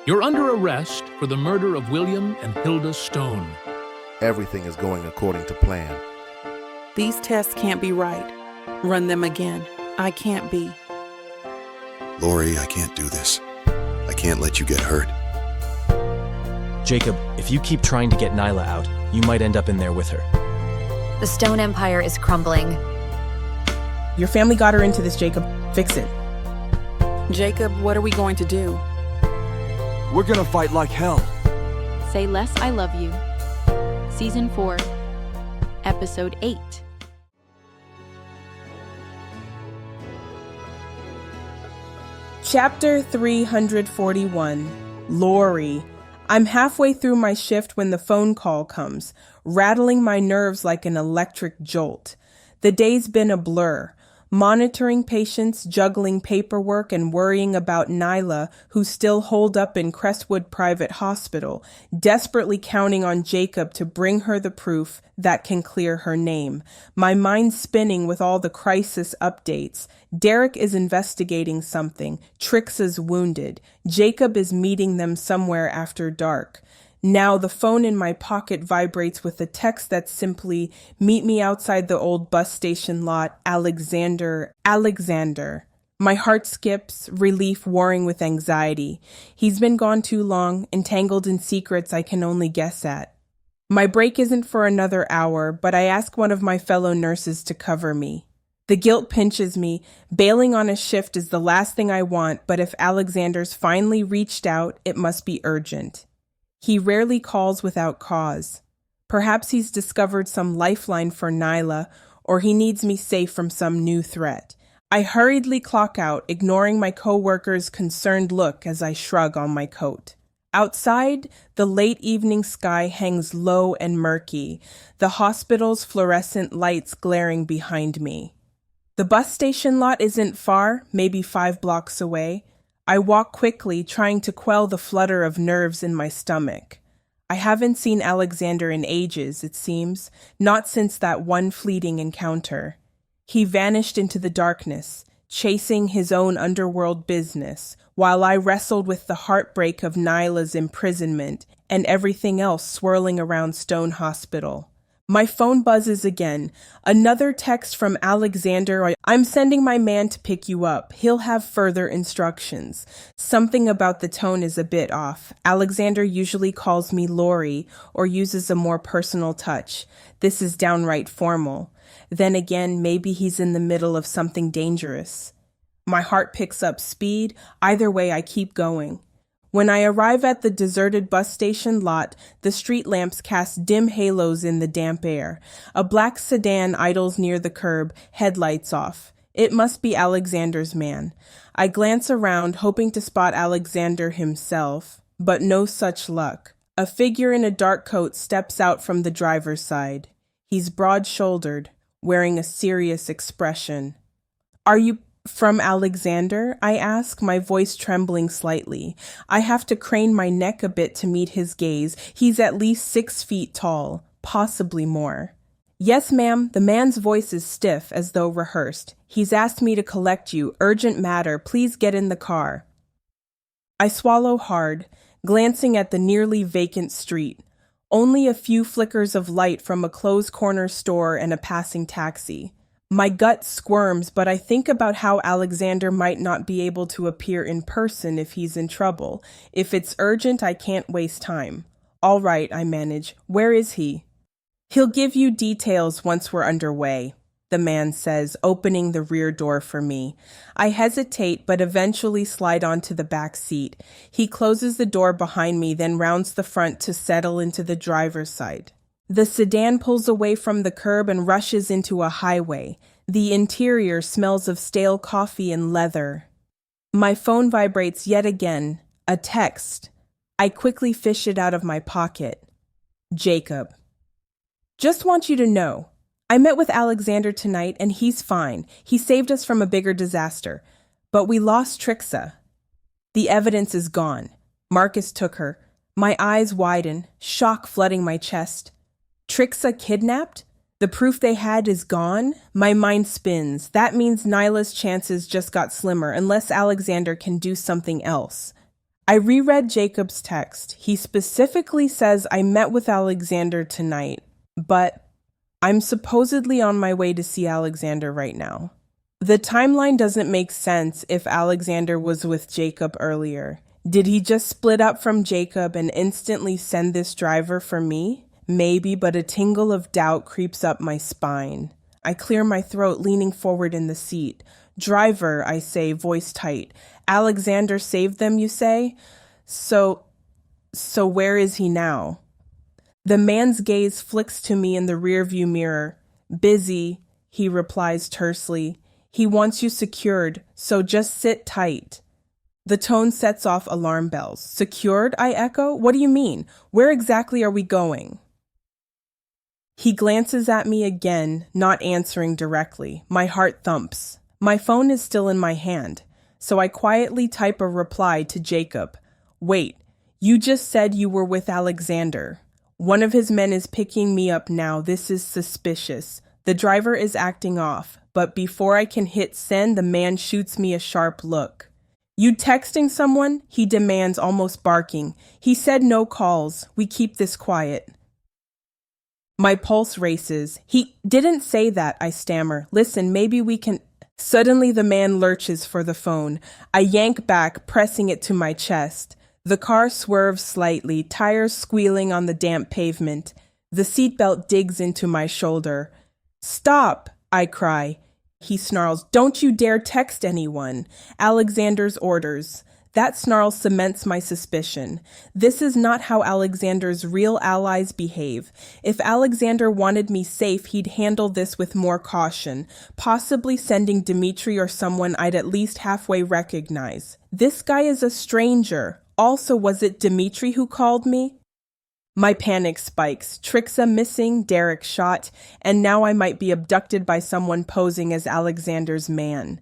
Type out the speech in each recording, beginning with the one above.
You're under arrest for the murder of William and Hilda Stone. Everything is going according to plan. These tests can't be right. Run them again. I can't be. Lori, I can't do this. I can't let you get hurt. Jacob, if you keep trying to get Nyla out, you might end up in there with her. The Stone Empire is crumbling. Your family got her into this, Jacob. Fix it. Jacob, what are we going to do? We're gonna fight like hell. Say Less I Love You. Season 4, Episode 8. Chapter 341, Lori. I'm halfway through my shift when the phone call comes, rattling my nerves like an electric jolt. The day's been a blur. Monitoring patients, juggling paperwork, and worrying about Nyla, who's still holed up in Crestwood Private Hospital, desperately counting on Jacob to bring her the proof that can clear her name. My mind spinning with all the crisis updates. Derek is investigating something. Trixa's wounded. Jacob is meeting them somewhere after dark. Now the phone in my pocket vibrates with a text that's simply, "Meet me outside the old bus station lot, Alexander. My heart skips, relief warring with anxiety. He's been gone too long, entangled in secrets I can only guess at. My break isn't for another hour, but I ask one of my fellow nurses to cover me. The guilt pinches me. Bailing on a shift is the last thing I want, but if Alexander's finally reached out, it must be urgent. He rarely calls without cause. Perhaps he's discovered some lifeline for Nyla, or he needs me safe from some new threat. I hurriedly clock out, ignoring my coworker's concerned look as I shrug on my coat. Outside, the late evening sky hangs low and murky, the hospital's fluorescent lights glaring behind me. The bus station lot isn't far, maybe 5 blocks away. I walk quickly, trying to quell the flutter of nerves in my stomach. I haven't seen Alexander in ages, it seems, not since that one fleeting encounter. He vanished into the darkness, chasing his own underworld business, while I wrestled with the heartbreak of Nyla's imprisonment and everything else swirling around Stone Hospital. My phone buzzes again. Another text from Alexander. "I'm sending my man to pick you up. He'll have further instructions." Something about the tone is a bit off. Alexander usually calls me Lori or uses a more personal touch. This is downright formal. Then again, maybe he's in the middle of something dangerous. My heart picks up speed. Either way, I keep going. When I arrive at the deserted bus station lot, the street lamps cast dim halos in the damp air. A black sedan idles near the curb, headlights off. It must be Alexander's man. I glance around, hoping to spot Alexander himself, but no such luck. A figure in a dark coat steps out from the driver's side. He's broad-shouldered, wearing a serious expression. "Are you from Alexander?" I ask, my voice trembling slightly. I have to crane my neck a bit to meet his gaze. He's at least 6 feet tall, possibly more. "Yes, ma'am." The man's voice is stiff, as though rehearsed. "He's asked me to collect you. Urgent matter. Please get in the car." I swallow hard, glancing at the nearly vacant street. Only a few flickers of light from a closed corner store and a passing taxi. My gut squirms, but I think about how Alexander might not be able to appear in person if he's in trouble. If it's urgent, I can't waste time. "All right," I manage. "Where is he?" "He'll give you details once we're underway," the man says, opening the rear door for me. I hesitate, but eventually slide onto the back seat. He closes the door behind me, then rounds the front to settle into the driver's side. The sedan pulls away from the curb and rushes into a highway. The interior smells of stale coffee and leather. My phone vibrates yet again. A text. I quickly fish it out of my pocket. Jacob. "Just want you to know, I met with Alexander tonight and he's fine. He saved us from a bigger disaster. But we lost Trixa. The evidence is gone. Marcus took her. My eyes widen, shock flooding my chest. Trixa kidnapped? The proof they had is gone? My mind spins. That means Nyla's chances just got slimmer unless Alexander can do something else. I reread Jacob's text. He specifically says I met with Alexander tonight, but I'm supposedly on my way to see Alexander right now. The timeline doesn't make sense if Alexander was with Jacob earlier. Did he just split up from Jacob and instantly send this driver for me? Maybe, but a tingle of doubt creeps up my spine. I clear my throat, leaning forward in the seat. Driver, I say, voice tight. Alexander saved them, you say? So where is he now? The man's gaze flicks to me in the rearview mirror. Busy, he replies tersely. He wants you secured, so just sit tight. The tone sets off alarm bells. Secured, I echo? What do you mean? Where exactly are we going? He glances at me again, not answering directly. My heart thumps. My phone is still in my hand, so I quietly type a reply to Jacob. Wait, you just said you were with Alexander. One of his men is picking me up now. This is suspicious. The driver is acting off, but before I can hit send, the man shoots me a sharp look. You texting someone? He demands, almost barking. He said no calls. We keep this quiet. My pulse races. He didn't say that, I stammer. Listen, maybe we can... Suddenly the man lurches for the phone. I yank back, pressing it to my chest. The car swerves slightly, tires squealing on the damp pavement. The seatbelt digs into my shoulder. Stop, I cry. He snarls, don't you dare text anyone. Alexander's orders. That snarl cements my suspicion. This is not how Alexander's real allies behave. If Alexander wanted me safe, he'd handle this with more caution, possibly sending Dmitri or someone I'd at least halfway recognize. This guy is a stranger. Also, was it Dmitri who called me? My panic spikes. Trixa missing, Derek shot, and now I might be abducted by someone posing as Alexander's man.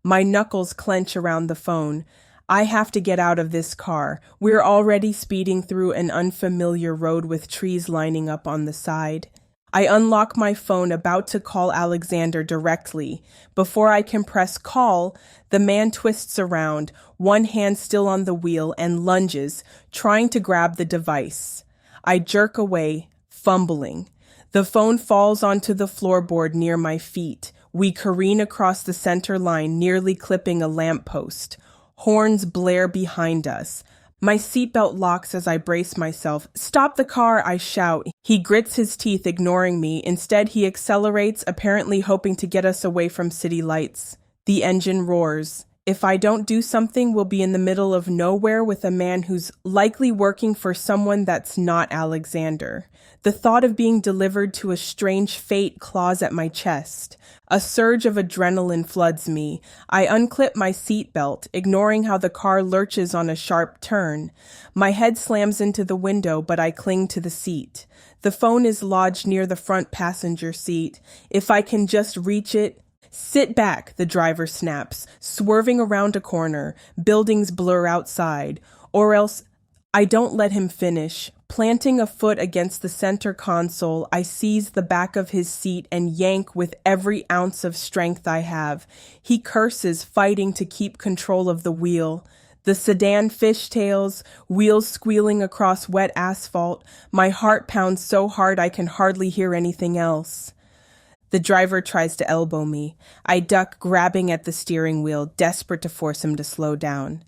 My knuckles clench around the phone. I have to get out of this car. We're already speeding through an unfamiliar road with trees lining up on the side. I unlock my phone, about to call Alexander directly. Before I can press call, the man twists around, one hand still on the wheel, and lunges, trying to grab the device. I jerk away, fumbling. The phone falls onto the floorboard near my feet. We careen across the center line, nearly clipping a lamppost. Horns blare behind us. My seatbelt locks as I brace myself. Stop the car, I shout. He grits his teeth, ignoring me. Instead, he accelerates, apparently hoping to get us away from city lights. The engine roars. If I don't do something, we'll be in the middle of nowhere with a man who's likely working for someone that's not Alexander. The thought of being delivered to a strange fate claws at my chest. A surge of adrenaline floods me. I unclip my seatbelt, ignoring how the car lurches on a sharp turn. My head slams into the window, but I cling to the seat. The phone is lodged near the front passenger seat. If I can just reach it... Sit back, the driver snaps, swerving around a corner. Buildings blur outside. Or else, I don't let him finish. Planting a foot against the center console, I seize the back of his seat and yank with every ounce of strength I have. He curses, fighting to keep control of the wheel. The sedan fishtails, wheels squealing across wet asphalt. My heart pounds so hard I can hardly hear anything else. The driver tries to elbow me. I duck, grabbing at the steering wheel, desperate to force him to slow down.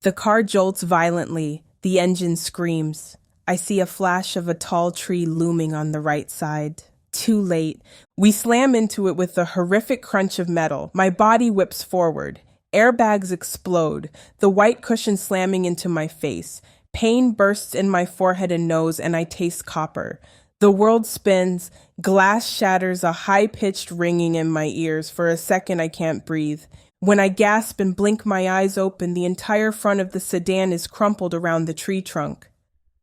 The car jolts violently. The engine screams. I see a flash of a tall tree looming on the right side. Too late. We slam into it with a horrific crunch of metal. My body whips forward. Airbags explode, the white cushion slamming into my face. Pain bursts in my forehead and nose, and I taste copper. The world spins, glass shatters, a high-pitched ringing in my ears. For a second, I can't breathe. When I gasp and blink my eyes open, the entire front of the sedan is crumpled around the tree trunk.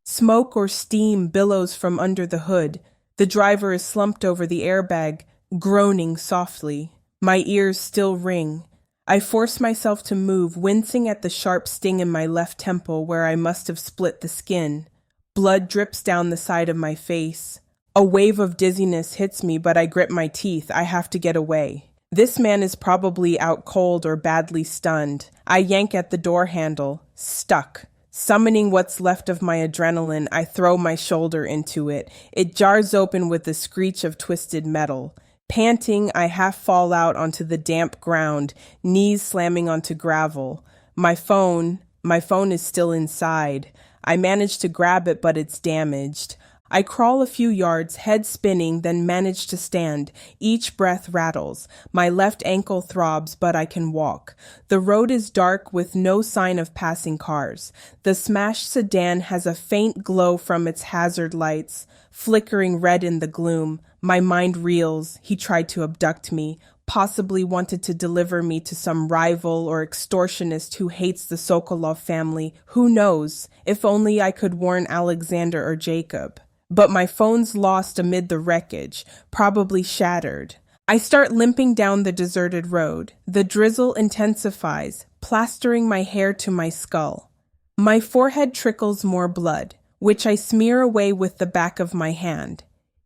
Smoke or steam billows from under the hood. The driver is slumped over the airbag, groaning softly. My ears still ring. I force myself to move, wincing at the sharp sting in my left temple where I must have split the skin. Blood drips down the side of my face. A wave of dizziness hits me, but I grip my teeth. I have to get away. This man is probably out cold or badly stunned. I yank at the door handle. Stuck. Summoning what's left of my adrenaline, I throw my shoulder into it. It jars open with the screech of twisted metal. Panting, I half fall out onto the damp ground, knees slamming onto gravel. My phone is still inside. I manage to grab it, but it's damaged. I crawl a few yards, head spinning, then manage to stand. Each breath rattles. My left ankle throbs, but I can walk. The road is dark with no sign of passing cars. The smashed sedan has a faint glow from its hazard lights, flickering red in the gloom. My mind reels. He tried to abduct me, possibly wanted to deliver me to some rival or extortionist who hates the Sokolov family. Who knows? If only I could warn Alexander or Jacob. But my phone's lost amid the wreckage, probably shattered. I start limping down the deserted road. The drizzle intensifies, plastering my hair to my skull. My forehead trickles more blood, which I smear away with the back of my hand.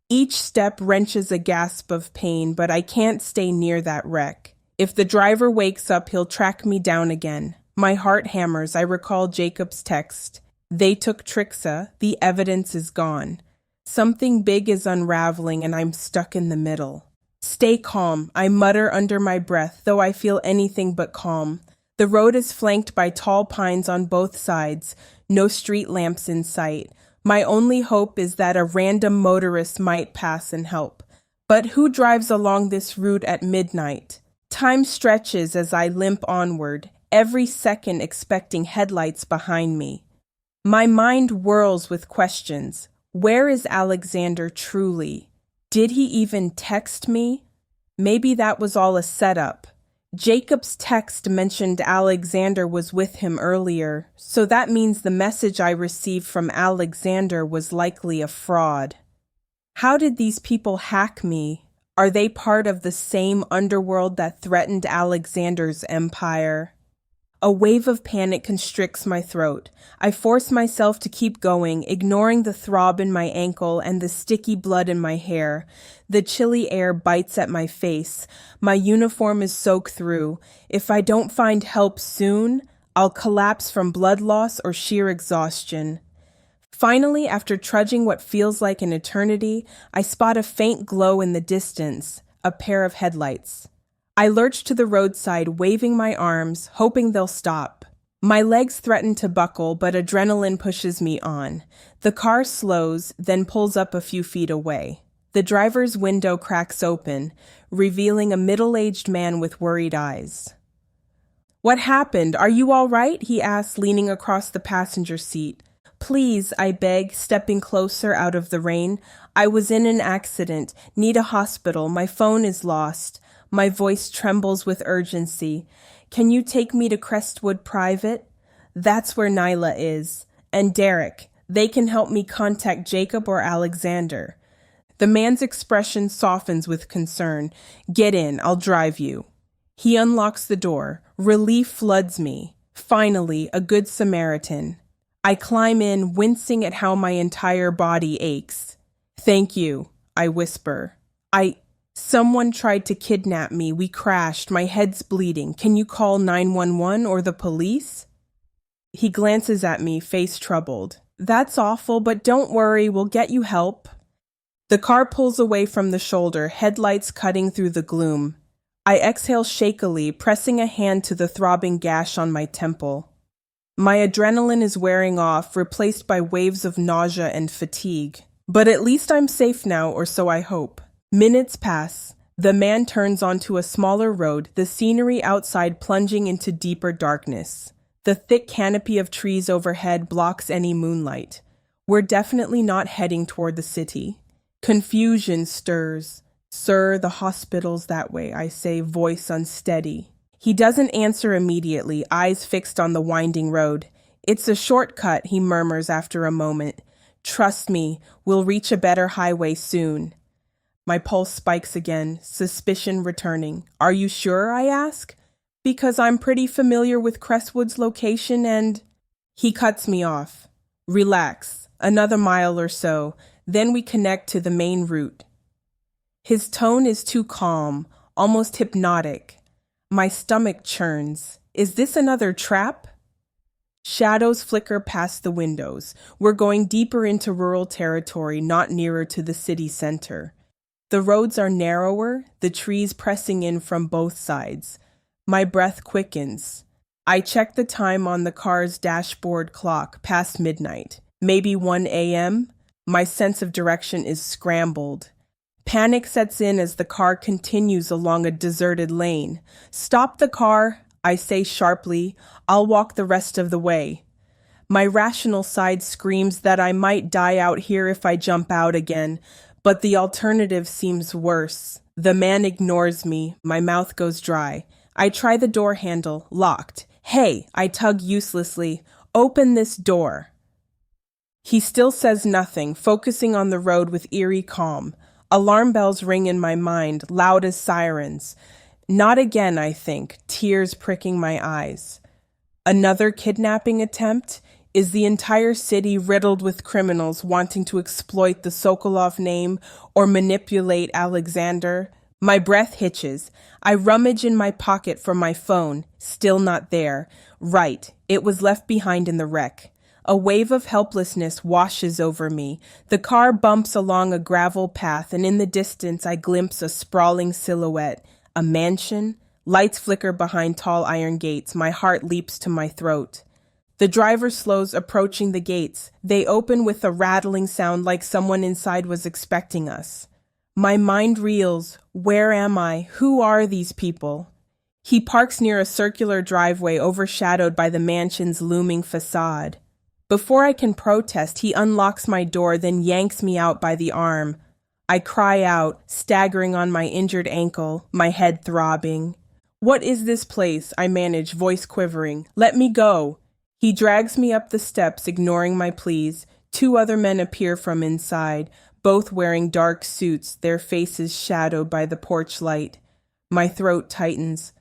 Each step wrenches a gasp of pain, but I can't stay near that wreck. If the driver wakes up, he'll track me down again. My heart hammers. I recall Jacob's text. They took Trixa. The evidence is gone. Something big is unraveling and I'm stuck in the middle. Stay calm, I mutter under my breath, though I feel anything but calm. The road is flanked by tall pines on both sides, no street lamps in sight. My only hope is that a random motorist might pass and help. But who drives along this route at midnight? Time stretches as I limp onward, every second expecting headlights behind me. My mind whirls with questions. Where is Alexander truly? Did he even text me? Maybe that was all a setup. Jacob's text mentioned Alexander was with him earlier, so that means the message I received from Alexander was likely a fraud. How did these people hack me? Are they part of the same underworld that threatened Alexander's empire? A wave of panic constricts my throat. I force myself to keep going, ignoring the throb in my ankle and the sticky blood in my hair. The chilly air bites at my face. My uniform is soaked through. If I don't find help soon, I'll collapse from blood loss or sheer exhaustion. Finally, after trudging what feels like an eternity, I spot a faint glow in the distance, a pair of headlights. I lurch to the roadside, waving my arms, hoping they'll stop. My legs threaten to buckle, but adrenaline pushes me on. The car slows, then pulls up a few feet away. The driver's window cracks open, revealing a middle-aged man with worried eyes. "What happened? Are you all right?" he asks, leaning across the passenger seat. "Please," I beg, stepping closer out of the rain. "I was in an accident. Need a hospital. My phone is lost." My voice trembles with urgency. "Can you take me to Crestwood Private?" That's where Nyla is. And Derek. They can help me contact Jacob or Alexander. The man's expression softens with concern. "Get in, I'll drive you." He unlocks the door. Relief floods me. Finally, a good Samaritan. I climb in, wincing at how my entire body aches. "Thank you," I whisper. Someone tried to kidnap me. We crashed. My head's bleeding. Can you call 911 or the police? He glances at me, face troubled. "That's awful, but don't worry, we'll get you help." The car pulls away from the shoulder, headlights cutting through the gloom. I exhale shakily, pressing a hand to the throbbing gash on my temple. My adrenaline is wearing off, replaced by waves of nausea and fatigue. But at least I'm safe now, or so I hope. Minutes pass. The man turns onto a smaller road, the scenery outside plunging into deeper darkness. The thick canopy of trees overhead blocks any moonlight. We're definitely not heading toward the city. Confusion stirs. "Sir, the hospital's that way," I say, voice unsteady. He doesn't answer immediately, eyes fixed on the winding road. "It's a shortcut," he murmurs after a moment. "Trust me, we'll reach a better highway soon." My pulse spikes again, suspicion returning. "Are you sure?" I ask. "Because I'm pretty familiar with Crestwood's location and—" He cuts me off. "Relax. Another mile or so, then we connect to the main route." His tone is too calm, almost hypnotic. My stomach churns. Is this another trap? Shadows flicker past the windows. We're going deeper into rural territory, not nearer to the city center. The roads are narrower, the trees pressing in from both sides. My breath quickens. I check the time on the car's dashboard clock, past midnight. Maybe 1 a.m.? My sense of direction is scrambled. Panic sets in as the car continues along a deserted lane. "Stop the car," I say sharply. "I'll walk the rest of the way." My rational side screams that I might die out here if I jump out again, but the alternative seems worse. The man ignores me. My mouth goes dry. I try the door handle, locked. "Hey," I tug uselessly. "Open this door." He still says nothing, focusing on the road with eerie calm. Alarm bells ring in my mind, loud as sirens. Not again, I think, tears pricking my eyes. Another kidnapping attempt? Is the entire city riddled with criminals wanting to exploit the Sokolov name or manipulate Alexander? My breath hitches. I rummage in my pocket for my phone. Still not there. Right, it was left behind in the wreck. A wave of helplessness washes over me. The car bumps along a gravel path, and in the distance I glimpse a sprawling silhouette. A mansion? Lights flicker behind tall iron gates. My heart leaps to my throat. The driver slows, approaching the gates. They open with a rattling sound like someone inside was expecting us. My mind reels. Where am I? Who are these people? He parks near a circular driveway overshadowed by the mansion's looming facade. Before I can protest, he unlocks my door, then yanks me out by the arm. I cry out, staggering on my injured ankle, my head throbbing. "What is this place?" I manage, voice quivering. "Let me go." He drags me up the steps, ignoring my pleas. 2 other men appear from inside, both wearing dark suits, their faces shadowed by the porch light. My throat tightens.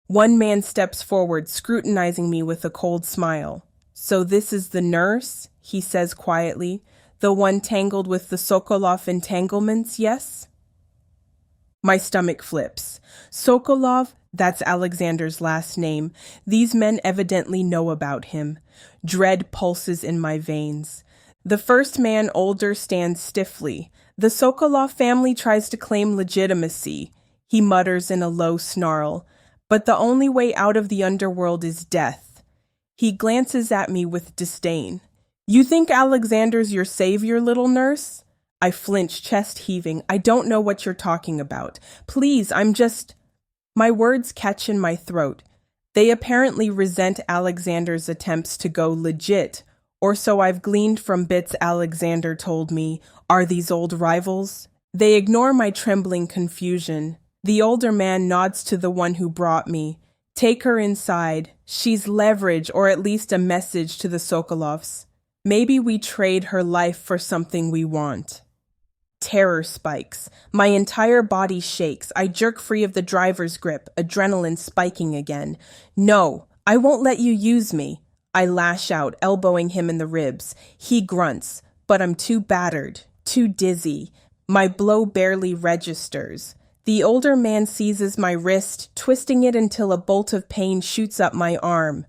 One man steps forward, scrutinizing me with a cold smile. "So this is the nurse?" he says quietly. "The one tangled with the Sokolov entanglements, yes?" My stomach flips. Sokolov, that's Alexander's last name. These men evidently know about him. Dread pulses in my veins. The first man, older, stands stiffly. "The Sokolov family tries to claim legitimacy," he mutters in a low snarl. "But the only way out of the underworld is death." He glances at me with disdain. "You think Alexander's your savior, little nurse?" I flinch, chest heaving. "I don't know what you're talking about. Please, I'm just—" My words catch in my throat. They apparently resent Alexander's attempts to go legit, or so I've gleaned from bits Alexander told me. Are these old rivals? They ignore my trembling confusion. The older man nods to the one who brought me. "Take her inside. She's leverage, or at least a message to the Sokolovs. Maybe we trade her life for something we want." Terror spikes. My entire body shakes. I jerk free of the driver's grip, adrenaline spiking again. "No, I won't let you use me." I lash out, elbowing him in the ribs. He grunts, but I'm too battered, too dizzy. My blow barely registers. The older man seizes my wrist, twisting it until a bolt of pain shoots up my arm.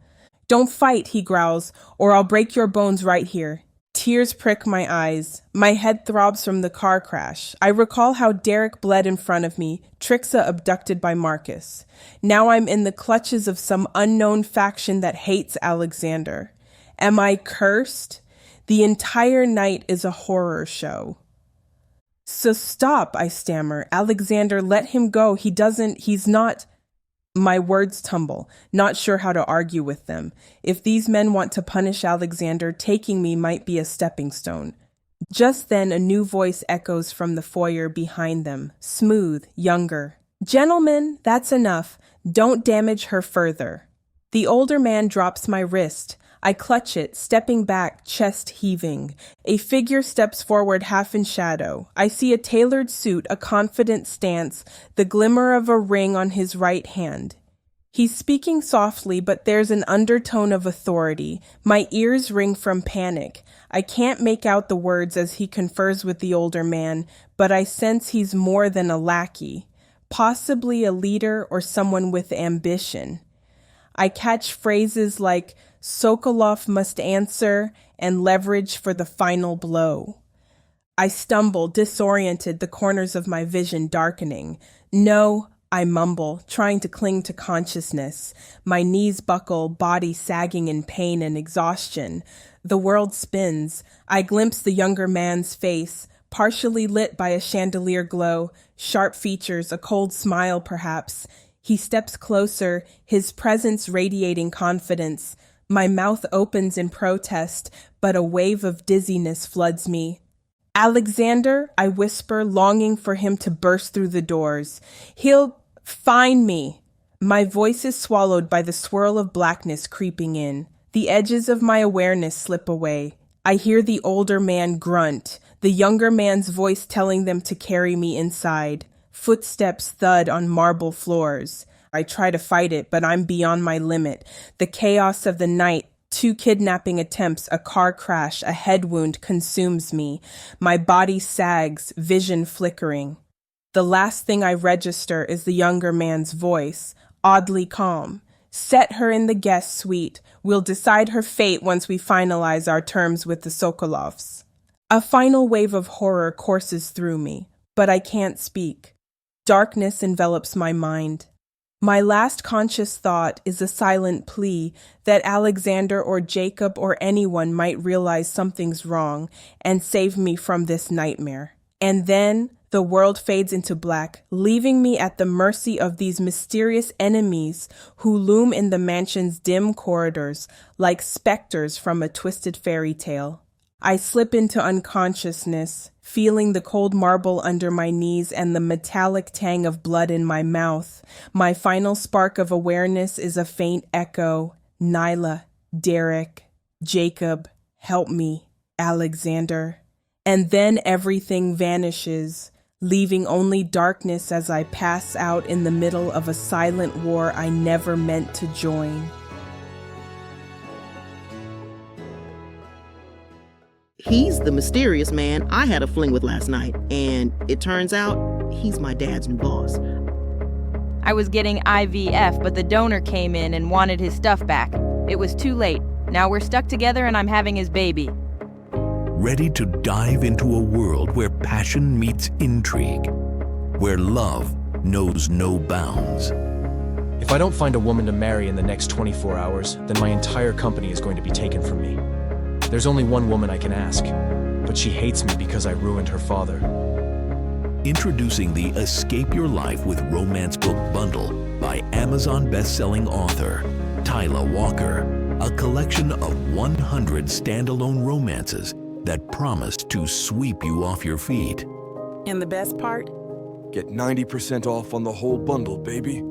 "Don't fight," he growls, "or I'll break your bones right here." Tears prick my eyes. My head throbs from the car crash. I recall how Derek bled in front of me, Trixa abducted by Marcus. Now I'm in the clutches of some unknown faction that hates Alexander. Am I cursed? The entire night is a horror show. "So stop," I stammer. "Alexander, let him go. He's not—" My words tumble, not sure how to argue with them. If these men want to punish Alexander, taking me might be a stepping stone. Just then, a new voice echoes from the foyer behind them, smooth, younger. "Gentlemen, that's enough. Don't damage her further." The older man drops my wrist. I clutch it, stepping back, chest heaving. A figure steps forward, half in shadow. I see a tailored suit, a confident stance, the glimmer of a ring on his right hand. He's speaking softly, but there's an undertone of authority. My ears ring from panic. I can't make out the words as he confers with the older man, but I sense he's more than a lackey, possibly a leader or someone with ambition. I catch phrases like, Sokolov must answer and leverage for the final blow. I stumble, disoriented, the corners of my vision darkening. No, I mumble, trying to cling to consciousness. My knees buckle, body sagging in pain and exhaustion. The world spins. I glimpse the younger man's face, partially lit by a chandelier glow, sharp features, a cold smile perhaps. He steps closer, his presence radiating confidence. My mouth opens in protest, but a wave of dizziness floods me. Alexander, I whisper, longing for him to burst through the doors. He'll find me. My voice is swallowed by the swirl of blackness creeping in. The edges of my awareness slip away. I hear the older man grunt, the younger man's voice telling them to carry me inside. Footsteps thud on marble floors. I try to fight it, but I'm beyond my limit. The chaos of the night, 2 kidnapping attempts, a car crash, a head wound consumes me. My body sags, vision flickering. The last thing I register is the younger man's voice, oddly calm. Set her in the guest suite. We'll decide her fate once we finalize our terms with the Sokolovs. A final wave of horror courses through me, but I can't speak. Darkness envelops my mind. My last conscious thought is a silent plea that Alexander or Jacob or anyone might realize something's wrong and save me from this nightmare. And then the world fades into black, leaving me at the mercy of these mysterious enemies who loom in the mansion's dim corridors like specters from a twisted fairy tale. I slip into unconsciousness, feeling the cold marble under my knees and the metallic tang of blood in my mouth. My final spark of awareness is a faint echo. Nyla, Derek, Jacob, help me, Alexander. And then everything vanishes, leaving only darkness as I pass out in the middle of a silent war I never meant to join. He's the mysterious man I had a fling with last night, and it turns out he's my dad's new boss. I was getting IVF, but the donor came in and wanted his stuff back. It was too late. Now we're stuck together and I'm having his baby. Ready to dive into a world where passion meets intrigue, where love knows no bounds. If I don't find a woman to marry in the next 24 hours, then my entire company is going to be taken from me. There's only one woman I can ask, but she hates me because I ruined her father. Introducing the Escape Your Life with Romance Book Bundle by Amazon best-selling author Nyla Walker, a collection of 100 standalone romances that promise to sweep you off your feet. And the best part? Get 90% off on the whole bundle, baby.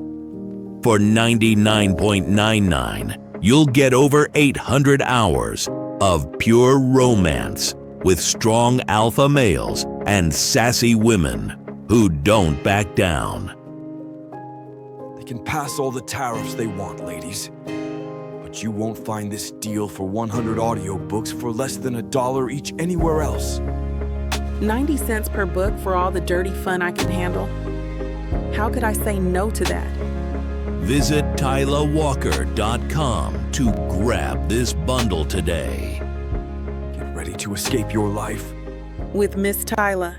For $99.99, you'll get over 800 hours of pure romance with strong alpha males and sassy women who don't back down. They can pass all the tariffs they want, ladies. But you won't find this deal for 100 audiobooks for less than $1 each anywhere else. 90 cents per book for all the dirty fun I can handle? How could I say no to that? Visit TylaWalker.com to grab this bundle today. Get ready to escape your life with Miss Nyla.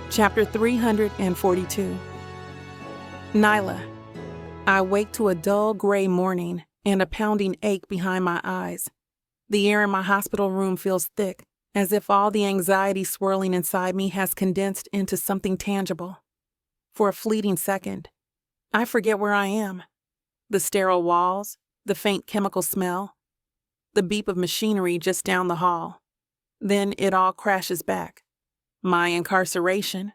Chapter 342. Nyla. I wake to a dull gray morning and a pounding ache behind my eyes. The air in my hospital room feels thick, as if all the anxiety swirling inside me has condensed into something tangible. For a fleeting second, I forget where I am. The sterile walls, the faint chemical smell, the beep of machinery just down the hall. Then it all crashes back. My incarceration,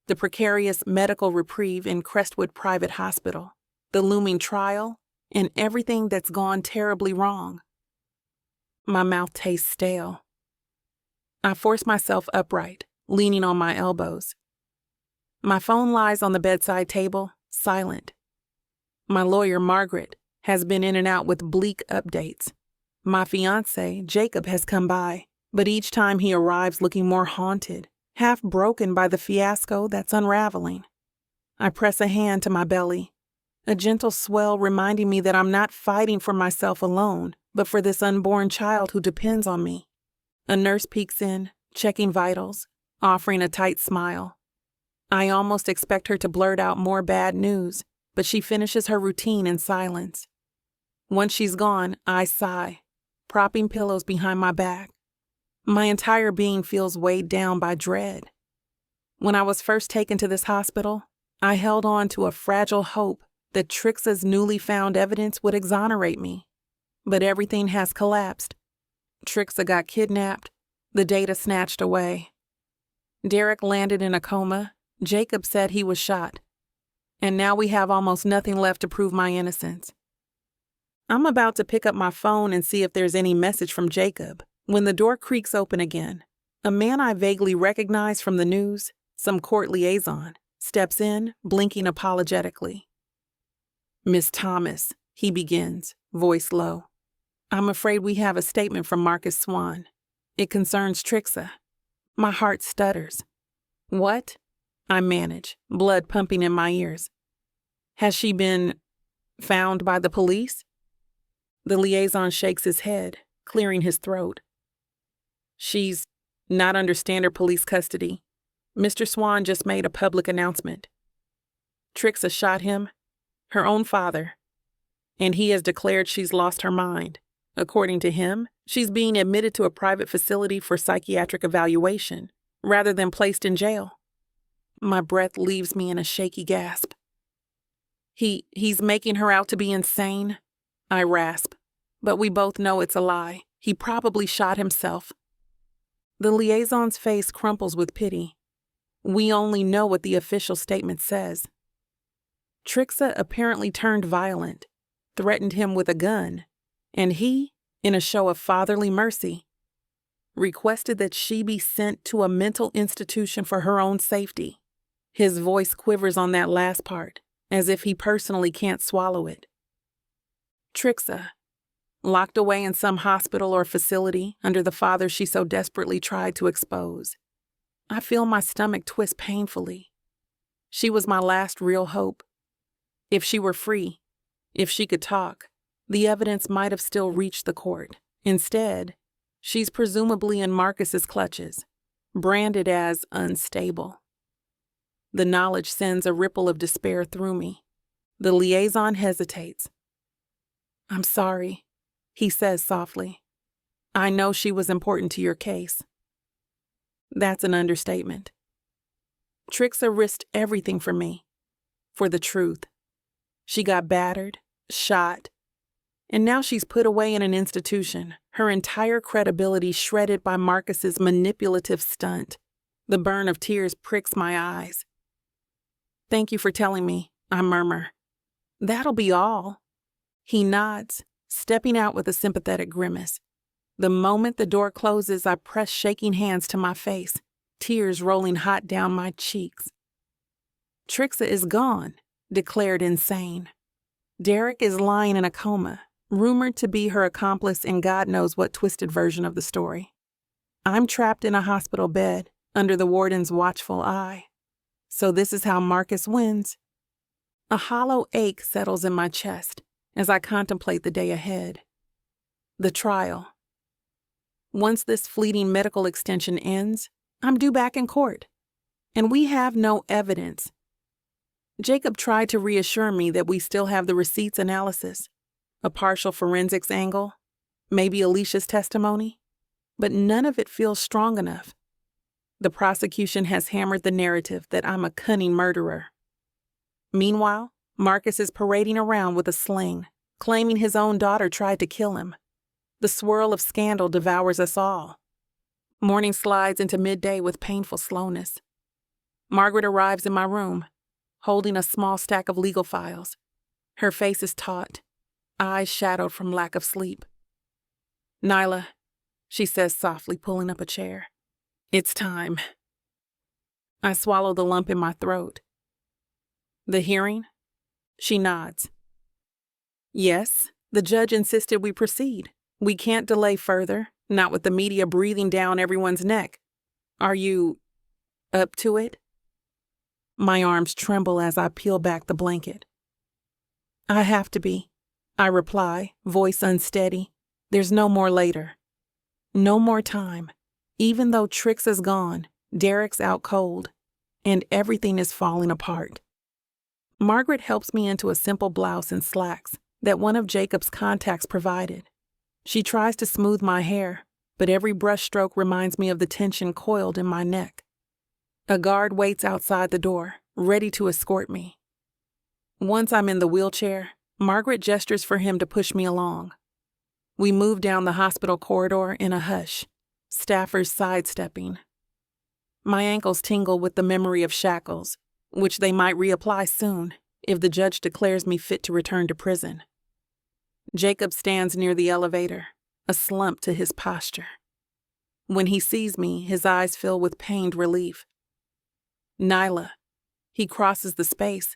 the precarious medical reprieve in Crestwood Private Hospital, the looming trial, and everything that's gone terribly wrong. My mouth tastes stale. I force myself upright, leaning on my elbows. My phone lies on the bedside table, silent. My lawyer, Margaret, has been in and out with bleak updates. My fiancé, Jacob, has come by, but each time he arrives looking more haunted, half broken by the fiasco that's unraveling. I press a hand to my belly, a gentle swell reminding me that I'm not fighting for myself alone, but for this unborn child who depends on me. A nurse peeks in, checking vitals, offering a tight smile. I almost expect her to blurt out more bad news, but she finishes her routine in silence. Once she's gone, I sigh, propping pillows behind my back. My entire being feels weighed down by dread. When I was first taken to this hospital, I held on to a fragile hope that Trixa's newly found evidence would exonerate me. But everything has collapsed. Trixa got kidnapped, the data snatched away. Derek landed in a coma, Jacob said he was shot. And now we have almost nothing left to prove my innocence. I'm about to pick up my phone and see if there's any message from Jacob when the door creaks open again. A man I vaguely recognize from the news, some court liaison, steps in, blinking apologetically. "Miss Thomas," he begins, voice low. "I'm afraid we have a statement from Marcus Swan. It concerns Trixa." My heart stutters. "What?" I manage, blood pumping in my ears. "Has she been found by the police?" The liaison shakes his head, clearing his throat. "She's not under standard police custody. Mr. Swan just made a public announcement. Trixa shot him, her own father, and he has declared she's lost her mind. According to him, she's being admitted to a private facility for psychiatric evaluation rather than placed in jail." My breath leaves me in a shaky gasp. He's making her out to be insane, I rasp, but we both know it's a lie. He probably shot himself. The liaison's face crumples with pity. We only know what the official statement says. Trixa apparently turned violent, threatened him with a gun, and he, in a show of fatherly mercy, requested that she be sent to a mental institution for her own safety. His voice quivers on that last part, as if he personally can't swallow it. Trixa, locked away in some hospital or facility under the father she so desperately tried to expose. I feel my stomach twist painfully. She was my last real hope. If she were free, if she could talk, the evidence might have still reached the court. Instead, she's presumably in Marcus's clutches, branded as unstable. The knowledge sends a ripple of despair through me. The liaison hesitates. "I'm sorry," he says softly. "I know she was important to your case." That's an understatement. Trixa risked everything for me, for the truth. She got battered, shot, and now she's put away in an institution, her entire credibility shredded by Marcus's manipulative stunt. The burn of tears pricks my eyes. "Thank you for telling me," I murmur. "That'll be all." He nods, stepping out with a sympathetic grimace. The moment the door closes, I press shaking hands to my face, tears rolling hot down my cheeks. Trixa is gone, declared insane. Derek is lying in a coma, rumored to be her accomplice in God knows what twisted version of the story. I'm trapped in a hospital bed, under the warden's watchful eye. So this is how Marcus wins. A hollow ache settles in my chest as I contemplate the day ahead. The trial. Once this fleeting medical extension ends, I'm due back in court. And we have no evidence. Jacob tried to reassure me that we still have the receipts analysis, a partial forensics angle, maybe Alicia's testimony, but none of it feels strong enough. The prosecution has hammered the narrative that I'm a cunning murderer. Meanwhile, Marcus is parading around with a sling, claiming his own daughter tried to kill him. The swirl of scandal devours us all. Morning slides into midday with painful slowness. Margaret arrives in my room, holding a small stack of legal files. Her face is taut, eyes shadowed from lack of sleep. "Nyla," she says softly, pulling up a chair. "It's time." I swallow the lump in my throat. "The hearing?" She nods. "Yes, the judge insisted we proceed. We can't delay further, not with the media breathing down everyone's neck. Are you up to it?" My arms tremble as I peel back the blanket. I have to be, I reply, voice unsteady. There's no more later. No more time. Even though Trixa's gone, Derek's out cold, and everything is falling apart. Margaret helps me into a simple blouse and slacks that one of Jacob's contacts provided. She tries to smooth my hair, but every brushstroke reminds me of the tension coiled in my neck. A guard waits outside the door, ready to escort me. Once I'm in the wheelchair, Margaret gestures for him to push me along. We move down the hospital corridor in a hush, staffers sidestepping. My ankles tingle with the memory of shackles, which they might reapply soon if the judge declares me fit to return to prison. Jacob stands near the elevator, a slump to his posture. When he sees me, his eyes fill with pained relief. Nyla. He crosses the space,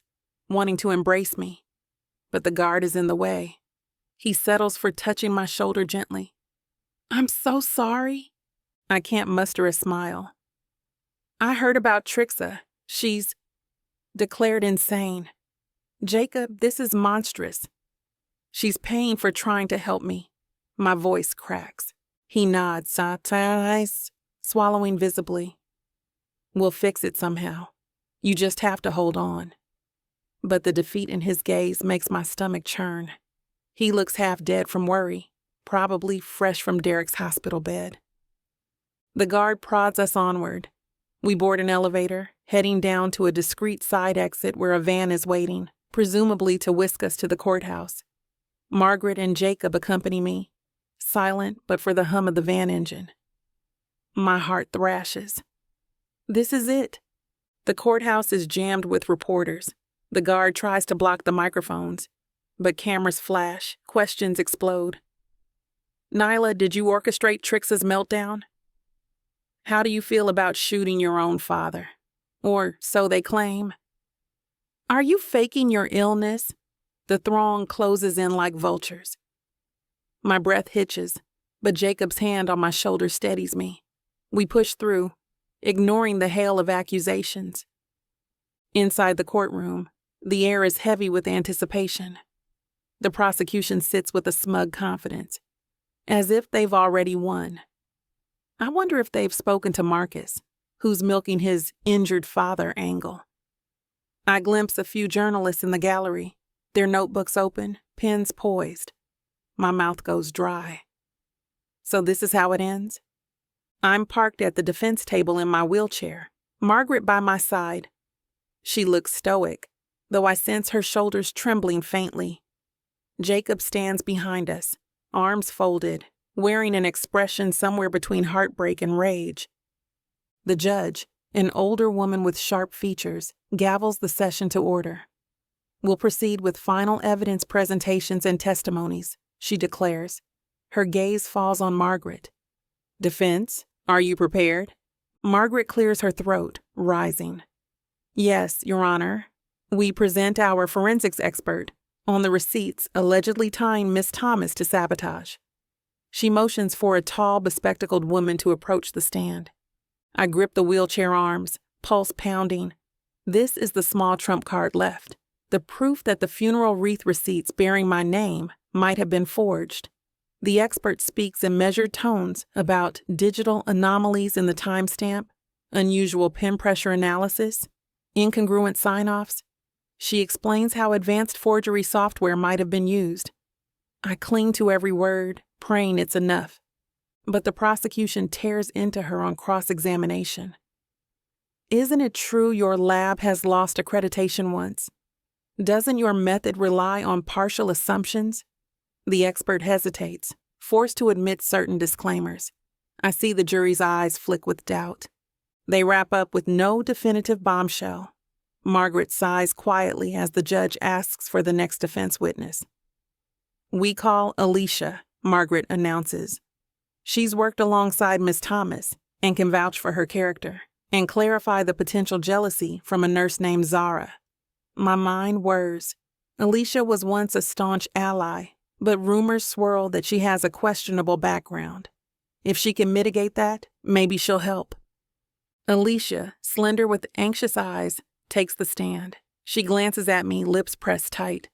wanting to embrace me, but the guard is in the way. He settles for touching my shoulder gently. I'm so sorry. I can't muster a smile. I heard about Trixa. She's declared insane. Jacob, this is monstrous. She's paying for trying to help me. My voice cracks. He nods, sabotage, swallowing visibly. We'll fix it somehow. You just have to hold on. But the defeat in his gaze makes my stomach churn. He looks half dead from worry, probably fresh from Derek's hospital bed. The guard prods us onward. We board an elevator, heading down to a discreet side exit where a van is waiting, presumably to whisk us to the courthouse. Margaret and Jacob accompany me, silent but for the hum of the van engine. My heart thrashes. This is it. The courthouse is jammed with reporters. The guard tries to block the microphones, but cameras flash, questions explode. Nyla, did you orchestrate Trixa's meltdown? How do you feel about shooting your own father? Or so they claim. Are you faking your illness? The throng closes in like vultures. My breath hitches, but Jacob's hand on my shoulder steadies me. We push through, ignoring the hail of accusations. Inside the courtroom, the air is heavy with anticipation. The prosecution sits with a smug confidence, as if they've already won. I wonder if they've spoken to Marcus, who's milking his injured father angle. I glimpse a few journalists in the gallery, their notebooks open, pens poised. My mouth goes dry. So this is how it ends? I'm parked at the defense table in my wheelchair, Margaret by my side. She looks stoic, though I sense her shoulders trembling faintly. Jacob stands behind us, arms folded, wearing an expression somewhere between heartbreak and rage. The judge, an older woman with sharp features, gavels the session to order. We'll proceed with final evidence presentations and testimonies, she declares. Her gaze falls on Margaret. Defense, are you prepared? Margaret clears her throat, rising. Yes, Your Honor. We present our forensics expert on the receipts allegedly tying Miss Thomas to sabotage. She motions for a tall, bespectacled woman to approach the stand. I grip the wheelchair arms, pulse pounding. This is the small trump card left, the proof that the funeral wreath receipts bearing my name might have been forged. The expert speaks in measured tones about digital anomalies in the timestamp, unusual pen pressure analysis, incongruent sign-offs. She explains how advanced forgery software might have been used. I cling to every word, praying it's enough. But the prosecution tears into her on cross-examination. Isn't it true your lab has lost accreditation once? Doesn't your method rely on partial assumptions? The expert hesitates, forced to admit certain disclaimers. I see the jury's eyes flick with doubt. They wrap up with no definitive bombshell. Margaret sighs quietly as the judge asks for the next defense witness. We call Alicia, Margaret announces. She's worked alongside Miss Thomas and can vouch for her character and clarify the potential jealousy from a nurse named Zara. My mind whirs. Alicia was once a staunch ally, but rumors swirl that she has a questionable background. If she can mitigate that, maybe she'll help. Alicia, slender with anxious eyes, takes the stand. She glances at me, lips pressed tight.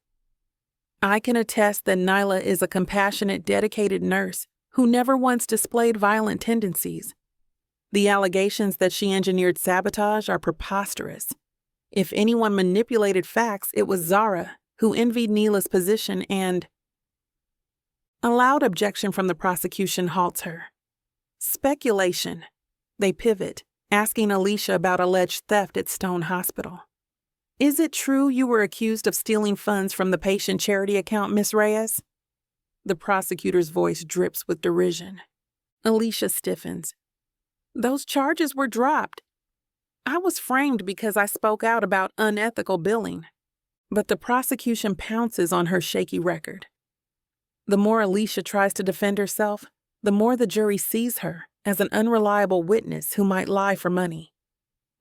I can attest that Nyla is a compassionate, dedicated nurse who never once displayed violent tendencies. The allegations that she engineered sabotage are preposterous. If anyone manipulated facts, it was Zara, who envied Nyla's position and... A loud objection from the prosecution halts her. Speculation. They pivot, asking Alicia about alleged theft at Stone Hospital. Is it true you were accused of stealing funds from the patient charity account, Miss Reyes? The prosecutor's voice drips with derision. Alicia stiffens. Those charges were dropped. I was framed because I spoke out about unethical billing. But the prosecution pounces on her shaky record. The more Alicia tries to defend herself, the more the jury sees her as an unreliable witness who might lie for money.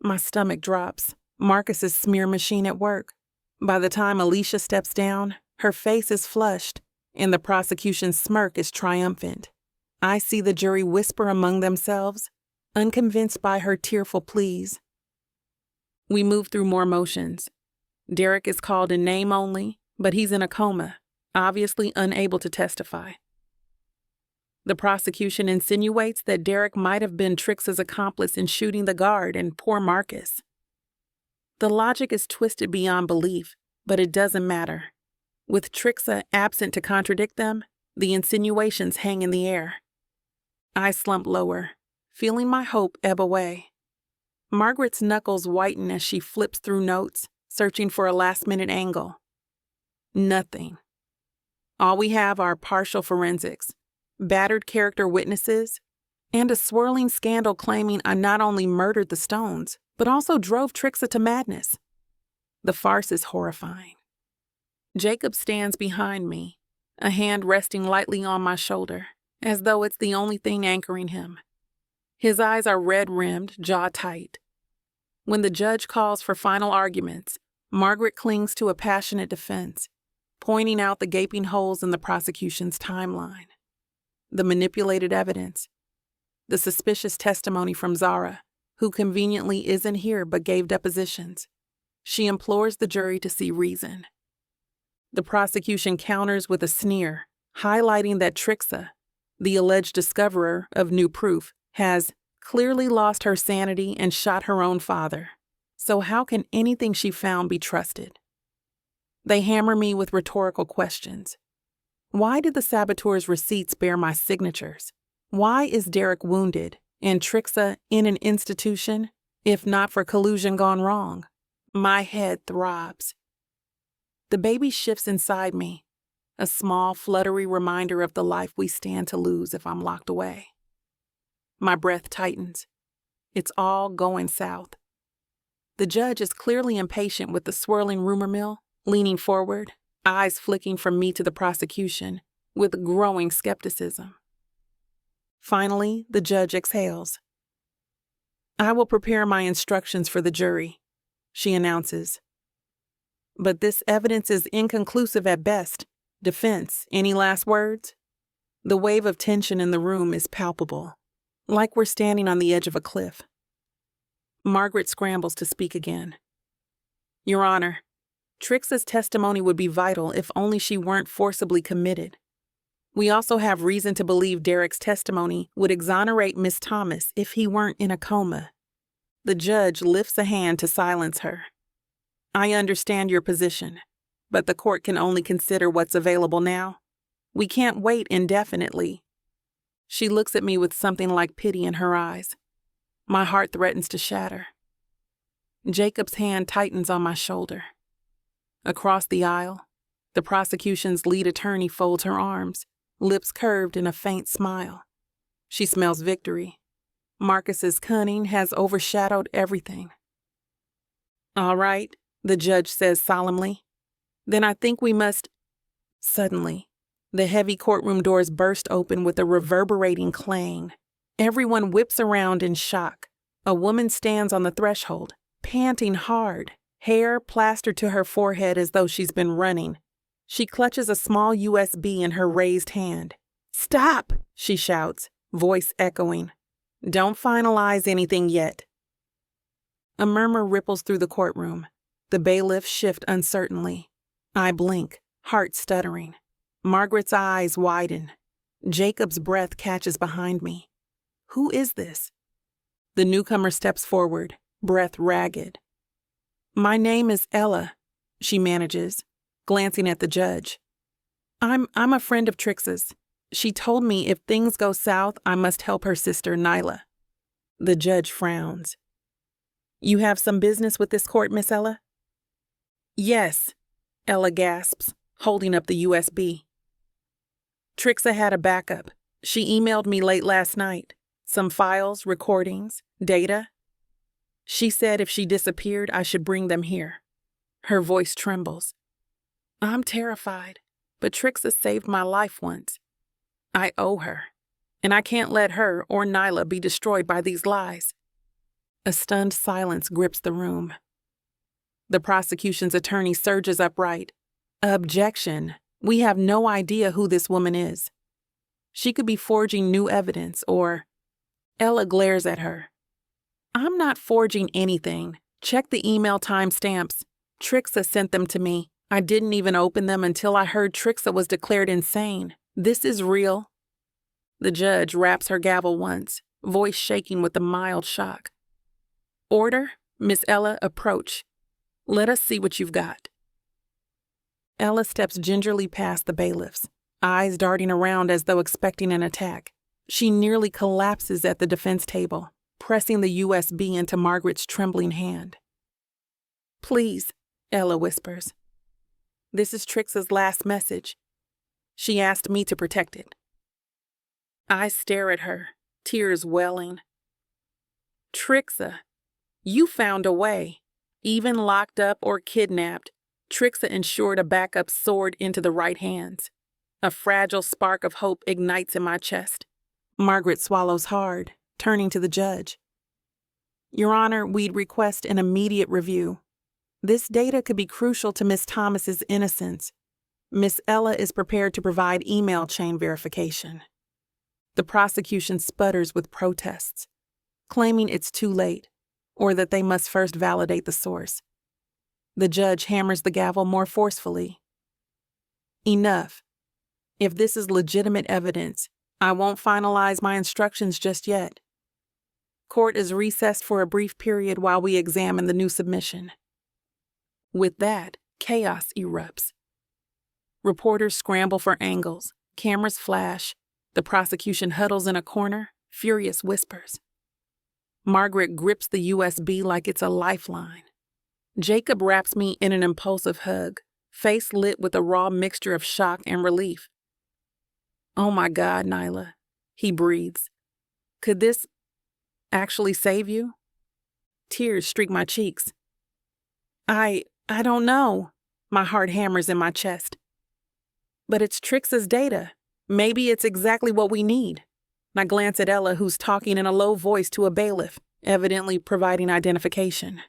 My stomach drops. Marcus's smear machine at work. By the time Alicia steps down, her face is flushed, and the prosecution's smirk is triumphant. I see the jury whisper among themselves, unconvinced by her tearful pleas. We move through more motions. Derek is called in name only, but he's in a coma, obviously unable to testify. The prosecution insinuates that Derek might have been Trixa's accomplice in shooting the guard and poor Marcus. The logic is twisted beyond belief, but it doesn't matter. With Trixa absent to contradict them, the insinuations hang in the air. I slump lower, feeling my hope ebb away. Margaret's knuckles whiten as she flips through notes, searching for a last-minute angle. Nothing. All we have are partial forensics, battered character witnesses, and a swirling scandal claiming I not only murdered the Stones, but also drove Trixa to madness. The farce is horrifying. Jacob stands behind me, a hand resting lightly on my shoulder, as though it's the only thing anchoring him. His eyes are red-rimmed, jaw tight. When the judge calls for final arguments, Margaret clings to a passionate defense, pointing out the gaping holes in the prosecution's timeline. The manipulated evidence, the suspicious testimony from Zara, who conveniently isn't here but gave depositions. She implores the jury to see reason. The prosecution counters with a sneer, highlighting that Trixa, the alleged discoverer of new proof, has clearly lost her sanity and shot her own father. So how can anything she found be trusted? They hammer me with rhetorical questions. Why did the saboteur's receipts bear my signatures? Why is Derek wounded and Trixa in an institution, if not for collusion gone wrong? My head throbs. The baby shifts inside me, a small, fluttery reminder of the life we stand to lose if I'm locked away. My breath tightens. It's all going south. The judge is clearly impatient with the swirling rumor mill, leaning forward, eyes flicking from me to the prosecution, with growing skepticism. Finally, the judge exhales. I will prepare my instructions for the jury, she announces. But this evidence is inconclusive at best. Defense, any last words? The wave of tension in the room is palpable, like we're standing on the edge of a cliff. Margaret scrambles to speak again. Your Honor, Trixa's testimony would be vital if only she weren't forcibly committed. We also have reason to believe Derek's testimony would exonerate Miss Thomas if he weren't in a coma. The judge lifts a hand to silence her. I understand your position, but the court can only consider what's available now. We can't wait indefinitely. She looks at me with something like pity in her eyes. My heart threatens to shatter. Jacob's hand tightens on my shoulder. Across the aisle, the prosecution's lead attorney folds her arms, lips curved in a faint smile. She smells victory. Marcus's cunning has overshadowed everything. All right, the judge says solemnly. Then I think we must... Suddenly, the heavy courtroom doors burst open with a reverberating clang. Everyone whips around in shock. A woman stands on the threshold, panting hard, hair plastered to her forehead as though she's been running. She clutches a small USB in her raised hand. Stop, she shouts, voice echoing. Don't finalize anything yet. A murmur ripples through the courtroom. The bailiffs shift uncertainly. I blink, heart stuttering. Margaret's eyes widen. Jacob's breath catches behind me. Who is this? The newcomer steps forward, breath ragged. My name is Ella, she manages, glancing at the judge. I'm a friend of Trixa's. She told me if things go south, I must help her sister, Nyla. The judge frowns. You have some business with this court, Miss Ella? Yes, Ella gasps, holding up the USB. Trixa had a backup. She emailed me late last night. Some files, recordings, data. She said if she disappeared, I should bring them here. Her voice trembles. I'm terrified, but Trixa saved my life once. I owe her, and I can't let her or Nyla be destroyed by these lies. A stunned silence grips the room. The prosecution's attorney surges upright. Objection. We have no idea who this woman is. She could be forging new evidence or... Ella glares at her. I'm not forging anything. Check the email timestamps. Trixa sent them to me. I didn't even open them until I heard Trixa was declared insane. This is real. The judge raps her gavel once, voice shaking with a mild shock. Order, Miss Ella, approach. Let us see what you've got. Ella steps gingerly past the bailiffs, eyes darting around as though expecting an attack. She nearly collapses at the defense table, pressing the USB into Margaret's trembling hand. Please, Ella whispers. This is Trixa's last message. She asked me to protect it. I stare at her, tears welling. Trixa, you found a way. Even locked up or kidnapped, Trixa ensured a backup soared into the right hands. A fragile spark of hope ignites in my chest. Margaret swallows hard, turning to the judge. Your Honor, we'd request an immediate review. This data could be crucial to Miss Thomas's innocence. Miss Ella is prepared to provide email chain verification. The prosecution sputters with protests, claiming it's too late, or that they must first validate the source. The judge hammers the gavel more forcefully. Enough. If this is legitimate evidence, I won't finalize my instructions just yet. Court is recessed for a brief period while we examine the new submission. With that, chaos erupts. Reporters scramble for angles, cameras flash, the prosecution huddles in a corner, furious whispers. Margaret grips the USB like it's a lifeline. Jacob wraps me in an impulsive hug, face lit with a raw mixture of shock and relief. Oh my God, Nyla, he breathes. Could this actually save you? Tears streak my cheeks. I don't know. My heart hammers in my chest. But it's Trixa's data. Maybe it's exactly what we need. I glance at Ella, who's talking in a low voice to a bailiff, evidently providing identification.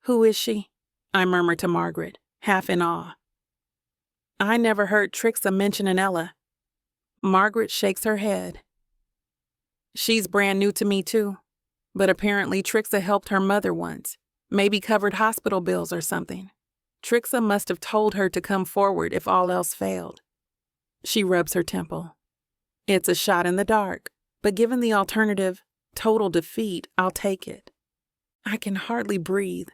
Who is she? I murmur to Margaret, half in awe. I never heard Trixa mention an Ella. Margaret shakes her head. She's brand new to me too, but apparently Trixa helped her mother once, maybe covered hospital bills or something. Trixa must have told her to come forward if all else failed. She rubs her temple. It's a shot in the dark, but given the alternative, total defeat, I'll take it. I can hardly breathe.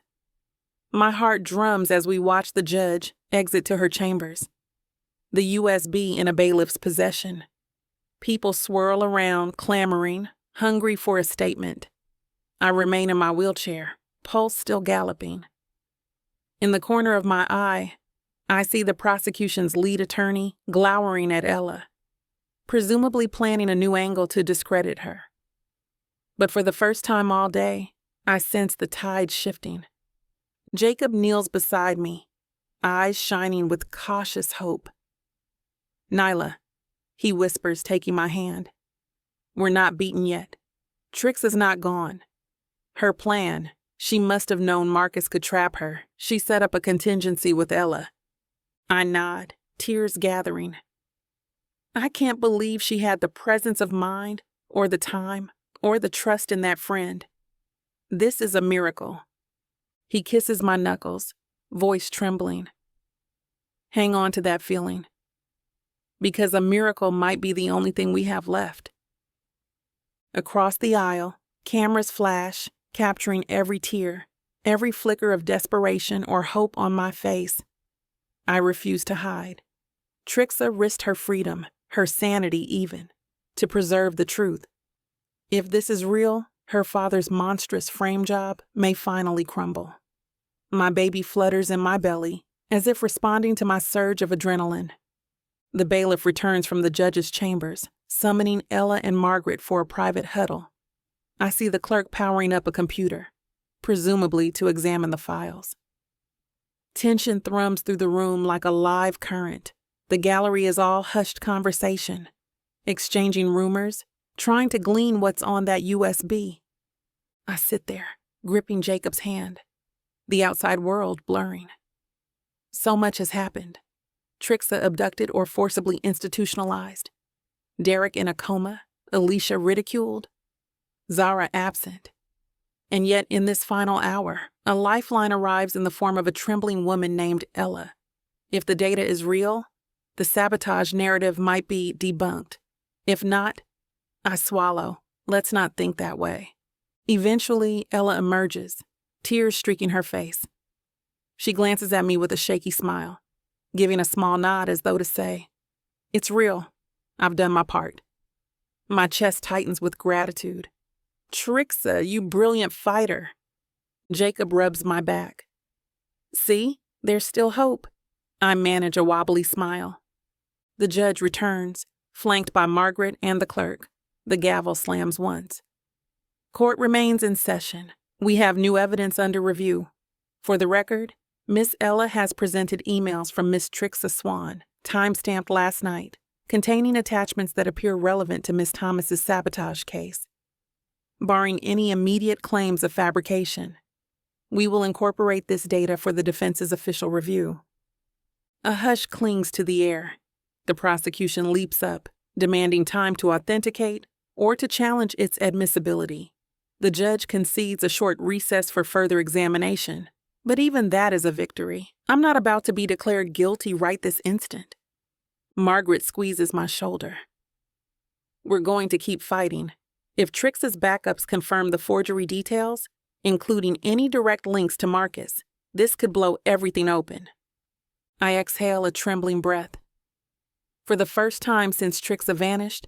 My heart drums as we watch the judge exit to her chambers. The USB in a bailiff's possession. People swirl around, clamoring, hungry for a statement. I remain in my wheelchair, pulse still galloping. In the corner of my eye, I see the prosecution's lead attorney glowering at Ella, presumably planning a new angle to discredit her. But for the first time all day, I sense the tide shifting. Jacob kneels beside me, eyes shining with cautious hope. Nyla, he whispers, taking my hand. We're not beaten yet. Trixa's not gone. Her plan, she must have known Marcus could trap her. She set up a contingency with Ella. I nod, tears gathering. I can't believe she had the presence of mind, or the time, or the trust in that friend. This is a miracle. He kisses my knuckles, voice trembling. Hang on to that feeling. Because a miracle might be the only thing we have left. Across the aisle, cameras flash, capturing every tear, every flicker of desperation or hope on my face. I refuse to hide. Trixa risked her freedom, her sanity even, to preserve the truth. If this is real, her father's monstrous frame job may finally crumble. My baby flutters in my belly, as if responding to my surge of adrenaline. The bailiff returns from the judge's chambers, summoning Ella and Margaret for a private huddle. I see the clerk powering up a computer, presumably to examine the files. Tension thrums through the room like a live current. The gallery is all hushed conversation, exchanging rumors, trying to glean what's on that USB. I sit there, gripping Jacob's hand, the outside world blurring. So much has happened. Trixa abducted or forcibly institutionalized. Derek in a coma, Alicia ridiculed, Zara absent. And yet in this final hour, a lifeline arrives in the form of a trembling woman named Ella. If the data is real, the sabotage narrative might be debunked. If not, I swallow. Let's not think that way. Eventually, Ella emerges, tears streaking her face. She glances at me with a shaky smile, giving a small nod as though to say, "It's real. I've done my part." My chest tightens with gratitude. "Trixa, you brilliant fighter." Jacob rubs my back. "See, there's still hope." I manage a wobbly smile. The judge returns, flanked by Margaret and the clerk. The gavel slams once. Court remains in session. We have new evidence under review. For the record, Miss Ella has presented emails from Miss Trixa Swan, time-stamped last night, containing attachments that appear relevant to Miss Thomas's sabotage case. Barring any immediate claims of fabrication, we will incorporate this data for the defense's official review. A hush clings to the air. The prosecution leaps up, demanding time to authenticate or to challenge its admissibility. The judge concedes a short recess for further examination, but even that is a victory. I'm not about to be declared guilty right this instant. Margaret squeezes my shoulder. We're going to keep fighting. If Trixa's backups confirm the forgery details, including any direct links to Marcus, this could blow everything open. I exhale a trembling breath. For the first time since Trixa vanished,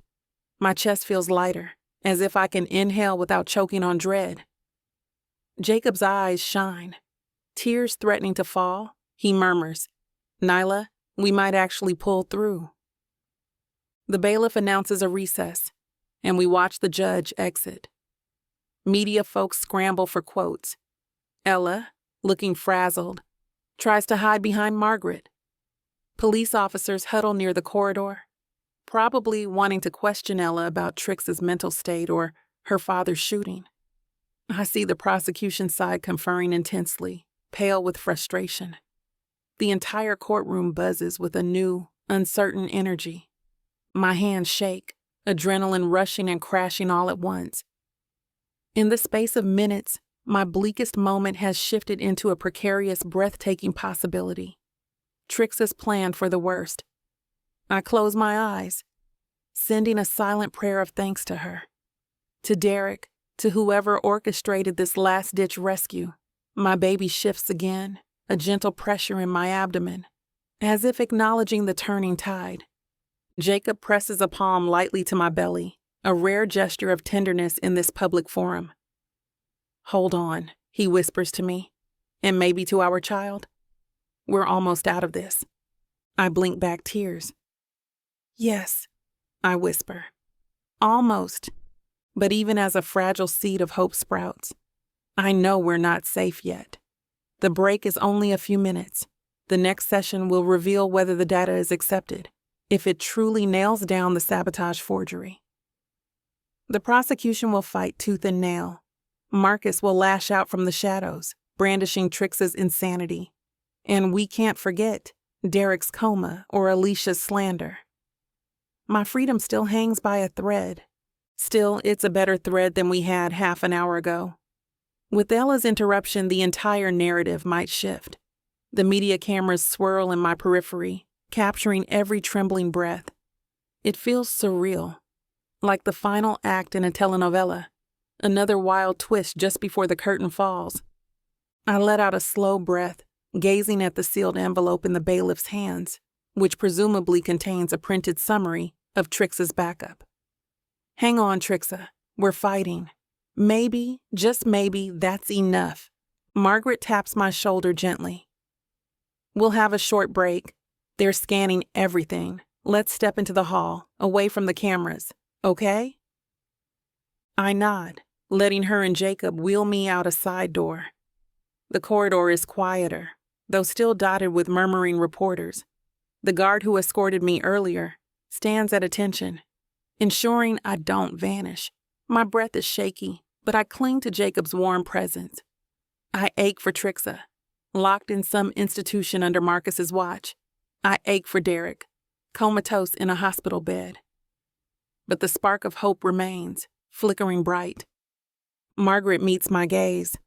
my chest feels lighter, as if I can inhale without choking on dread. Jacob's eyes shine. Tears threatening to fall, he murmurs, "Nyla, we might actually pull through." The bailiff announces a recess, and we watch the judge exit. Media folks scramble for quotes. Ella, looking frazzled, tries to hide behind Margaret. Police officers huddle near the corridor, probably wanting to question Ella about Trixa's mental state or her father's shooting. I see the prosecution side conferring intensely, pale with frustration. The entire courtroom buzzes with a new, uncertain energy. My hands shake, adrenaline rushing and crashing all at once. In the space of minutes, my bleakest moment has shifted into a precarious, breathtaking possibility. Trixa's plan for the worst. I close my eyes, sending a silent prayer of thanks to her. To Derek, to whoever orchestrated this last-ditch rescue. My baby shifts again, a gentle pressure in my abdomen, as if acknowledging the turning tide. Jacob presses a palm lightly to my belly, a rare gesture of tenderness in this public forum. "Hold on," he whispers to me, "and maybe to our child. We're almost out of this." I blink back tears. "Yes," I whisper. "Almost." But even as a fragile seed of hope sprouts, I know we're not safe yet. The break is only a few minutes. The next session will reveal whether the data is accepted, if it truly nails down the sabotage forgery. The prosecution will fight tooth and nail. Marcus will lash out from the shadows, brandishing Trixa's insanity. And we can't forget Derek's coma or Alicia's slander. My freedom still hangs by a thread. Still, it's a better thread than we had half an hour ago. With Ella's interruption, the entire narrative might shift. The media cameras swirl in my periphery, capturing every trembling breath. It feels surreal, like the final act in a telenovela, another wild twist just before the curtain falls. I let out a slow breath, gazing at the sealed envelope in the bailiff's hands, which presumably contains a printed summary of Trixa's backup. Hang on, Trixa. We're fighting. Maybe, just maybe, that's enough. Margaret taps my shoulder gently. We'll have a short break. They're scanning everything. Let's step into the hall, away from the cameras, okay? I nod, letting her and Jacob wheel me out a side door. The corridor is quieter, though still dotted with murmuring reporters. The guard who escorted me earlier stands at attention, ensuring I don't vanish. My breath is shaky, but I cling to Jacob's warm presence. I ache for Trixa, locked in some institution under Marcus's watch. I ache for Derek, comatose in a hospital bed. But the spark of hope remains, flickering bright. Margaret meets my gaze.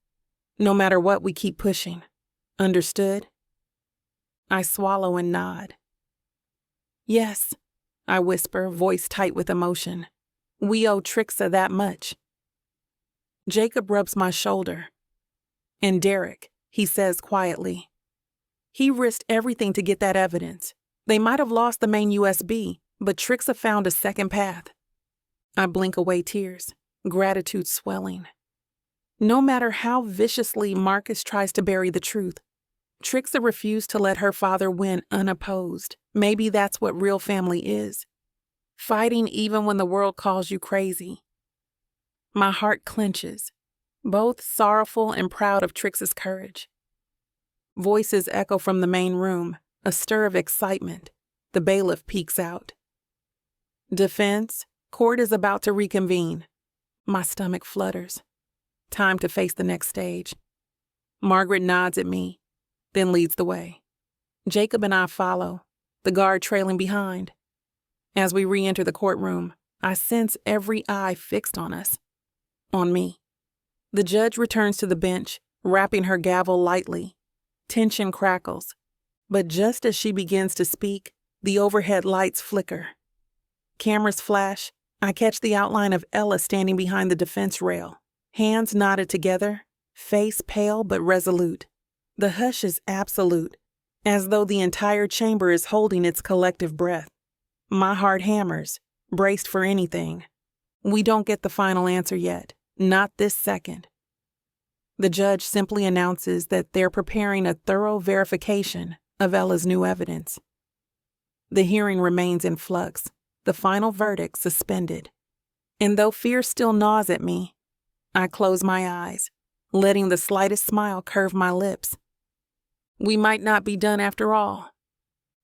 No matter what, we keep pushing. Understood? I swallow and nod. Yes, I whisper, voice tight with emotion. We owe Trixa that much. Jacob rubs my shoulder. And Derek, he says quietly. He risked everything to get that evidence. They might have lost the main USB, but Trixa found a second path. I blink away tears, gratitude swelling. No matter how viciously Marcus tries to bury the truth, Trixa refused to let her father win unopposed. Maybe that's what real family is. Fighting even when the world calls you crazy. My heart clenches, both sorrowful and proud of Trixa's courage. Voices echo from the main room, a stir of excitement. The bailiff peeks out. Defense, court is about to reconvene. My stomach flutters. Time to face the next stage. Margaret nods at me, then leads the way. Jacob and I follow, the guard trailing behind. As we re-enter the courtroom, I sense every eye fixed on us. On me. The judge returns to the bench, rapping her gavel lightly. Tension crackles. But just as she begins to speak, the overhead lights flicker. Cameras flash. I catch the outline of Ella standing behind the defense rail. Hands knotted together, face pale but resolute. The hush is absolute, as though the entire chamber is holding its collective breath. My heart hammers, braced for anything. We don't get the final answer yet, not this second. The judge simply announces that they're preparing a thorough verification of Ella's new evidence. The hearing remains in flux, the final verdict suspended. And though fear still gnaws at me, I close my eyes, letting the slightest smile curve my lips. We might not be done after all.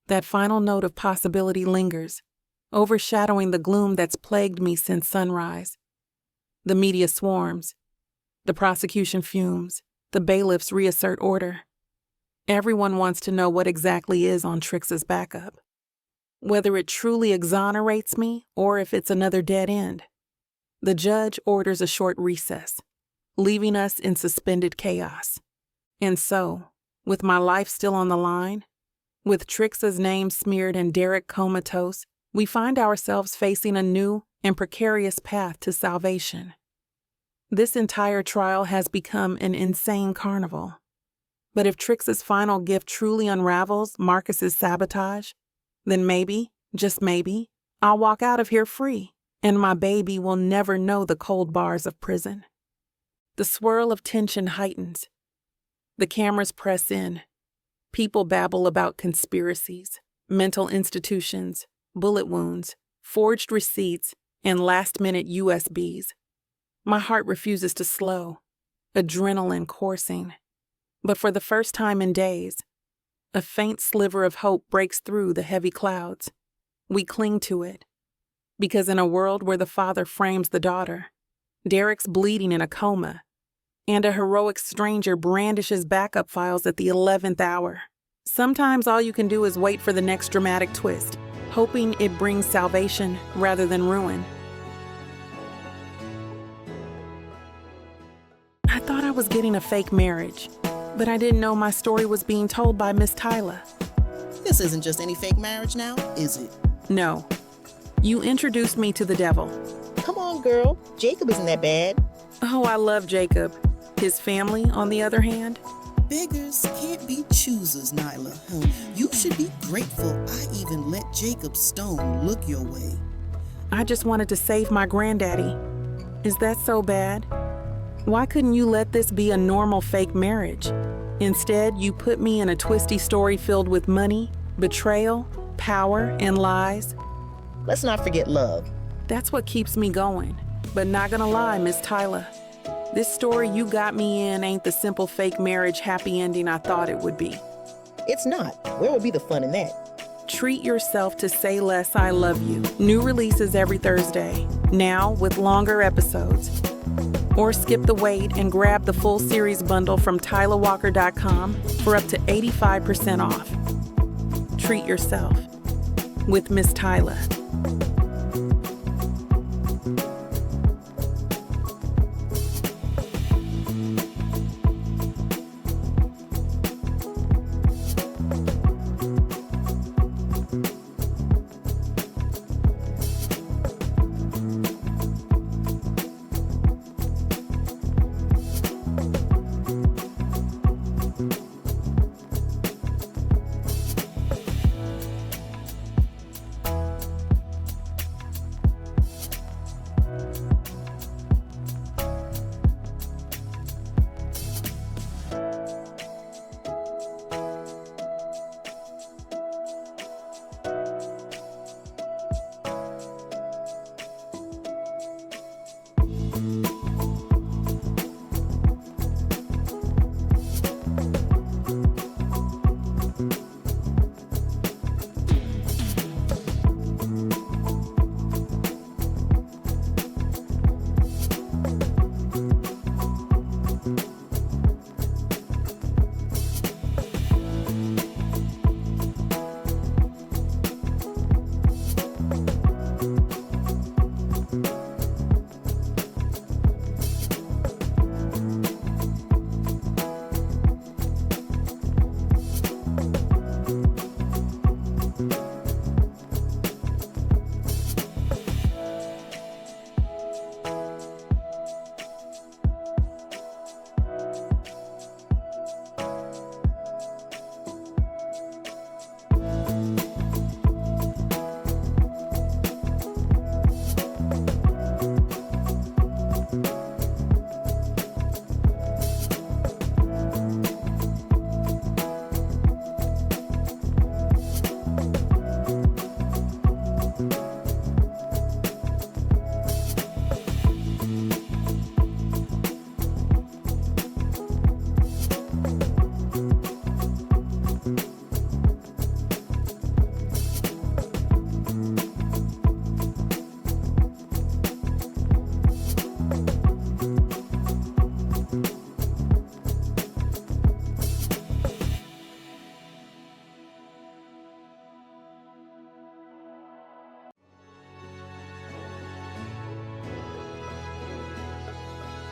That final note of possibility lingers, overshadowing the gloom that's plagued me since sunrise. The media swarms. The prosecution fumes. The bailiffs reassert order. Everyone wants to know what exactly is on Trixa's backup. Whether it truly exonerates me or if it's another dead end. The judge orders a short recess, leaving us in suspended chaos. And so, with my life still on the line, with Trixa's name smeared and Derek comatose, we find ourselves facing a new and precarious path to salvation. This entire trial has become an insane carnival. But if Trixa's final gift truly unravels Marcus's sabotage, then maybe, just maybe, I'll walk out of here free. And my baby will never know the cold bars of prison. The swirl of tension heightens. The cameras press in. People babble about conspiracies, mental institutions, bullet wounds, forged receipts, and last-minute USBs. My heart refuses to slow, adrenaline coursing. But for the first time in days, a faint sliver of hope breaks through the heavy clouds. We cling to it. Because in a world where the father frames the daughter, Derek's bleeding in a coma, and a heroic stranger brandishes backup files at the 11th hour, sometimes all you can do is wait for the next dramatic twist, hoping it brings salvation rather than ruin. I thought I was getting a fake marriage, But I didn't know my story was being told by Miss Tyla. This isn't just any fake marriage now, is it? No. You introduced me to the devil. Come on, girl. Jacob isn't that bad. Oh, I love Jacob. His family, on the other hand? Beggars can't be choosers, Nyla. You should be grateful I even let Jacob Stone look your way. I just wanted to save my granddaddy. Is that so bad? Why couldn't you let this be a normal fake marriage? Instead, you put me in a twisty story filled with money, betrayal, power, and lies. Let's not forget love. That's what keeps me going. But not gonna lie, Miss Tyla. This story you got me in ain't the simple fake marriage happy ending I thought it would be. It's not. Where would be the fun in that? Treat yourself to Say Less, I Love You. New releases every Thursday, now with longer episodes. Or skip the wait and grab the full series bundle from TylaWalker.com for up to 85% off. Treat yourself with Miss Tyla.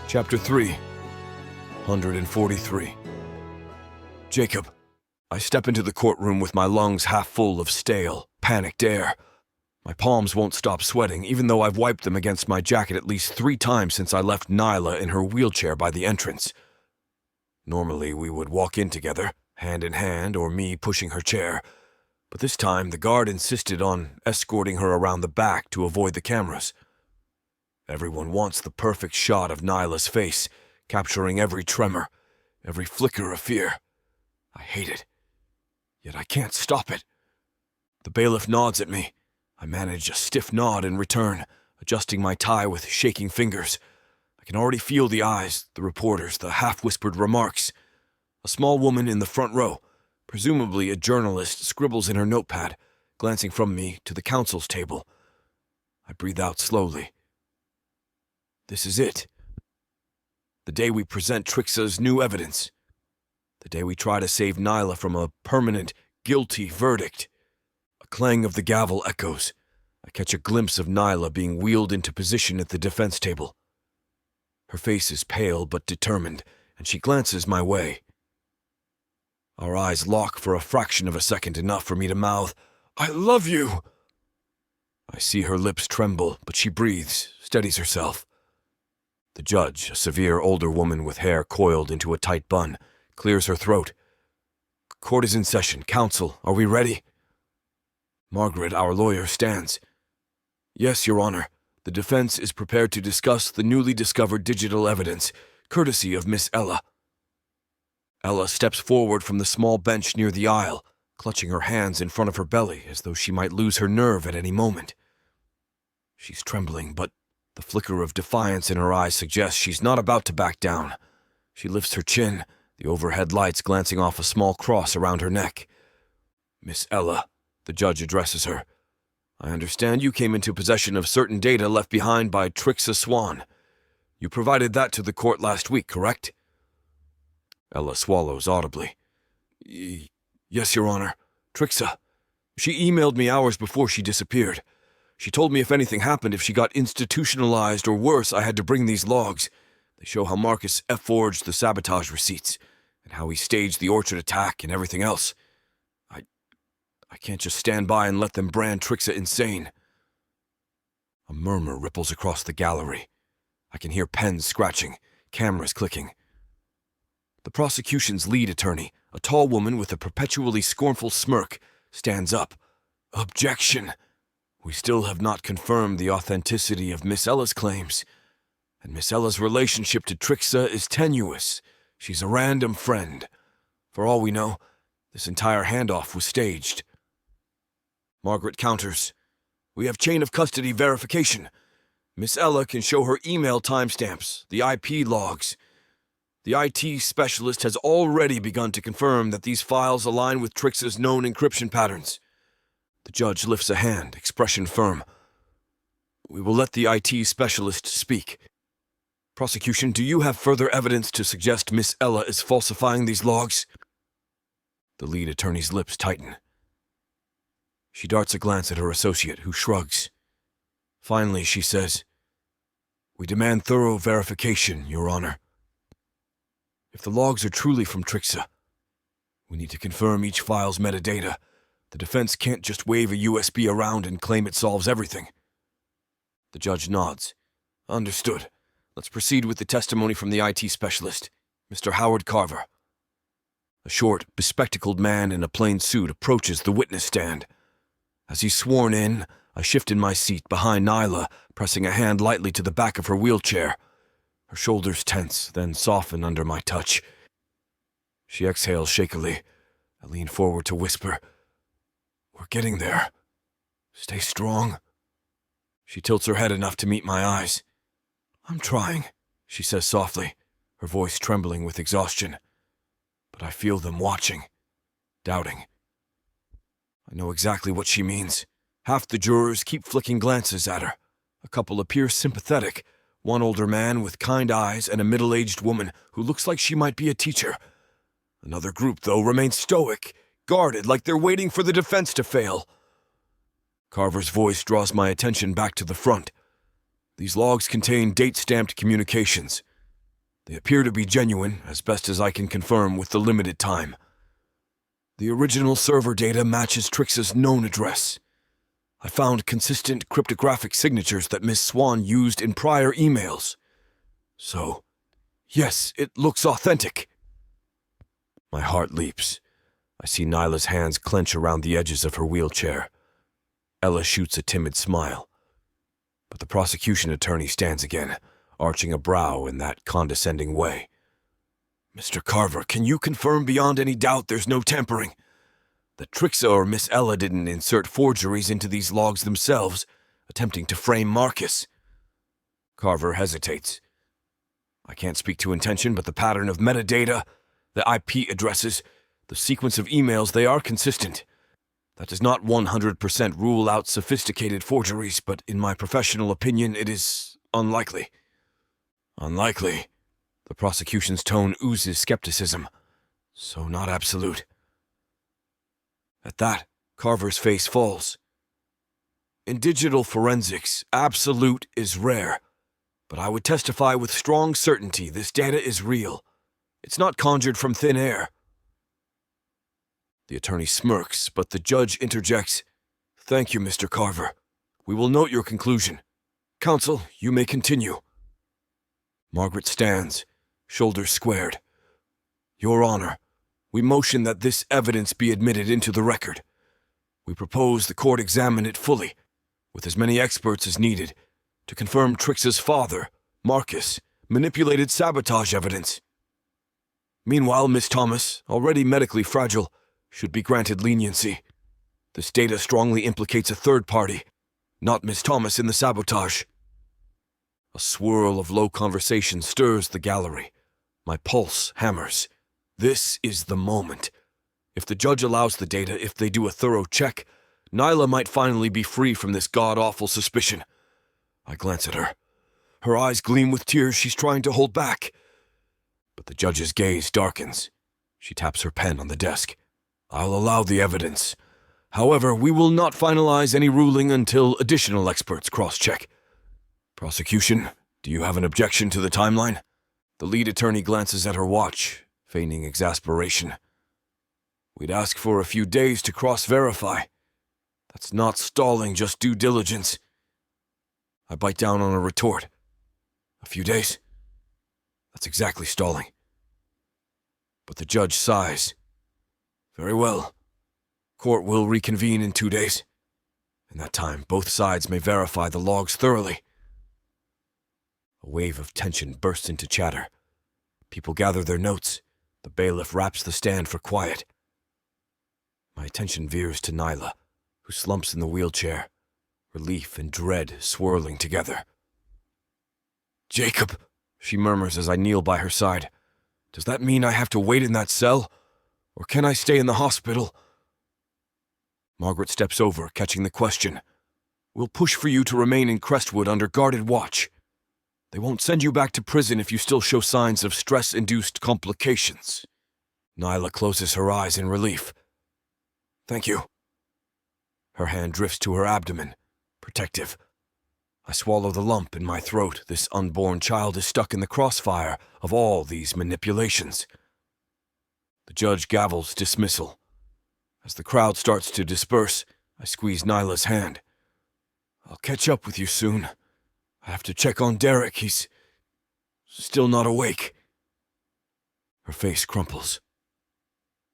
Chapter 343. Jacob. I step into the courtroom with my lungs half full of stale, panicked air. My palms won't stop sweating, even though I've wiped them against my jacket at least 3 times since I left Nyla in her wheelchair by the entrance. Normally, we would walk in together, hand in hand, or me pushing her chair. But this time, the guard insisted on escorting her around the back to avoid the cameras. Everyone wants the perfect shot of Nyla's face, capturing every tremor, every flicker of fear. I hate it. Yet I can't stop it. The bailiff nods at me. I manage a stiff nod in return, adjusting my tie with shaking fingers. I can already feel the eyes, the reporters, the half-whispered remarks. A small woman in the front row, presumably a journalist, scribbles in her notepad, glancing from me to the counsel's table. I breathe out slowly. This is it. The day we present Trixa's new evidence. The day we try to save Nyla from a permanent, guilty verdict. A clang of the gavel echoes. I catch a glimpse of Nyla being wheeled into position at the defense table. Her face is pale but determined, and she glances my way. Our eyes lock for a fraction of a second, enough for me to mouth, "I love you!" I see her lips tremble, but she breathes, steadies herself. The judge, a severe older woman with hair coiled into a tight bun, clears her throat. "Court is in session. Counsel, are we ready?" Margaret, our lawyer, stands. "Yes, Your Honor. The defense is prepared to discuss the newly discovered digital evidence, courtesy of Miss Ella." Ella steps forward from the small bench near the aisle, clutching her hands in front of her belly as though she might lose her nerve at any moment. She's trembling, but the flicker of defiance in her eyes suggests she's not about to back down. She lifts her chin, the overhead lights glancing off a small cross around her neck. "Miss Ella," the judge addresses her, "I understand you came into possession of certain data left behind by Trixa Swan. You provided that to the court last week, correct?" Ella swallows audibly. "Yes, Your Honor. Trixa. She emailed me hours before she disappeared. She told me if anything happened, if she got institutionalized or worse, I had to bring these logs. They show how Marcus forged the sabotage receipts, and how he staged the orchard attack and everything else. I can't just stand by and let them brand Trixa insane." A murmur ripples across the gallery. I can hear pens scratching, cameras clicking. The prosecution's lead attorney, a tall woman with a perpetually scornful smirk, stands up. "Objection! We still have not confirmed the authenticity of Miss Ella's claims, and Miss Ella's relationship to Trixa is tenuous. She's a random friend. For all we know, this entire handoff was staged." Margaret counters. "We have chain of custody verification. Miss Ella can show her email timestamps, the IP logs. The IT specialist has already begun to confirm that these files align with Trixa's known encryption patterns." The judge lifts a hand, expression firm. "We will let the IT specialist speak. Prosecution, do you have further evidence to suggest Miss Ella is falsifying these logs?" The lead attorney's lips tighten. She darts a glance at her associate, who shrugs. Finally, she says, "We demand thorough verification, Your Honor. If the logs are truly from Trixa, we need to confirm each file's metadata. The defense can't just wave a USB around and claim it solves everything." The judge nods. "Understood. Let's proceed with the testimony from the IT specialist, Mr. Howard Carver." A short, bespectacled man in a plain suit approaches the witness stand. As he's sworn in, I shift in my seat behind Nyla, pressing a hand lightly to the back of her wheelchair. Her shoulders tense, then soften under my touch. She exhales shakily. I lean forward to whisper, "We're getting there. Stay strong." She tilts her head enough to meet my eyes. "I'm trying," she says softly, her voice trembling with exhaustion. But I feel them watching, doubting. I know exactly what she means. Half the jurors keep flicking glances at her. A couple appear sympathetic, one older man with kind eyes and a middle-aged woman who looks like she might be a teacher. Another group, though, remains stoic, guarded like they're waiting for the defense to fail. Carver's voice draws my attention back to the front. These logs contain date-stamped communications. They appear to be genuine, as best as I can confirm with the limited time. The original server data matches Trixa's known address. I found consistent cryptographic signatures that Miss Swan used in prior emails. So, yes, it looks authentic. My heart leaps. I see Nyla's hands clench around the edges of her wheelchair. Ella shoots a timid smile. But the prosecution attorney stands again, arching a brow in that condescending way. "Mr. Carver, can you confirm beyond any doubt there's no tampering? That Trixa or Miss Ella didn't insert forgeries into these logs themselves, attempting to frame Marcus?" Carver hesitates. "I can't speak to intention, but the pattern of metadata, the IP addresses, the sequence of emails, they are consistent. That does not 100% rule out sophisticated forgeries, but in my professional opinion, it is unlikely." "Unlikely?" The prosecution's tone oozes skepticism. "So not absolute." At that, Carver's face falls. "In digital forensics, absolute is rare, but I would testify with strong certainty this data is real. It's not conjured from thin air." The attorney smirks, but the judge interjects. Thank you, Mr. Carver. We will note your conclusion. Counsel, you may continue. Margaret stands, shoulders squared. Your Honor, we motion that this evidence be admitted into the record. We propose the court examine it fully, with as many experts as needed, to confirm Trixa's father, Marcus, manipulated sabotage evidence. Meanwhile, Miss Thomas, already medically fragile, should be granted leniency. This data strongly implicates a third party, not Miss Thomas in the sabotage. A swirl of low conversation stirs the gallery. My pulse hammers. This is the moment. If the judge allows the data, if they do a thorough check, Nyla might finally be free from this god-awful suspicion. I glance at her. Her eyes gleam with tears she's trying to hold back. But the judge's gaze darkens. She taps her pen on the desk. I'll allow the evidence. However, we will not finalize any ruling until additional experts cross-check. Prosecution, do you have an objection to the timeline? The lead attorney glances at her watch, feigning exasperation. We'd ask for a few days to cross-verify. That's not stalling, just due diligence. I bite down on a retort. A few days? That's exactly stalling. But the judge sighs. Very well. Court will reconvene in 2 days. In that time, both sides may verify the logs thoroughly. A wave of tension bursts into chatter. People gather their notes. The bailiff raps the stand for quiet. My attention veers to Nyla, who slumps in the wheelchair, relief and dread swirling together. Jacob, she murmurs as I kneel by her side. Does that mean I have to wait in that cell? Or can I stay in the hospital? Margaret steps over, catching the question. We'll push for you to remain in Crestwood under guarded watch. They won't send you back to prison if you still show signs of stress-induced complications. Nyla closes her eyes in relief. Thank you. Her hand drifts to her abdomen, protective. I swallow the lump in my throat. This unborn child is stuck in the crossfire of all these manipulations. The judge gavels dismissal. As the crowd starts to disperse, I squeeze Nyla's hand. I'll catch up with you soon. I have to check on Derek. He's still not awake. Her face crumples.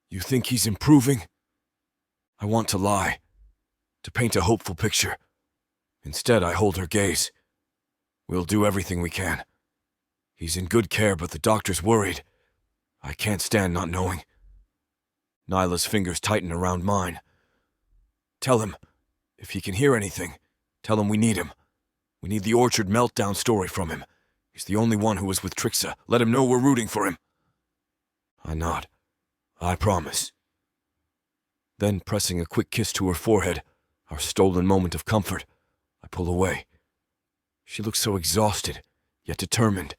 You think he's improving? I want to lie, to paint a hopeful picture. Instead, I hold her gaze. We'll do everything we can. He's in good care, but the doctor's worried. I can't stand not knowing. Nyla's fingers tighten around mine. Tell him, if he can hear anything, tell him we need him. We need the Orchard meltdown story from him. He's the only one who was with Trixa. Let him know we're rooting for him. I nod. I promise. Then, pressing a quick kiss to her forehead, our stolen moment of comfort, I pull away. She looks so exhausted, yet determined.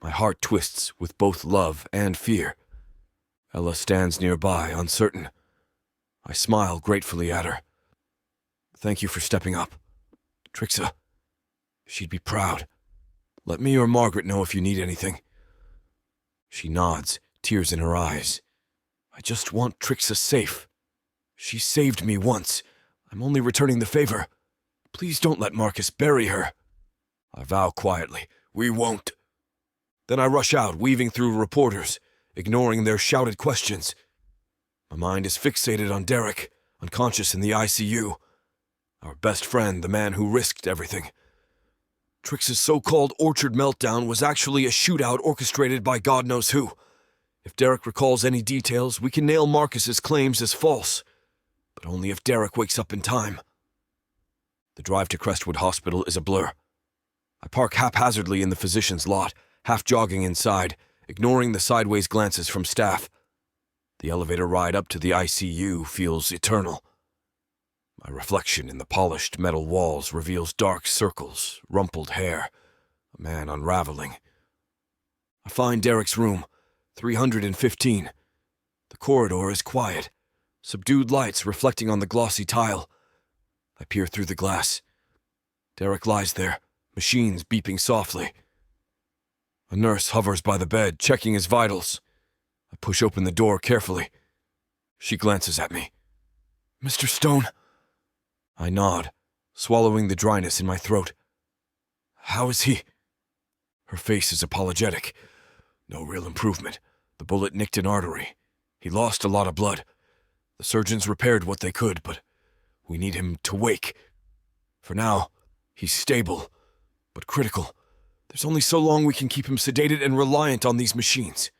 My heart twists with both love and fear. Ella stands nearby, uncertain. I smile gratefully at her. Thank you for stepping up. Trixa, she'd be proud. Let me or Margaret know if you need anything. She nods, tears in her eyes. I just want Trixa safe. She saved me once. I'm only returning the favor. Please don't let Marcus bury her. I vow quietly, we won't. Then I rush out, weaving through reporters, ignoring their shouted questions. My mind is fixated on Derek, unconscious in the ICU. Our best friend, the man who risked everything. Trix's so-called Orchard meltdown was actually a shootout orchestrated by God knows who. If Derek recalls any details, we can nail Marcus's claims as false. But only if Derek wakes up in time. The drive to Crestwood Hospital is a blur. I park haphazardly in the physician's lot, half jogging inside, ignoring the sideways glances from staff. The elevator ride up to the ICU feels eternal. My reflection in the polished metal walls reveals dark circles, rumpled hair, a man unraveling. I find Derek's room, 315. The corridor is quiet, subdued lights reflecting on the glossy tile. I peer through the glass. Derek lies there, machines beeping softly. A nurse hovers by the bed, checking his vitals. I push open the door carefully. She glances at me. Mr. Stone? I nod, swallowing the dryness in my throat. How is he? Her face is apologetic. No real improvement. The bullet nicked an artery. He lost a lot of blood. The surgeons repaired what they could, but we need him to wake. For now, he's stable, but critical. There's only so long we can keep him sedated and reliant on these machines.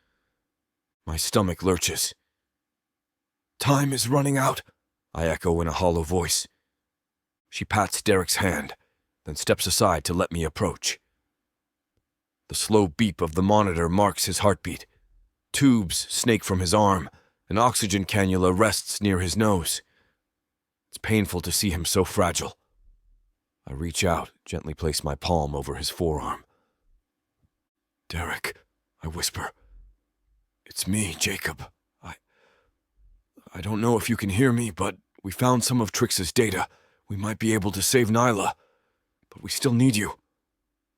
My stomach lurches. Time is running out, I echo in a hollow voice. She pats Derek's hand, then steps aside to let me approach. The slow beep of the monitor marks his heartbeat. Tubes snake from his arm. An oxygen cannula rests near his nose. It's painful to see him so fragile. I reach out, gently place my palm over his forearm. Derek, I whisper. It's me, Jacob. I don't know if you can hear me, but we found some of Trixa's data. We might be able to save Nyla. But we still need you.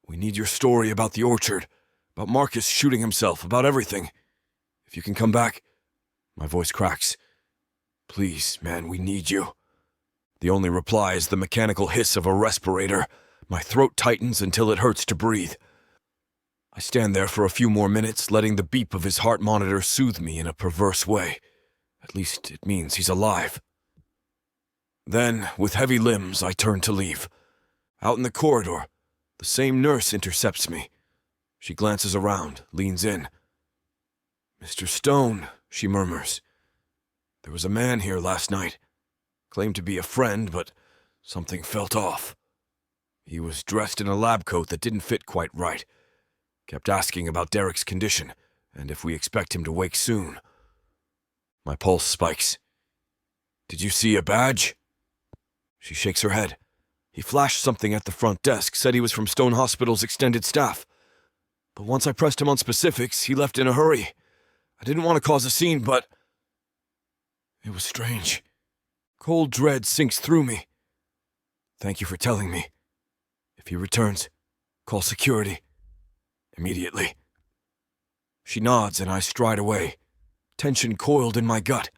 We need your story about the orchard, about Marcus shooting himself, about everything. If you can come back... My voice cracks. Please, man, we need you. The only reply is the mechanical hiss of a respirator. My throat tightens until it hurts to breathe. I stand there for a few more minutes, letting the beep of his heart monitor soothe me in a perverse way. At least it means he's alive. Then, with heavy limbs, I turn to leave. Out in the corridor, the same nurse intercepts me. She glances around, leans in. Mr. Stone, she murmurs. There was a man here last night. Claimed to be a friend, but something felt off. He was dressed in a lab coat that didn't fit quite right. Kept asking about Derek's condition, and if we expect him to wake soon. My pulse spikes. Did you see a badge? She shakes her head. He flashed something at the front desk, said he was from Stone Hospital's extended staff. But once I pressed him on specifics, he left in a hurry. I didn't want to cause a scene, but... It was strange. Cold dread sinks through me. Thank you for telling me. If he returns, call security. Immediately. She nods and I stride away, tension coiled in my gut.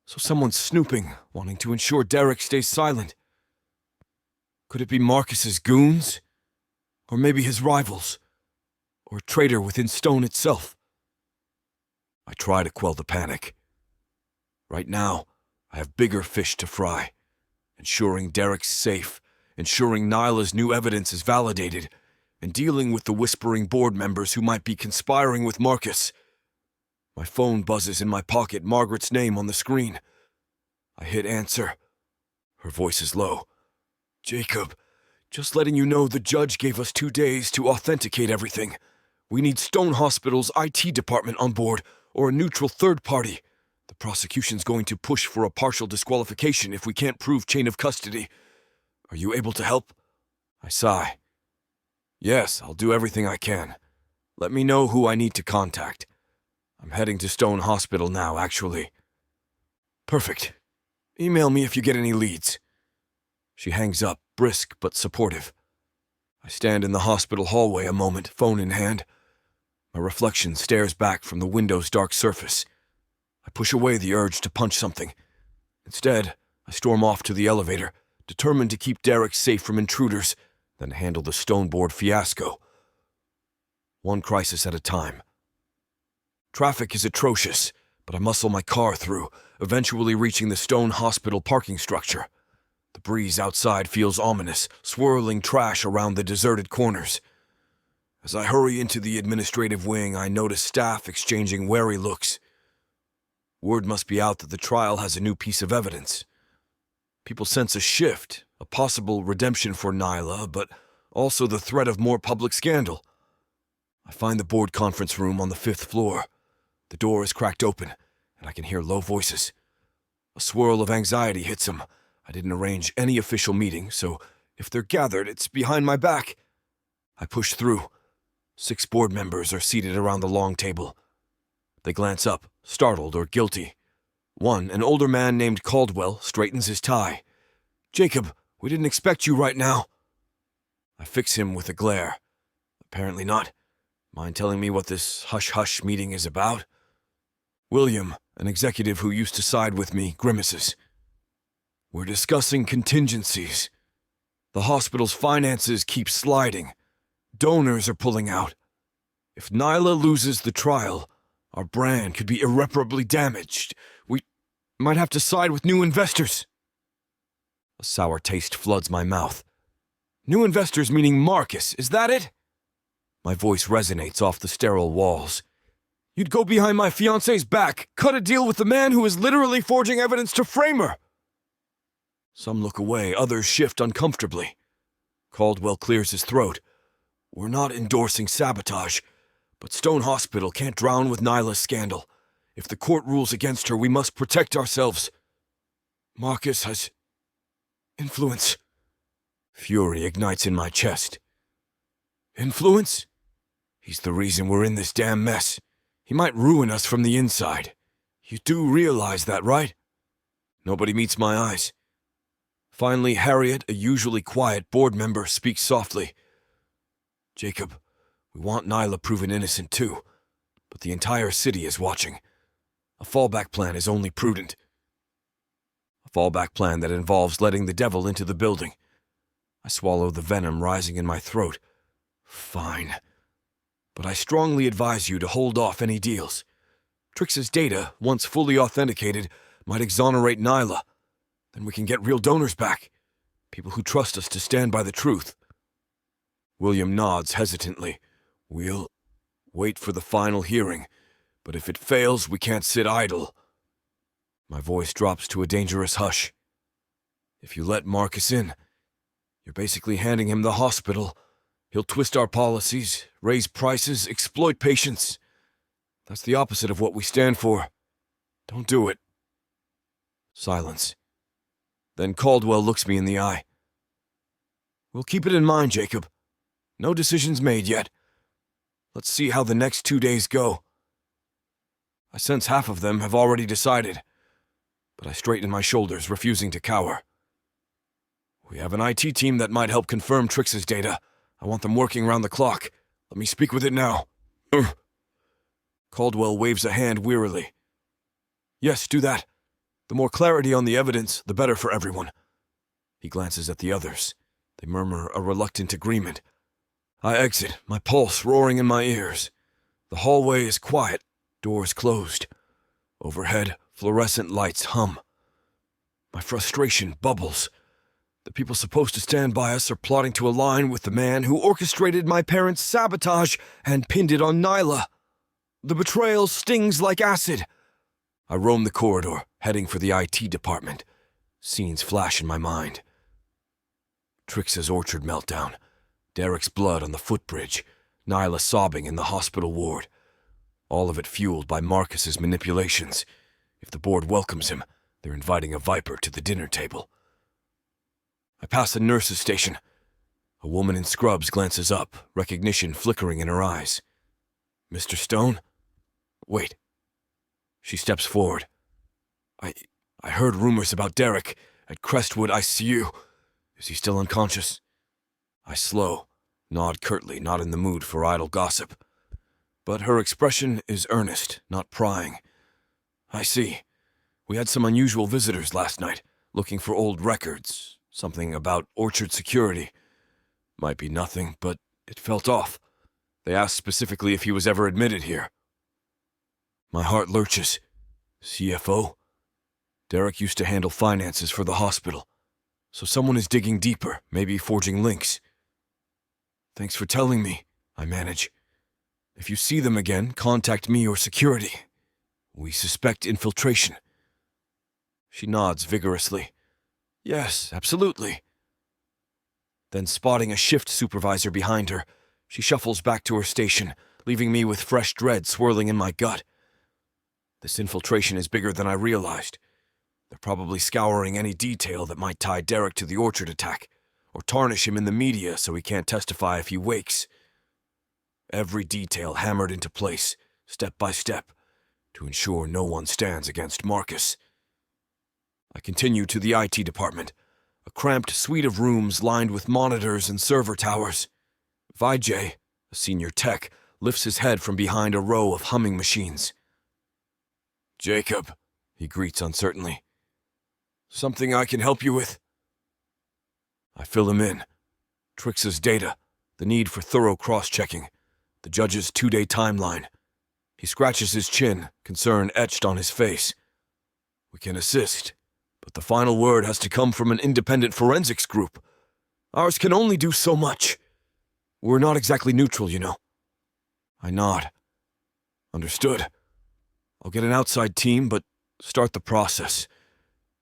So someone's snooping, wanting to ensure Derek stays silent. Could it be Marcus's goons? Or maybe his rivals? Or a traitor within Stone itself? I try to quell the panic. Right now, I have bigger fish to fry. Ensuring Derek's safe, ensuring Nyla's new evidence is validated, and dealing with the whispering board members who might be conspiring with Marcus. My phone buzzes in my pocket, Margaret's name on the screen. I hit answer. Her voice is low. Jacob, just letting you know the judge gave us 2 days to authenticate everything. We need Stone Hospital's IT department on board, or a neutral third party. The prosecution's going to push for a partial disqualification if we can't prove chain of custody. Are you able to help? I sigh. Yes, I'll do everything I can. Let me know who I need to contact. I'm heading to Stone Hospital now, actually. Perfect. Email me if you get any leads. She hangs up, brisk but supportive. I stand in the hospital hallway a moment, phone in hand. My reflection stares back from the window's dark surface. I push away the urge to punch something. Instead, I storm off to the elevator, determined to keep Derek safe from intruders, then handle the Stoneboard fiasco. One crisis at a time. Traffic is atrocious, but I muscle my car through, eventually reaching the Stone Hospital parking structure. The breeze outside feels ominous, swirling trash around the deserted corners. As I hurry into the administrative wing, I notice staff exchanging wary looks. Word must be out that the trial has a new piece of evidence. People sense a shift, a possible redemption for Nyla, but also the threat of more public scandal. I find the board conference room on the 5th floor. The door is cracked open, and I can hear low voices. A swirl of anxiety hits them. I didn't arrange any official meeting, so if they're gathered, it's behind my back. I push through. 6 board members are seated around the long table. They glance up, startled or guilty. One, an older man named Caldwell, straightens his tie. Jacob, we didn't expect you right now. I fix him with a glare. Apparently not. Mind telling me what this hush-hush meeting is about? William, An executive who used to side with me grimaces. We're discussing contingencies. The hospital's finances keep sliding. Donors are pulling out. If Nyla loses the trial, our brand could be irreparably damaged. We might have to side with new investors. A sour taste floods my mouth. New investors meaning Marcus, is that it? My voice resonates off the sterile walls. You'd go behind my fiancé's back, cut a deal with the man who is literally forging evidence to frame her. Some look away, others shift uncomfortably. Caldwell clears his throat. We're not endorsing sabotage, but Stone Hospital can't drown with Nyla's scandal. If the court rules against her, we must protect ourselves. Marcus has influence. Fury ignites in my chest. Influence? He's the reason we're in this damn mess. He might ruin us from the inside. You do realize that, right? Nobody meets my eyes. Finally, Harriet, a usually quiet board member, speaks softly. Jacob, we want Nyla proven innocent too, but the entire city is watching. A fallback plan is only prudent. A fallback plan that involves letting the devil into the building. I swallow the venom rising in my throat. Fine. But I strongly advise you to hold off any deals. Trixa's data, once fully authenticated, might exonerate Nyla. Then we can get real donors back. People who trust us to stand by the truth. William nods hesitantly. We'll wait for the final hearing, but if it fails, we can't sit idle. My voice drops to a dangerous hush. If you let Marcus in, you're basically handing him the hospital. He'll twist our policies, raise prices, exploit patients. That's the opposite of what we stand for. Don't do it. Silence. Then Caldwell looks me in the eye. We'll keep it in mind, Jacob. No decisions made yet. Let's see how the next 2 days go. I sense half of them have already decided, but I straighten my shoulders, refusing to cower. We have an IT team that might help confirm Trixa's data. I want them working round the clock. Let me speak with it now. Caldwell waves a hand wearily. Yes, do that. The more clarity on the evidence, the better for everyone. He glances at the others. They murmur a reluctant agreement. I exit, my pulse roaring in my ears. The hallway is quiet, doors closed. Overhead, fluorescent lights hum. My frustration bubbles. The people supposed to stand by us are plotting to align with the man who orchestrated my parents' sabotage and pinned it on Nyla. The betrayal stings like acid. I roam the corridor, heading for the IT department. Scenes flash in my mind. Trixa's orchard meltdown. Derek's blood on the footbridge. Nyla sobbing in the hospital ward. All of it fueled by Marcus's manipulations. If the board welcomes him, they're inviting a viper to the dinner table. I pass a nurse's station. A woman in scrubs glances up, recognition flickering in her eyes. Mr. Stone? Wait. She steps forward. I heard rumors about Derek at Crestwood ICU. Is he still unconscious? I slow, nod curtly, not in the mood for idle gossip. But her expression is earnest, not prying. I see. We had some unusual visitors last night, looking for old records. Something about orchard security. Might be nothing, but it felt off. They asked specifically if he was ever admitted here. My heart lurches. CFO? Derek used to handle finances for the hospital. So someone is digging deeper, maybe forging links. Thanks for telling me, I manage. If you see them again, contact me or security. We suspect infiltration. She nods vigorously. Yes, absolutely. Then spotting a shift supervisor behind her, she shuffles back to her station, leaving me with fresh dread swirling in my gut. This infiltration is bigger than I realized. They're probably scouring any detail that might tie Derek to the orchard attack, or tarnish him in the media so he can't testify if he wakes. Every detail hammered into place, step by step, to ensure no one stands against Marcus. I continue to the IT department, a cramped suite of rooms lined with monitors and server towers. Vijay, a senior tech, lifts his head from behind a row of humming machines. Jacob, he greets uncertainly. Something I can help you with? I fill him in. Trixa's data, the need for thorough cross-checking, the judge's 2-day timeline. He scratches his chin, concern etched on his face. We can assist, but the final word has to come from an independent forensics group. Ours can only do so much. We're not exactly neutral, you know. I nod. Understood. I'll get an outside team, but start the process.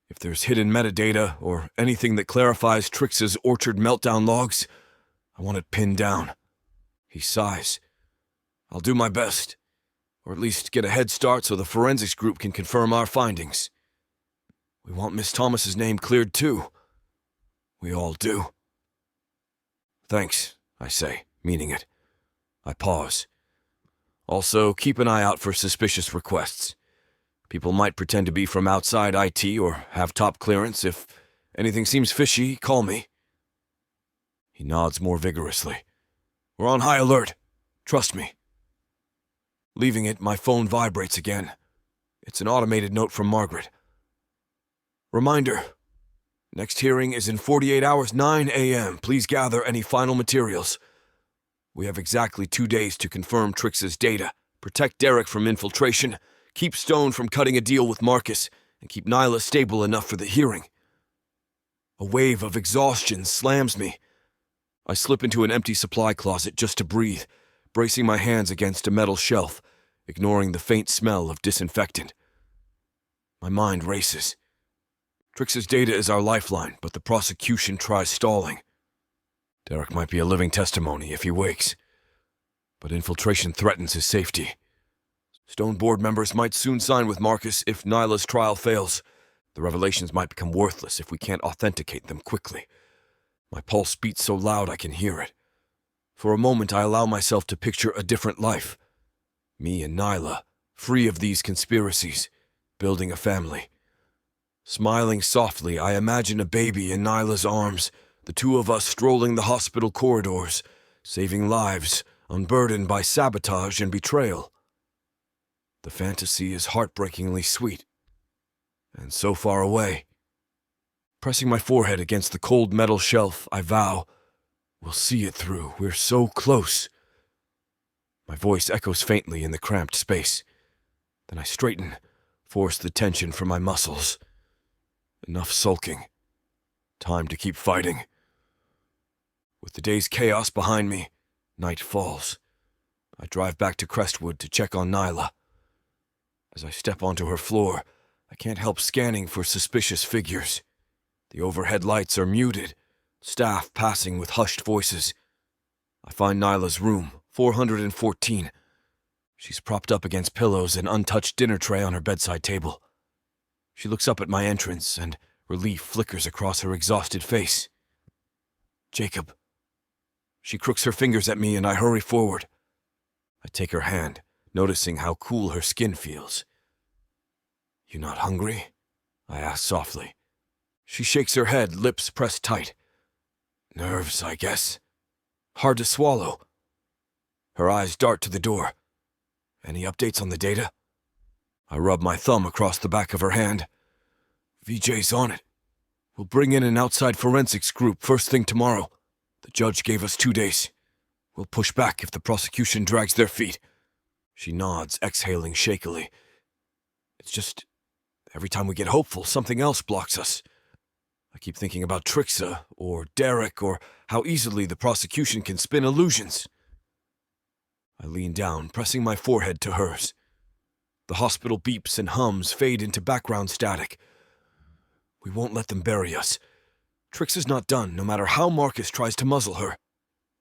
If there's hidden metadata or anything that clarifies Trixa's orchard meltdown logs, I want it pinned down. He sighs. I'll do my best, or at least get a head start so the forensics group can confirm our findings. We want Miss Thomas's name cleared too. We all do. Thanks, I say, meaning it. I pause. Also, keep an eye out for suspicious requests. People might pretend to be from outside IT or have top clearance. If anything seems fishy, call me. He nods more vigorously. We're on high alert. Trust me. Leaving it, my phone vibrates again. It's an automated note from Margaret. Reminder. Next hearing is in 48 hours, 9 a.m. Please gather any final materials. We have exactly 2 days to confirm Trixa's data, protect Derek from infiltration, keep Stone from cutting a deal with Marcus, and keep Nyla stable enough for the hearing. A wave of exhaustion slams me. I slip into an empty supply closet just to breathe, bracing my hands against a metal shelf, ignoring the faint smell of disinfectant. My mind races. Trixa's data is our lifeline, but the prosecution tries stalling. Derek might be a living testimony if he wakes, but infiltration threatens his safety. Stone board members might soon sign with Marcus if Nyla's trial fails. The revelations might become worthless if we can't authenticate them quickly. My pulse beats so loud I can hear it. For a moment I allow myself to picture a different life. Me and Nyla, free of these conspiracies, building a family. Smiling softly, I imagine a baby in Nyla's arms, the two of us strolling the hospital corridors, saving lives, unburdened by sabotage and betrayal. The fantasy is heartbreakingly sweet, and so far away. Pressing my forehead against the cold metal shelf, I vow, we'll see it through. We're so close. My voice echoes faintly in the cramped space. Then I straighten, force the tension from my muscles. Enough sulking. Time to keep fighting. With the day's chaos behind me, night falls. I drive back to Crestwood to check on Nyla. As I step onto her floor, I can't help scanning for suspicious figures. The overhead lights are muted, staff passing with hushed voices. I find Nyla's room, 414. She's propped up against pillows, an untouched dinner tray on her bedside table. She looks up at my entrance, and relief flickers across her exhausted face. Jacob. She crooks her fingers at me, and I hurry forward. I take her hand, noticing how cool her skin feels. You not hungry? I ask softly. She shakes her head, lips pressed tight. Nerves, I guess. Hard to swallow. Her eyes dart to the door. Any updates on the data? I rub my thumb across the back of her hand. VJ's on it. We'll bring in an outside forensics group first thing tomorrow. The judge gave us 2 days. We'll push back if the prosecution drags their feet. She nods, exhaling shakily. It's just, every time we get hopeful, something else blocks us. I keep thinking about Trixa, or Derek, or how easily the prosecution can spin illusions. I lean down, pressing my forehead to hers. The hospital beeps and hums fade into background static. We won't let them bury us. Trixa's not done, no matter how Marcus tries to muzzle her.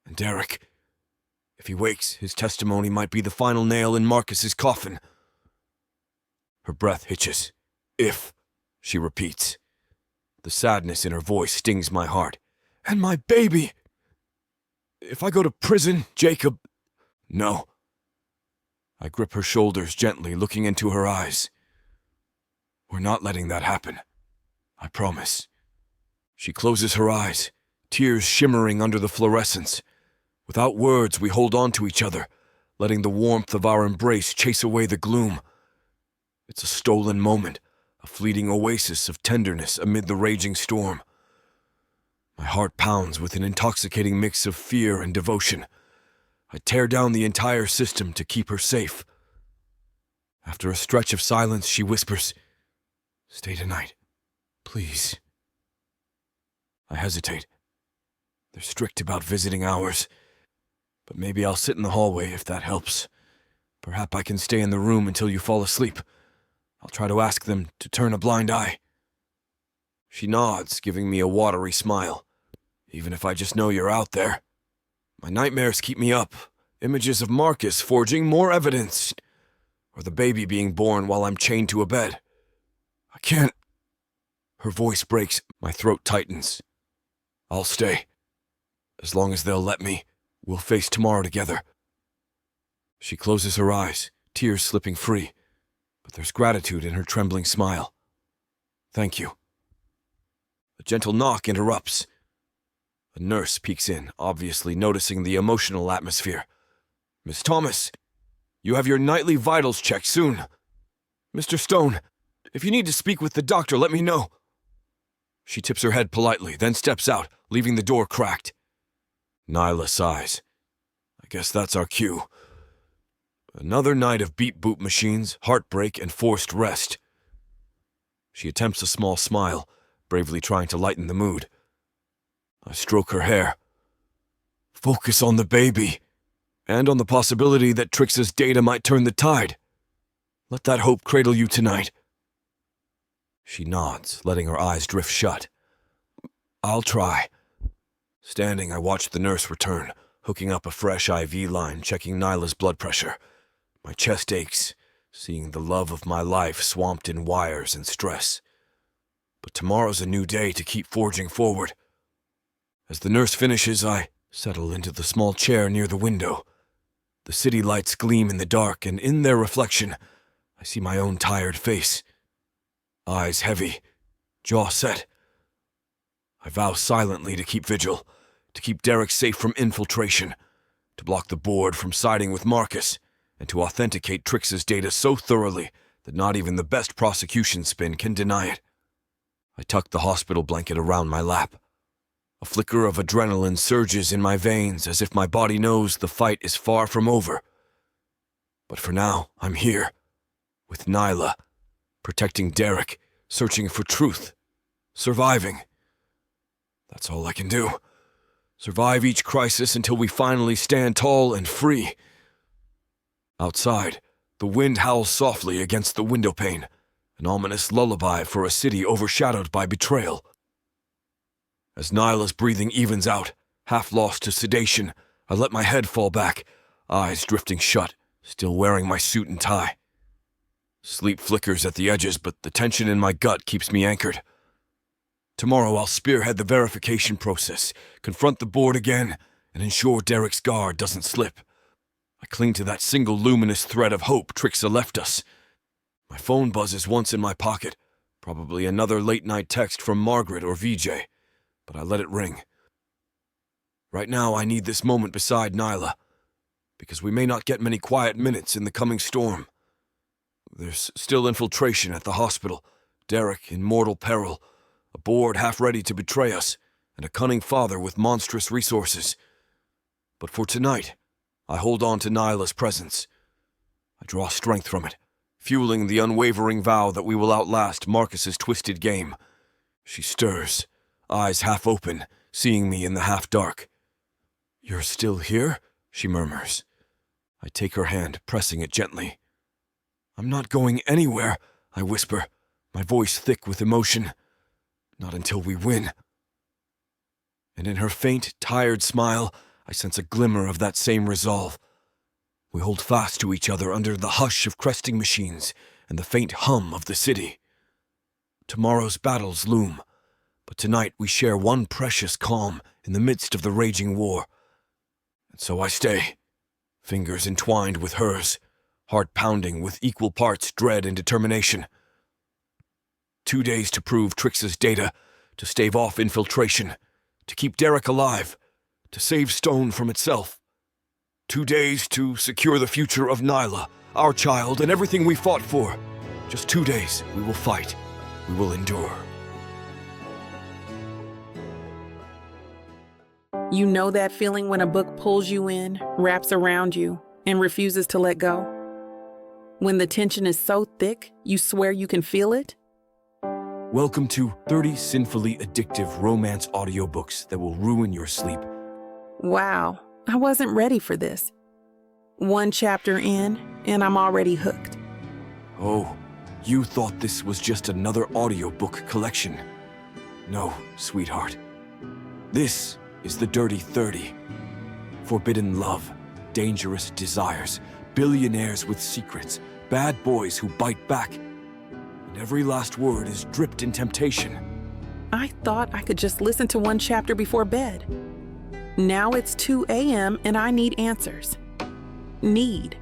And Derek, if he wakes, his testimony might be the final nail in Marcus's coffin. Her breath hitches. If, she repeats. The sadness in her voice stings my heart. And my baby! If I go to prison, Jacob... No. I grip her shoulders gently, looking into her eyes. We're not letting that happen. I promise. She closes her eyes, tears shimmering under the fluorescence. Without words, we hold on to each other, letting the warmth of our embrace chase away the gloom. It's a stolen moment, a fleeting oasis of tenderness amid the raging storm. My heart pounds with an intoxicating mix of fear and devotion. I tear down the entire system to keep her safe. After a stretch of silence, she whispers, "Stay tonight, please." I hesitate. They're strict about visiting hours, but maybe I'll sit in the hallway if that helps. Perhaps I can stay in the room until you fall asleep. I'll try to ask them to turn a blind eye. She nods, giving me a watery smile. Even if I just know you're out there. My nightmares keep me up. Images of Marcus forging more evidence. Or the baby being born while I'm chained to a bed. I can't. Her voice breaks. My throat tightens. I'll stay. As long as they'll let me, we'll face tomorrow together. She closes her eyes, tears slipping free, but there's gratitude in her trembling smile. Thank you. A gentle knock interrupts. A nurse peeks in, obviously noticing the emotional atmosphere. "Miss Thomas, you have your nightly vitals checked soon. Mr. Stone, if you need to speak with the doctor, let me know." She tips her head politely, then steps out, leaving the door cracked. Nyla sighs. I guess that's our cue. Another night of beep-boop machines, heartbreak, and forced rest. She attempts a small smile, bravely trying to lighten the mood. I stroke her hair. Focus on the baby, and on the possibility that Trixa's data might turn the tide. Let that hope cradle you tonight. She nods, letting her eyes drift shut. I'll try. Standing, I watch the nurse return, hooking up a fresh IV line, checking Nyla's blood pressure. My chest aches, seeing the love of my life swamped in wires and stress. But tomorrow's a new day to keep forging forward. As the nurse finishes, I settle into the small chair near the window. The city lights gleam in the dark, and in their reflection, I see my own tired face. Eyes heavy, jaw set. I vow silently to keep vigil, to keep Derek safe from infiltration, to block the board from siding with Marcus, and to authenticate Trixa's data so thoroughly that not even the best prosecution spin can deny it. I tuck the hospital blanket around my lap. A flicker of adrenaline surges in my veins as if my body knows the fight is far from over. But for now, I'm here, with Nyla, protecting Derek, searching for truth, surviving. That's all I can do. Survive each crisis until we finally stand tall and free. Outside, the wind howls softly against the window pane, an ominous lullaby for a city overshadowed by betrayal. As Nyla's breathing evens out, half lost to sedation, I let my head fall back, eyes drifting shut, still wearing my suit and tie. Sleep flickers at the edges, but the tension in my gut keeps me anchored. Tomorrow I'll spearhead the verification process, confront the board again, and ensure Derek's guard doesn't slip. I cling to that single luminous thread of hope Trixa left us. My phone buzzes once in my pocket, probably another late-night text from Margaret or VJ, but I let it ring. Right now I need this moment beside Nyla, because we may not get many quiet minutes in the coming storm. There's still infiltration at the hospital, Derek in mortal peril, a board half ready to betray us, and a cunning father with monstrous resources. But for tonight, I hold on to Nyla's presence. I draw strength from it, fueling the unwavering vow that we will outlast Marcus's twisted game. She stirs, eyes half open, seeing me in the half-dark. "You're still here?" she murmurs. I take her hand, pressing it gently. "I'm not going anywhere," I whisper, my voice thick with emotion. "Not until we win." And in her faint, tired smile, I sense a glimmer of that same resolve. We hold fast to each other under the hush of cresting machines and the faint hum of the city. Tomorrow's battles loom, but tonight we share one precious calm in the midst of the raging war. And so I stay, fingers entwined with hers, heart pounding with equal parts dread and determination. 2 days to prove Trixa's data, to stave off infiltration, to keep Derek alive, to save Stone from itself. 2 days to secure the future of Nyla, our child, and everything we fought for. Just 2 days. We will fight. We will endure. You know that feeling when a book pulls you in, wraps around you, and refuses to let go? When the tension is so thick, you swear you can feel it? Welcome to 30 sinfully addictive romance audiobooks that will ruin your sleep. Wow, I wasn't ready for this. 1 chapter in, and I'm already hooked. Oh, you thought this was just another audiobook collection. No, sweetheart. This is the Dirty 30. Forbidden love, dangerous desires, billionaires with secrets, bad boys who bite back. And every last word is dripped in temptation. I thought I could just listen to 1 chapter before bed. Now it's 2 a.m. and I need answers. Need.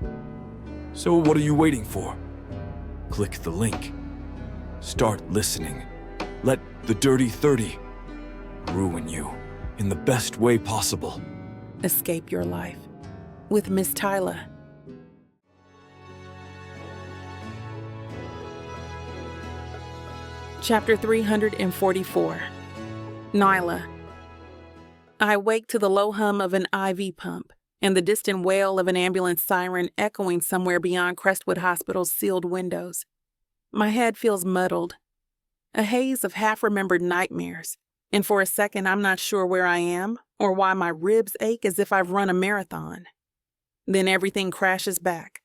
So what are you waiting for? Click the link. Start listening. Let the Dirty 30 ruin you in the best way possible. Escape your life with Miss Nyla. Chapter 344. Nyla. I wake to the low hum of an IV pump and the distant wail of an ambulance siren echoing somewhere beyond Crestwood Hospital's sealed windows. My head feels muddled, a haze of half-remembered nightmares, and for a second I'm not sure where I am or why my ribs ache as if I've run a marathon. Then everything crashes back.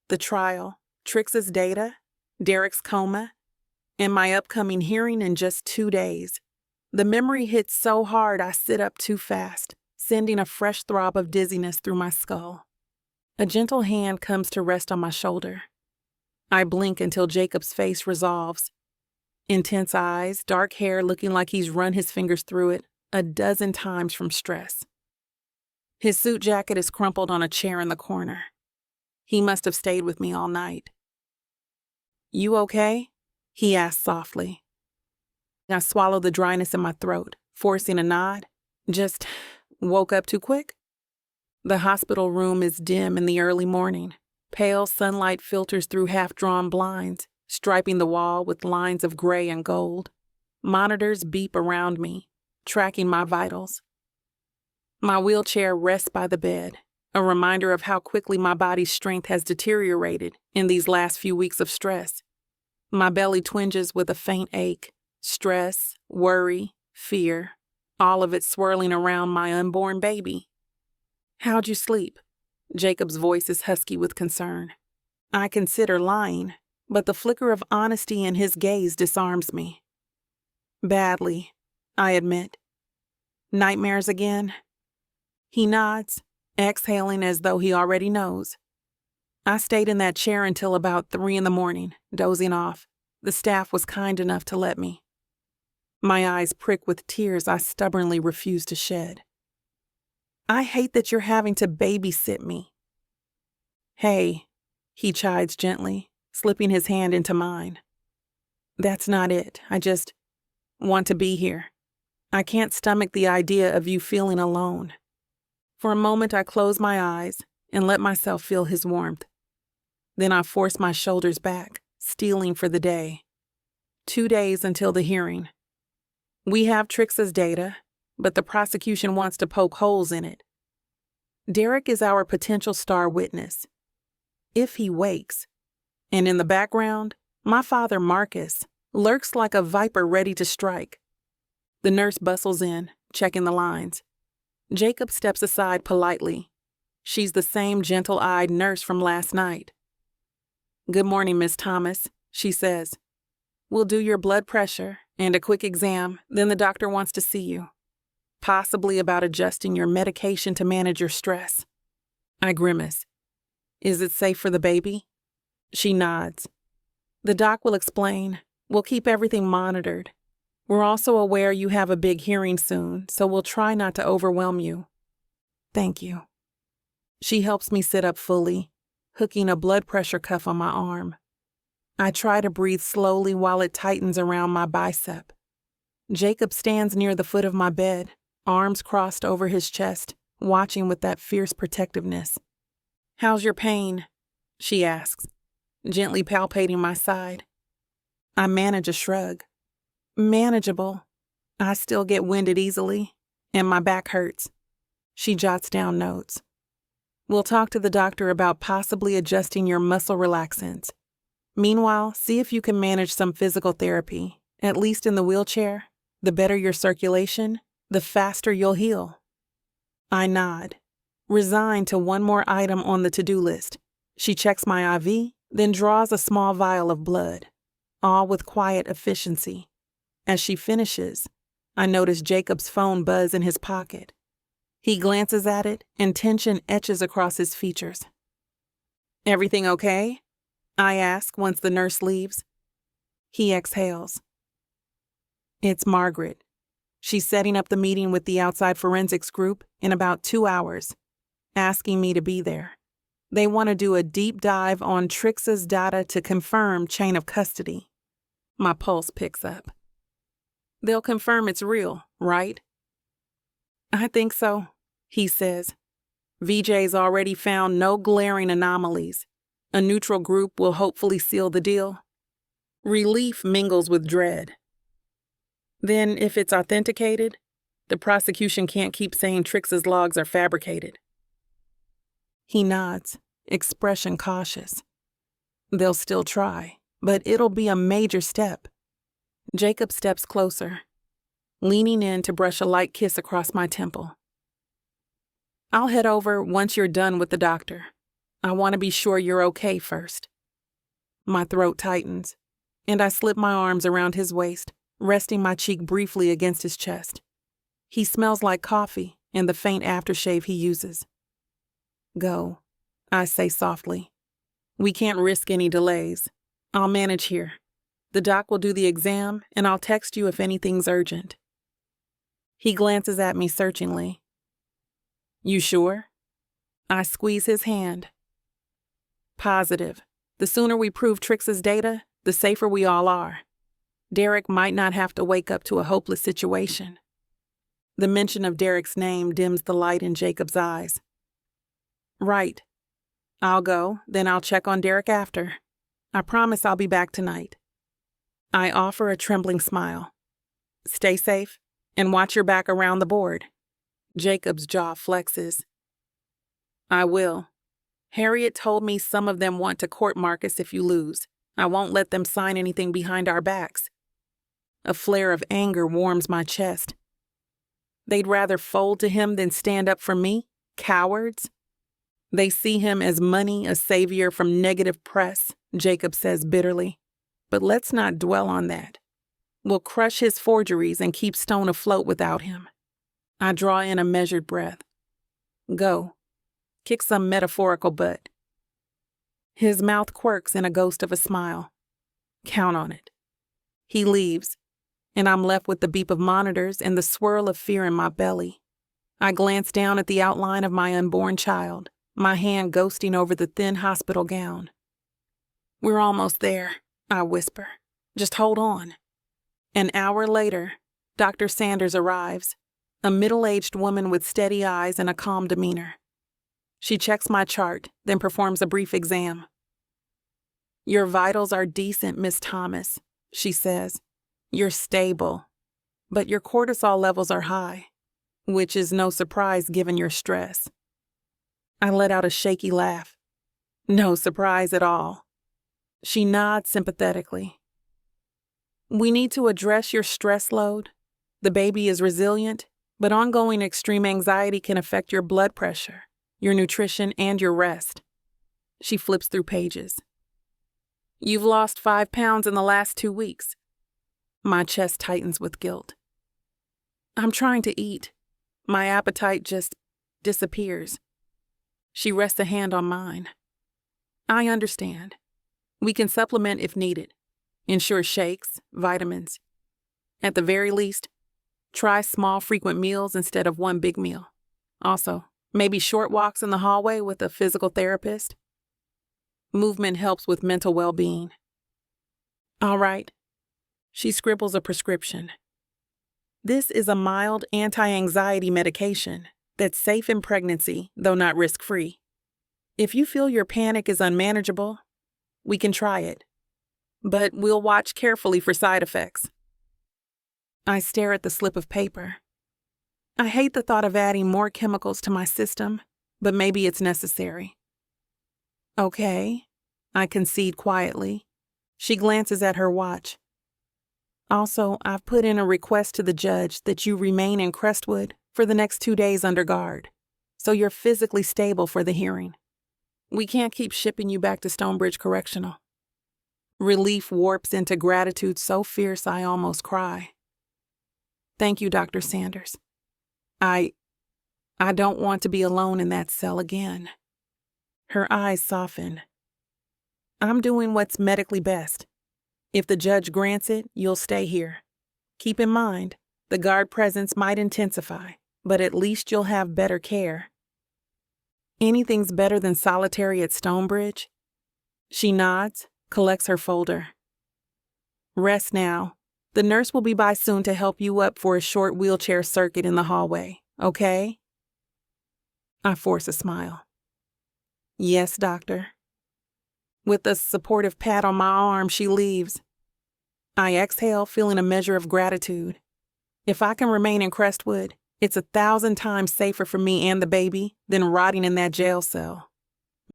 The trial, Trixa's data, Derek's coma, and my upcoming hearing in just 2 days. The memory hits so hard I sit up too fast, sending a fresh throb of dizziness through my skull. A gentle hand comes to rest on my shoulder. I blink until Jacob's face resolves. Intense eyes, dark hair looking like he's run his fingers through it a dozen times from stress. His suit jacket is crumpled on a chair in the corner. He must have stayed with me all night. "You okay?" he asked softly. I swallow the dryness in my throat, forcing a nod. Just woke up too quick? The hospital room is dim in the early morning. Pale sunlight filters through half-drawn blinds, striping the wall with lines of gray and gold. Monitors beep around me, tracking my vitals. My wheelchair rests by the bed, a reminder of how quickly my body's strength has deteriorated in these last few weeks of stress. My belly twinges with a faint ache. Stress, worry, fear, all of it swirling around my unborn baby. "How'd you sleep?" Jacob's voice is husky with concern. I consider lying, but the flicker of honesty in his gaze disarms me. "Badly," I admit. "Nightmares again?" He nods, exhaling as though he already knows. I stayed in that chair until about 3 a.m, dozing off. The staff was kind enough to let me. My eyes prick with tears I stubbornly refuse to shed. "I hate that you're having to babysit me." "Hey," he chides gently, slipping his hand into mine. "That's not it. I just want to be here. I can't stomach the idea of you feeling alone." For a moment I close my eyes and let myself feel his warmth. Then I force my shoulders back, steeling for the day. 2 days until the hearing. We have Trixa's data, but the prosecution wants to poke holes in it. Derek is our potential star witness. If he wakes, and in the background, my father Marcus lurks like a viper ready to strike. The nurse bustles in, checking the lines. Jacob steps aside politely. She's the same gentle-eyed nurse from last night. "Good morning, Miss Thomas," she says. "We'll do your blood pressure and a quick exam, then the doctor wants to see you. Possibly about adjusting your medication to manage your stress." I grimace. "Is it safe for the baby?" She nods. "The doc will explain. We'll keep everything monitored. We're also aware you have a big hearing soon, so we'll try not to overwhelm you." "Thank you." She helps me sit up fully, hooking a blood pressure cuff on my arm. I try to breathe slowly while it tightens around my bicep. Jacob stands near the foot of my bed, arms crossed over his chest, watching with that fierce protectiveness. "How's your pain?" she asks, gently palpating my side, I manage a shrug. Manageable. I still get winded easily, and my back hurts. She jots down notes. We'll talk to the doctor about possibly adjusting your muscle relaxants. Meanwhile, see if you can manage some physical therapy, at least in the wheelchair. The better your circulation, the faster you'll heal. I nod, resigned to one more item on the to-do list. She checks my IV, then draws a small vial of blood, all with quiet efficiency. As she finishes, I notice Jacob's phone buzz in his pocket. He glances at it, and tension etches across his features. Everything okay? I ask once the nurse leaves. He exhales. It's Margaret. She's setting up the meeting with the outside forensics group in about 2 hours, asking me to be there. They want to do a deep dive on Trixa's data to confirm chain of custody. My pulse picks up. They'll confirm it's real, right? I think so, he says. VJ's already found no glaring anomalies. A neutral group will hopefully seal the deal. Relief mingles with dread. Then, if it's authenticated, the prosecution can't keep saying Trixa's logs are fabricated. He nods, expression cautious. They'll still try, but it'll be a major step. Jacob steps closer, leaning in to brush a light kiss across my temple. I'll head over once you're done with the doctor. I want to be sure you're okay first. My throat tightens, and I slip my arms around his waist, resting my cheek briefly against his chest. He smells like coffee and the faint aftershave he uses. Go, I say softly. We can't risk any delays. I'll manage here. The doc will do the exam, and I'll text you if anything's urgent. He glances at me searchingly. You sure? I squeeze his hand. Positive. The sooner we prove Trixa's data, the safer we all are. Derek might not have to wake up to a hopeless situation. The mention of Derek's name dims the light in Jacob's eyes. Right. I'll go, then I'll check on Derek after. I promise I'll be back tonight. I offer a trembling smile. Stay safe, and watch your back around the board. Jacob's jaw flexes. I will. Harriet told me some of them want to court Marcus if you lose. I won't let them sign anything behind our backs. A flare of anger warms my chest. They'd rather fold to him than stand up for me? Cowards? They see him as money, a savior from negative press, Jacob says bitterly. But let's not dwell on that. We'll crush his forgeries and keep Stone afloat without him. I draw in a measured breath. Go. Kick some metaphorical butt. His mouth quirks in a ghost of a smile. Count on it. He leaves, and I'm left with the beep of monitors and the swirl of fear in my belly. I glance down at the outline of my unborn child, my hand ghosting over the thin hospital gown. We're almost there, I whisper. Just hold on. An hour later, Dr. Sanders arrives, a middle-aged woman with steady eyes and a calm demeanor. She checks my chart, then performs a brief exam. Your vitals are decent, Miss Thomas, she says. You're stable, but your cortisol levels are high, which is no surprise given your stress. I let out a shaky laugh. No surprise at all. She nods sympathetically. We need to address your stress load. The baby is resilient, but ongoing extreme anxiety can affect your blood pressure, your nutrition, and your rest. She flips through pages. You've lost 5 pounds in the last 2 weeks. My chest tightens with guilt. I'm trying to eat. My appetite just disappears. She rests a hand on mine. I understand. We can supplement if needed. Ensure shakes, vitamins. At the very least, try small, frequent meals instead of one big meal. Also, maybe short walks in the hallway with a physical therapist. Movement helps with mental well-being. All right. She scribbles a prescription. This is a mild anti-anxiety medication that's safe in pregnancy, though not risk-free. If you feel your panic is unmanageable, we can try it. but we'll watch carefully for side effects. I stare at the slip of paper. I hate the thought of adding more chemicals to my system, but maybe it's necessary. Okay, I concede quietly. She glances at her watch. Also, I've put in a request to the judge that you remain in Crestwood for the next 2 days under guard, so you're physically stable for the hearing. We can't keep shipping you back to Stonebridge Correctional. Relief warps into gratitude so fierce I almost cry. Thank you, Dr. Sanders. I don't want to be alone in that cell again. Her eyes soften. I'm doing what's medically best. If the judge grants it, you'll stay here. Keep in mind, the guard presence might intensify, but at least you'll have better care. Anything's better than solitary at Stonebridge? She nods, collects her folder. Rest now. The nurse will be by soon to help you up for a short wheelchair circuit in the hallway, okay? I force a smile. Yes, doctor. With a supportive pat on my arm, she leaves. I exhale, feeling a measure of gratitude. If I can remain in Crestwood, it's 1,000 times safer for me and the baby than rotting in that jail cell.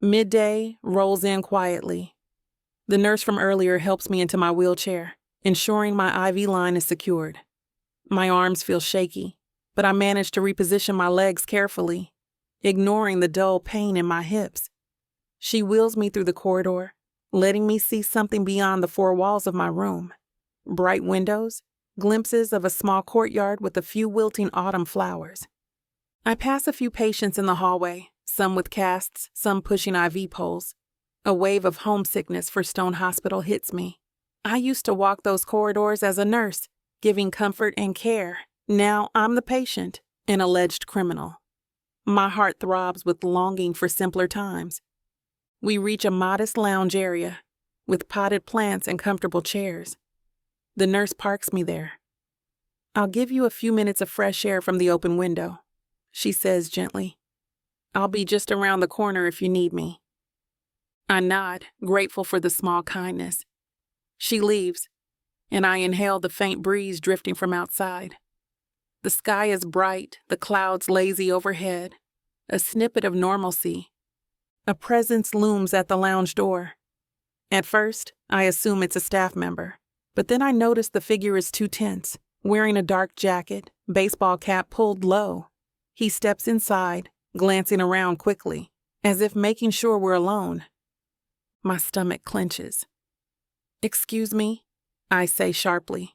Midday rolls in quietly. The nurse from earlier helps me into my wheelchair, ensuring my IV line is secured. My arms feel shaky, but I manage to reposition my legs carefully, ignoring the dull pain in my hips. She wheels me through the corridor, letting me see something beyond the 4 walls of my room. Bright windows, glimpses of a small courtyard with a few wilting autumn flowers. I pass a few patients in the hallway, some with casts, some pushing IV poles. A wave of homesickness for Stone Hospital hits me. I used to walk those corridors as a nurse, giving comfort and care. Now I'm the patient, an alleged criminal. My heart throbs with longing for simpler times. We reach a modest lounge area, with potted plants and comfortable chairs. The nurse parks me there. I'll give you a few minutes of fresh air from the open window, she says gently. I'll be just around the corner if you need me. I nod, grateful for the small kindness. She leaves, and I inhale the faint breeze drifting from outside. The sky is bright, the clouds lazy overhead, a snippet of normalcy. A presence looms at the lounge door. At first, I assume it's a staff member, but then I notice the figure is too tense, wearing a dark jacket, baseball cap pulled low. He steps inside, glancing around quickly, as if making sure we're alone. My stomach clenches. Excuse me, I say sharply.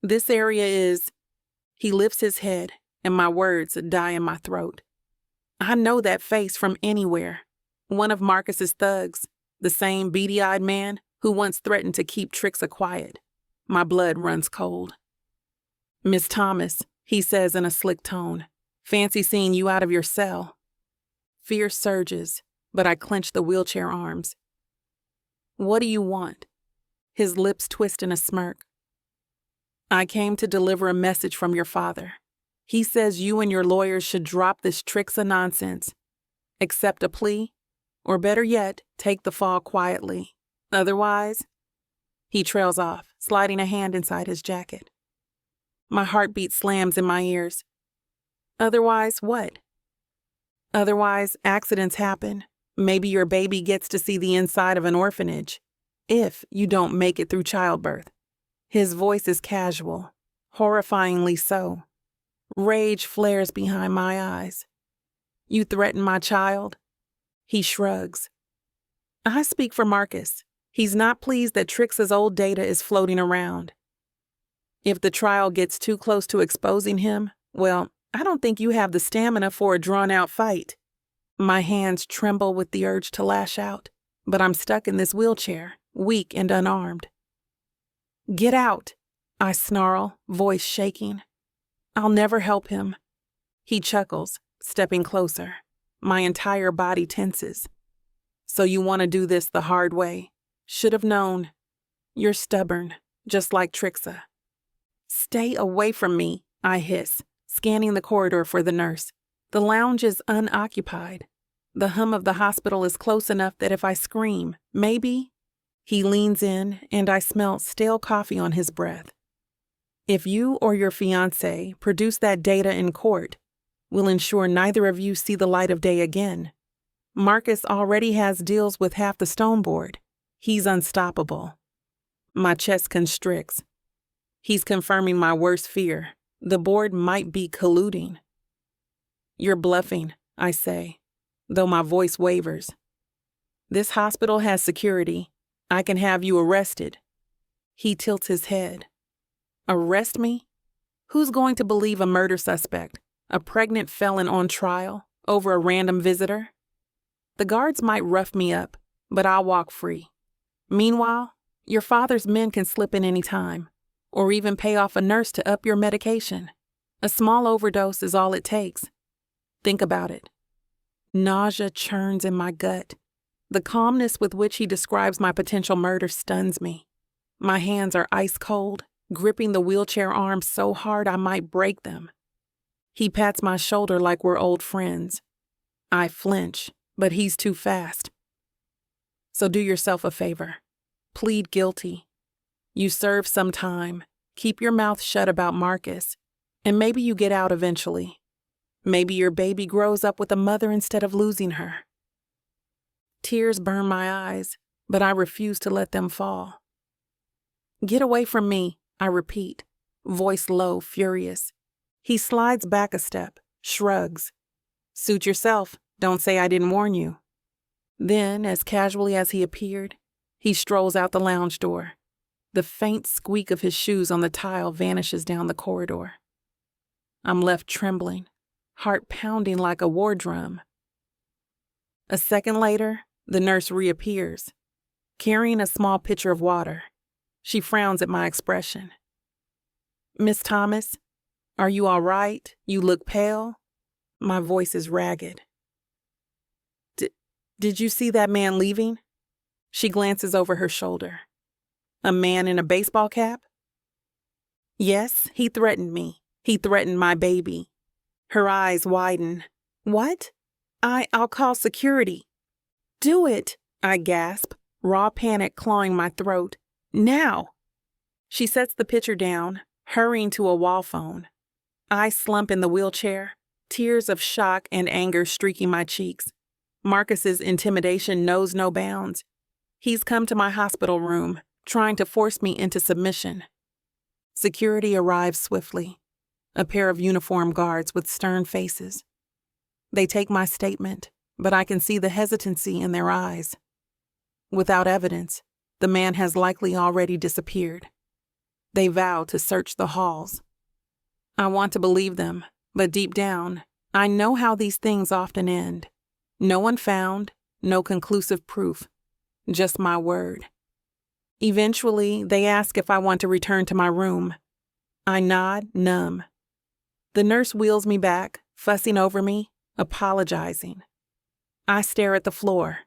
This area is... He lifts his head, and my words die in my throat. I know that face from anywhere. One of Marcus's thugs, the same beady-eyed man who once threatened to keep Trixa quiet. My blood runs cold. Miss Thomas, he says in a slick tone, fancy seeing you out of your cell. Fear surges, but I clench the wheelchair arms. What do you want? His lips twist in a smirk. I came to deliver a message from your father. He says you and your lawyers should drop this Trixa nonsense. Accept a plea, or better yet, take the fall quietly. Otherwise, he trails off, sliding a hand inside his jacket. My heartbeat slams in my ears. Otherwise what? Otherwise, accidents happen. Maybe your baby gets to see the inside of an orphanage, if you don't make it through childbirth. His voice is casual, horrifyingly so. Rage flares behind my eyes. You threaten my child? He shrugs. I speak for Marcus. He's not pleased that Trixa's old data is floating around. If the trial gets too close to exposing him, well, I don't think you have the stamina for a drawn-out fight. My hands tremble with the urge to lash out, but I'm stuck in this wheelchair, weak and unarmed. Get out, I snarl, voice shaking. I'll never help him. He chuckles, stepping closer. My entire body tenses. So you want to do this the hard way. Should have known. You're stubborn, just like Trixa. Stay away from me, I hiss, scanning the corridor for the nurse. The lounge is unoccupied. The hum of the hospital is close enough that if I scream, maybe He leans in, and I smell stale coffee on his breath. If you or your fiancé produce that data in court, we'll ensure neither of you see the light of day again. Marcus already has deals with half the stone board. He's unstoppable. My chest constricts. He's confirming my worst fear. The board might be colluding. You're bluffing, I say, though my voice wavers. This hospital has security. I can have you arrested. He tilts his head. Arrest me? Who's going to believe a murder suspect, a pregnant felon on trial, over a random visitor? The guards might rough me up, but I'll walk free. Meanwhile, your father's men can slip in any time, or even pay off a nurse to up your medication. A small overdose is all it takes. Think about it. Nausea churns in my gut. The calmness with which he describes my potential murder stuns me. My hands are ice cold, gripping the wheelchair arms so hard I might break them. He pats my shoulder like we're old friends. I flinch, but he's too fast. So do yourself a favor. Plead guilty. You serve some time. Keep your mouth shut about Marcus, and maybe you get out eventually. Maybe your baby grows up with a mother instead of losing her. Tears burn my eyes, but I refuse to let them fall. Get away from me, I repeat, voice low, furious. He slides back a step, shrugs. Suit yourself, don't say I didn't warn you. Then, as casually as he appeared, he strolls out the lounge door. The faint squeak of his shoes on the tile vanishes down the corridor. I'm left trembling, heart pounding like a war drum. A second later, the nurse reappears, carrying a small pitcher of water. She frowns at my expression. Miss Thomas, are you all right? You look pale. My voice is ragged. Did you see that man leaving? She glances over her shoulder. A man in a baseball cap? Yes, he threatened me. He threatened my baby. Her eyes widen. What? I'll call security. Do it, I gasp, raw panic clawing my throat. Now! She sets the pitcher down, hurrying to a wall phone. I slump in the wheelchair, tears of shock and anger streaking my cheeks. Marcus's intimidation knows no bounds. He's come to my hospital room, trying to force me into submission. Security arrives swiftly, a pair of uniformed guards with stern faces. They take my statement, but I can see the hesitancy in their eyes. Without evidence, the man has likely already disappeared. They vow to search the halls. I want to believe them, but deep down, I know how these things often end. No one found, no conclusive proof, just my word. Eventually, they ask if I want to return to my room. I nod, numb. The nurse wheels me back, fussing over me, apologizing. I stare at the floor,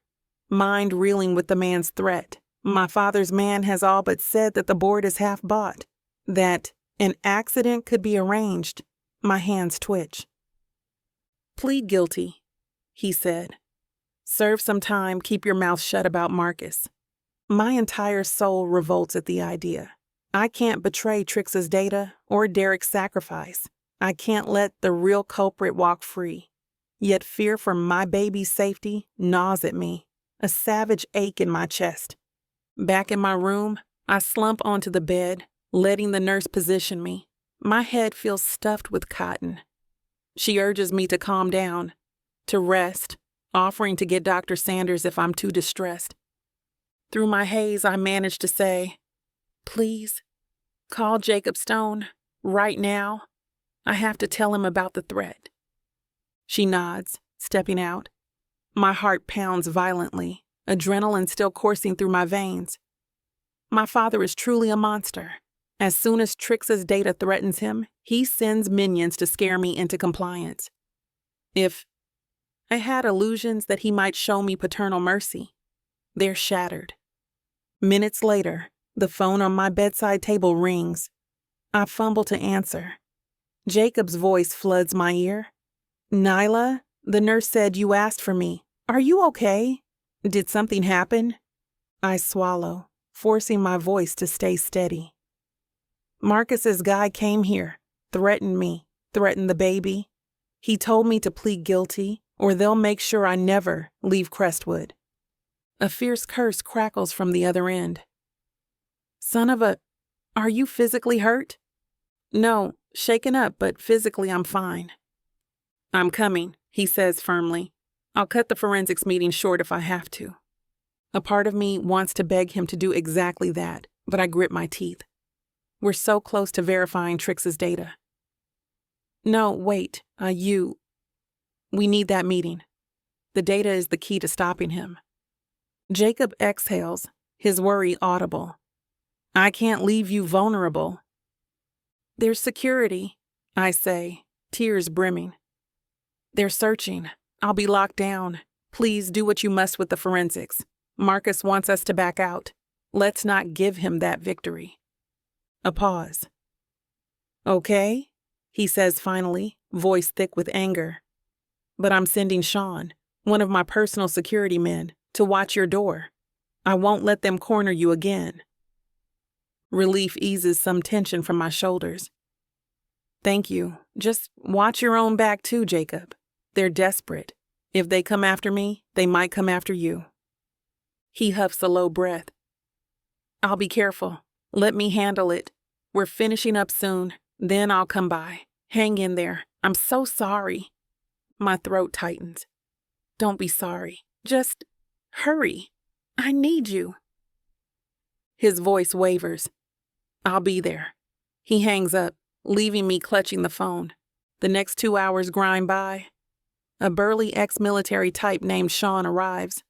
mind reeling with the man's threat. My father's man has all but said that the board is half bought, that an accident could be arranged. My hands twitch. Plead guilty, he said. Serve some time, keep your mouth shut about Marcus. My entire soul revolts at the idea. I can't betray Trixa's data or Derek's sacrifice. I can't let the real culprit walk free. Yet fear for my baby's safety gnaws at me, a savage ache in my chest. Back in my room, I slump onto the bed, letting the nurse position me. My head feels stuffed with cotton. She urges me to calm down, to rest, offering to get Dr. Sanders if I'm too distressed. Through my haze, I manage to say, "Please, call Jacob Stone, right now. I have to tell him about the threat." She nods, stepping out. My heart pounds violently, adrenaline still coursing through my veins. My father is truly a monster. As soon as Trixa's data threatens him, he sends minions to scare me into compliance. If I had illusions that he might show me paternal mercy, they're shattered. Minutes later, the phone on my bedside table rings. I fumble to answer. Jacob's voice floods my ear. "Nyla, the nurse said you asked for me. Are you okay? Did something happen?" I swallow, forcing my voice to stay steady. Marcus's guy came here, threatened me, threatened the baby. He told me to plead guilty, or they'll make sure I never leave Crestwood. A fierce curse crackles from the other end. Son of a... Are you physically hurt? No, shaken up, but physically I'm fine. I'm coming, he says firmly. I'll cut the forensics meeting short if I have to. A part of me wants to beg him to do exactly that, but I grit my teeth. We're so close to verifying Trixa's data. No, wait, we need that meeting. The data is the key to stopping him. Jacob exhales, his worry audible. I can't leave you vulnerable. There's security, I say, tears brimming. They're searching. I'll be locked down. Please do what you must with the forensics. Marcus wants us to back out. Let's not give him that victory. A pause. Okay, he says finally, voice thick with anger. But I'm sending Sean, one of my personal security men, to watch your door. I won't let them corner you again. Relief eases some tension from my shoulders. Thank you. Just watch your own back too, Jacob. They're desperate. If they come after me, they might come after you. He huffs a low breath. I'll be careful. Let me handle it. We're finishing up soon. Then I'll come by. Hang in there. I'm so sorry. My throat tightens. Don't be sorry. Just hurry. I need you. His voice wavers. I'll be there. He hangs up, leaving me clutching the phone. The next 2 hours grind by. A burly ex-military type named Sean arrives,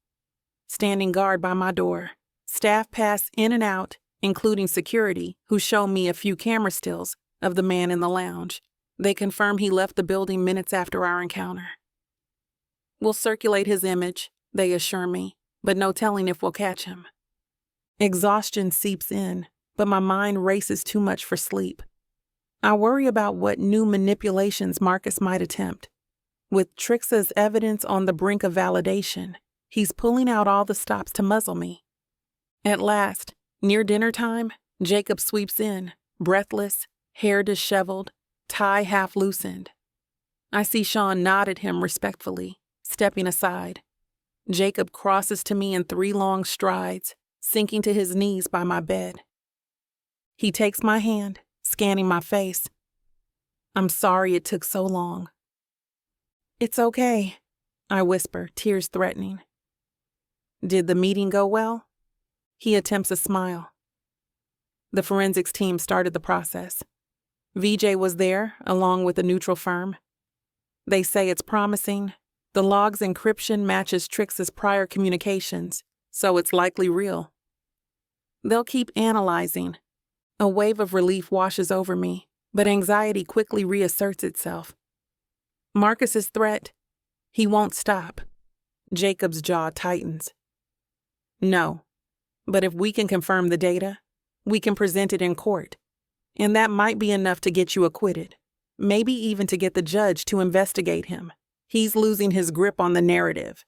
standing guard by my door. Staff pass in and out, including security, who show me a few camera stills of the man in the lounge. They confirm he left the building minutes after our encounter. We'll circulate his image, they assure me, but no telling if we'll catch him. Exhaustion seeps in, but my mind races too much for sleep. I worry about what new manipulations Marcus might attempt. With Trixa's evidence on the brink of validation, he's pulling out all the stops to muzzle me. At last, near dinner time, Jacob sweeps in, breathless, hair disheveled, tie half loosened. I see Sean nod at him respectfully, stepping aside. Jacob crosses to me in 3 long strides, sinking to his knees by my bed. He takes my hand, scanning my face. I'm sorry it took so long. It's okay, I whisper, tears threatening. Did the meeting go well? He attempts a smile. The forensics team started the process. VJ was there, along with a neutral firm. They say it's promising. The log's encryption matches Trixa's prior communications, so it's likely real. They'll keep analyzing. A wave of relief washes over me, but anxiety quickly reasserts itself. Marcus's threat, he won't stop. Jacob's jaw tightens. No, but if we can confirm the data, we can present it in court, and that might be enough to get you acquitted, maybe even to get the judge to investigate him. He's losing his grip on the narrative.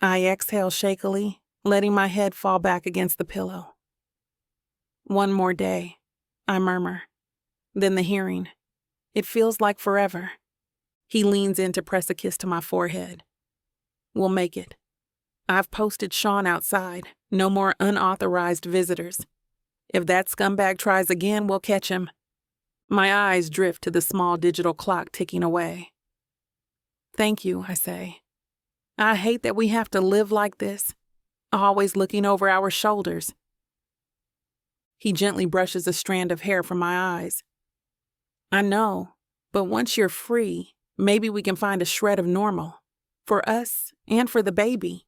I exhale shakily, letting my head fall back against the pillow. One more day, I murmur. Then the hearing. It feels like forever. He leans in to press a kiss to my forehead. We'll make it. I've posted Sean outside. No more unauthorized visitors. If that scumbag tries again, we'll catch him. My eyes drift to the small digital clock ticking away. Thank you, I say. I hate that we have to live like this, always looking over our shoulders. He gently brushes a strand of hair from my eyes. I know, but once you're free, maybe we can find a shred of normal. For us and for the baby.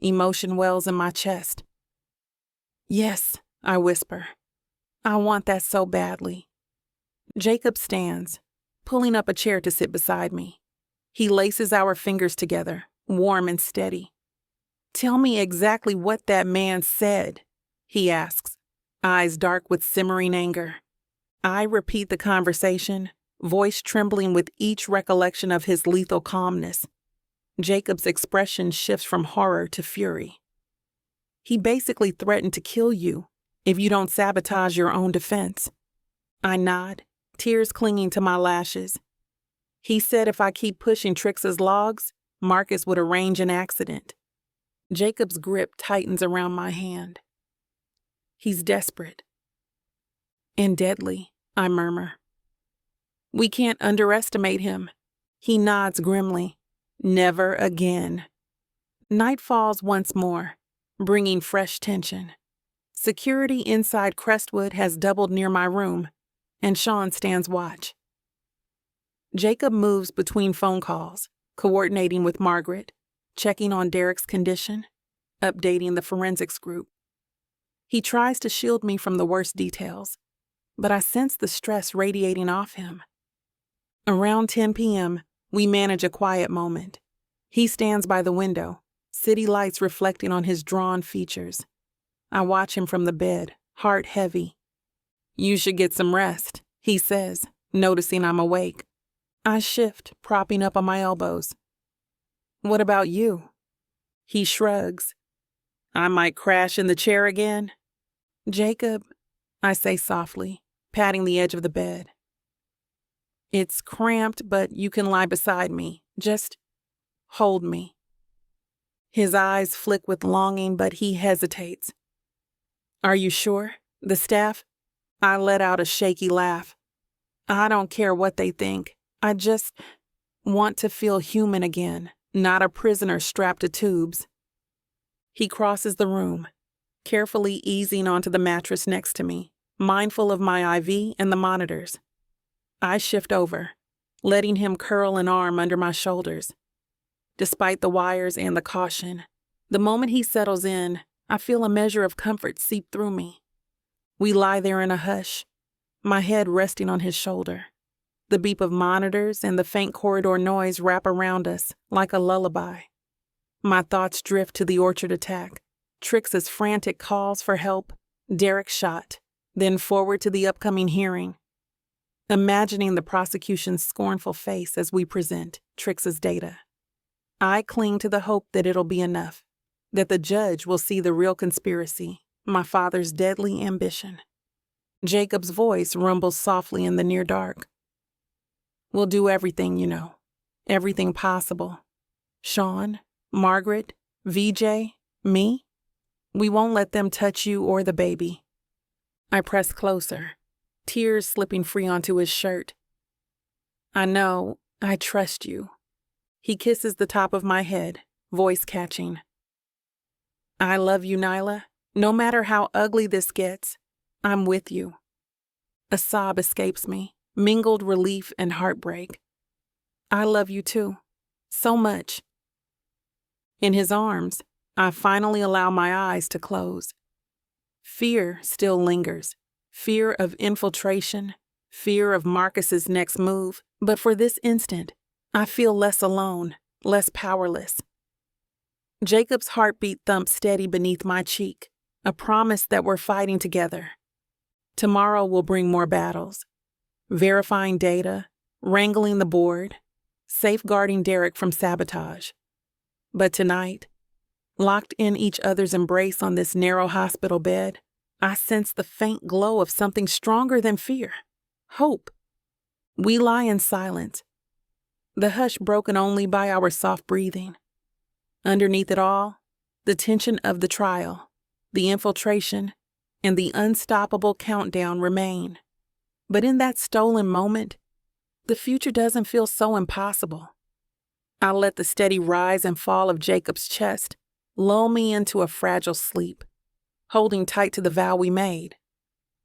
Emotion wells in my chest. Yes, I whisper. I want that so badly. Jacob stands, pulling up a chair to sit beside me. He laces our fingers together, warm and steady. Tell me exactly what that man said, he asks, eyes dark with simmering anger. I repeat the conversation, voice trembling with each recollection of his lethal calmness. Jacob's expression shifts from horror to fury. He basically threatened to kill you if you don't sabotage your own defense. I nod, tears clinging to my lashes. He said if I keep pushing Trixa's logs, Marcus would arrange an accident. Jacob's grip tightens around my hand. He's desperate. And deadly, I murmur. We can't underestimate him. He nods grimly. Never again. Night falls once more, bringing fresh tension. Security inside Crestwood has doubled near my room, and Sean stands watch. Jacob moves between phone calls, coordinating with Margaret, checking on Derek's condition, updating the forensics group. He tries to shield me from the worst details, but I sense the stress radiating off him. Around 10 p.m., we manage a quiet moment. He stands by the window, city lights reflecting on his drawn features. I watch him from the bed, heart heavy. You should get some rest, he says, noticing I'm awake. I shift, propping up on my elbows. What about you? He shrugs. I might crash in the chair again. Jacob, I say softly, patting the edge of the bed. It's cramped, but you can lie beside me. Just hold me. His eyes flick with longing, but he hesitates. Are you sure? The staff? I let out a shaky laugh. I don't care what they think. I just want to feel human again, not a prisoner strapped to tubes. He crosses the room, carefully easing onto the mattress next to me, mindful of my IV and the monitors. I shift over, letting him curl an arm under my shoulders. Despite the wires and the caution, the moment he settles in, I feel a measure of comfort seep through me. We lie there in a hush, my head resting on his shoulder. The beep of monitors and the faint corridor noise wrap around us like a lullaby. My thoughts drift to the orchard attack, Trixa's frantic calls for help, Derek's shot, then forward to the upcoming hearing. Imagining the prosecution's scornful face as we present Trixa's data. I cling to the hope that it'll be enough, that the judge will see the real conspiracy, my father's deadly ambition. Jacob's voice rumbles softly in the near dark. We'll do everything, you know, everything possible. Sean, Margaret, VJ, me, we won't let them touch you or the baby. I press closer, tears slipping free onto his shirt. I know, I trust you. He kisses the top of my head, voice catching. I love you, Nyla. No matter how ugly this gets, I'm with you. A sob escapes me, mingled relief and heartbreak. I love you too, so much. In his arms, I finally allow my eyes to close. Fear still lingers. Fear of infiltration, fear of Marcus's next move, but for this instant, I feel less alone, less powerless. Jacob's heartbeat thumps steady beneath my cheek, a promise that we're fighting together. Tomorrow will bring more battles, verifying data, wrangling the board, safeguarding Derek from sabotage. But tonight, locked in each other's embrace on this narrow hospital bed, I sense the faint glow of something stronger than fear, hope. We lie in silence, the hush broken only by our soft breathing. Underneath it all, the tension of the trial, the infiltration, and the unstoppable countdown remain. But in that stolen moment, the future doesn't feel so impossible. I let the steady rise and fall of Jacob's chest lull me into a fragile sleep, holding tight to the vow we made.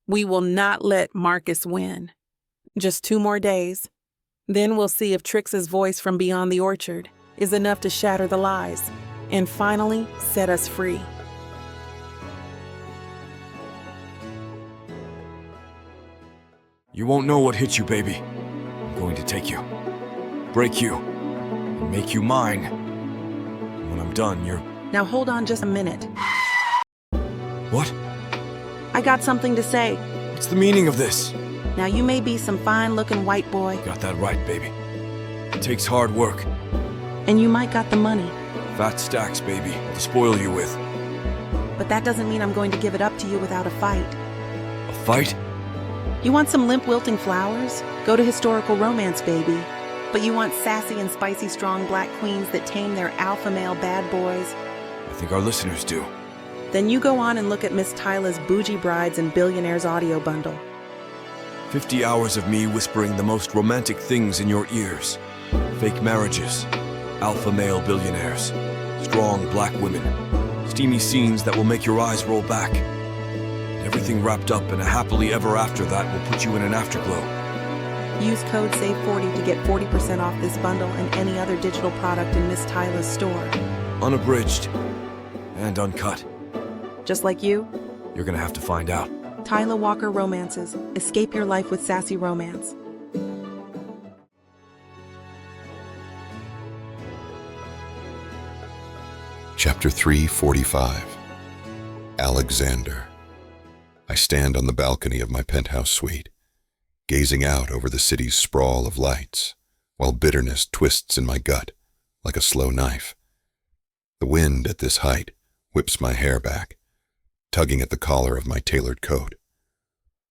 We will not let Marcus win. Just 2 more days. Then we'll see if Trixa's voice from beyond the orchard is enough to shatter the lies and finally set us free. You won't know what hit you, baby. I'm going to take you, break you, and make you mine. When I'm done, you're... Now hold on just a minute. What? I got something to say. What's the meaning of this? Now you may be some fine-looking white boy. Got that right, baby. It takes hard work. And you might got the money. Fat stacks, baby, to spoil you with. but that doesn't mean I'm going to give it up to you without a fight. A fight? You want some limp wilting flowers? Go to historical romance, baby. But you want sassy and spicy strong black queens that tame their alpha male bad boys? I think our listeners do. Then you go on and look at Miss Tyla's Bougie Brides and Billionaires audio bundle. 50 hours of me whispering the most romantic things in your ears. Fake marriages, alpha male billionaires, strong black women, steamy scenes that will make your eyes roll back. And everything wrapped up in a happily ever after that will put you in an afterglow. Use code SAVE40 to get 40% off this bundle and any other digital product in Miss Tyla's store. Unabridged and uncut. Just like you? You're gonna have to find out. Tyla Walker Romances. Escape your life with sassy romance. Chapter 345. Alexander. I stand on the balcony of my penthouse suite, gazing out over the city's sprawl of lights, while bitterness twists in my gut like a slow knife. The wind at this height whips my hair back, tugging at the collar of my tailored coat.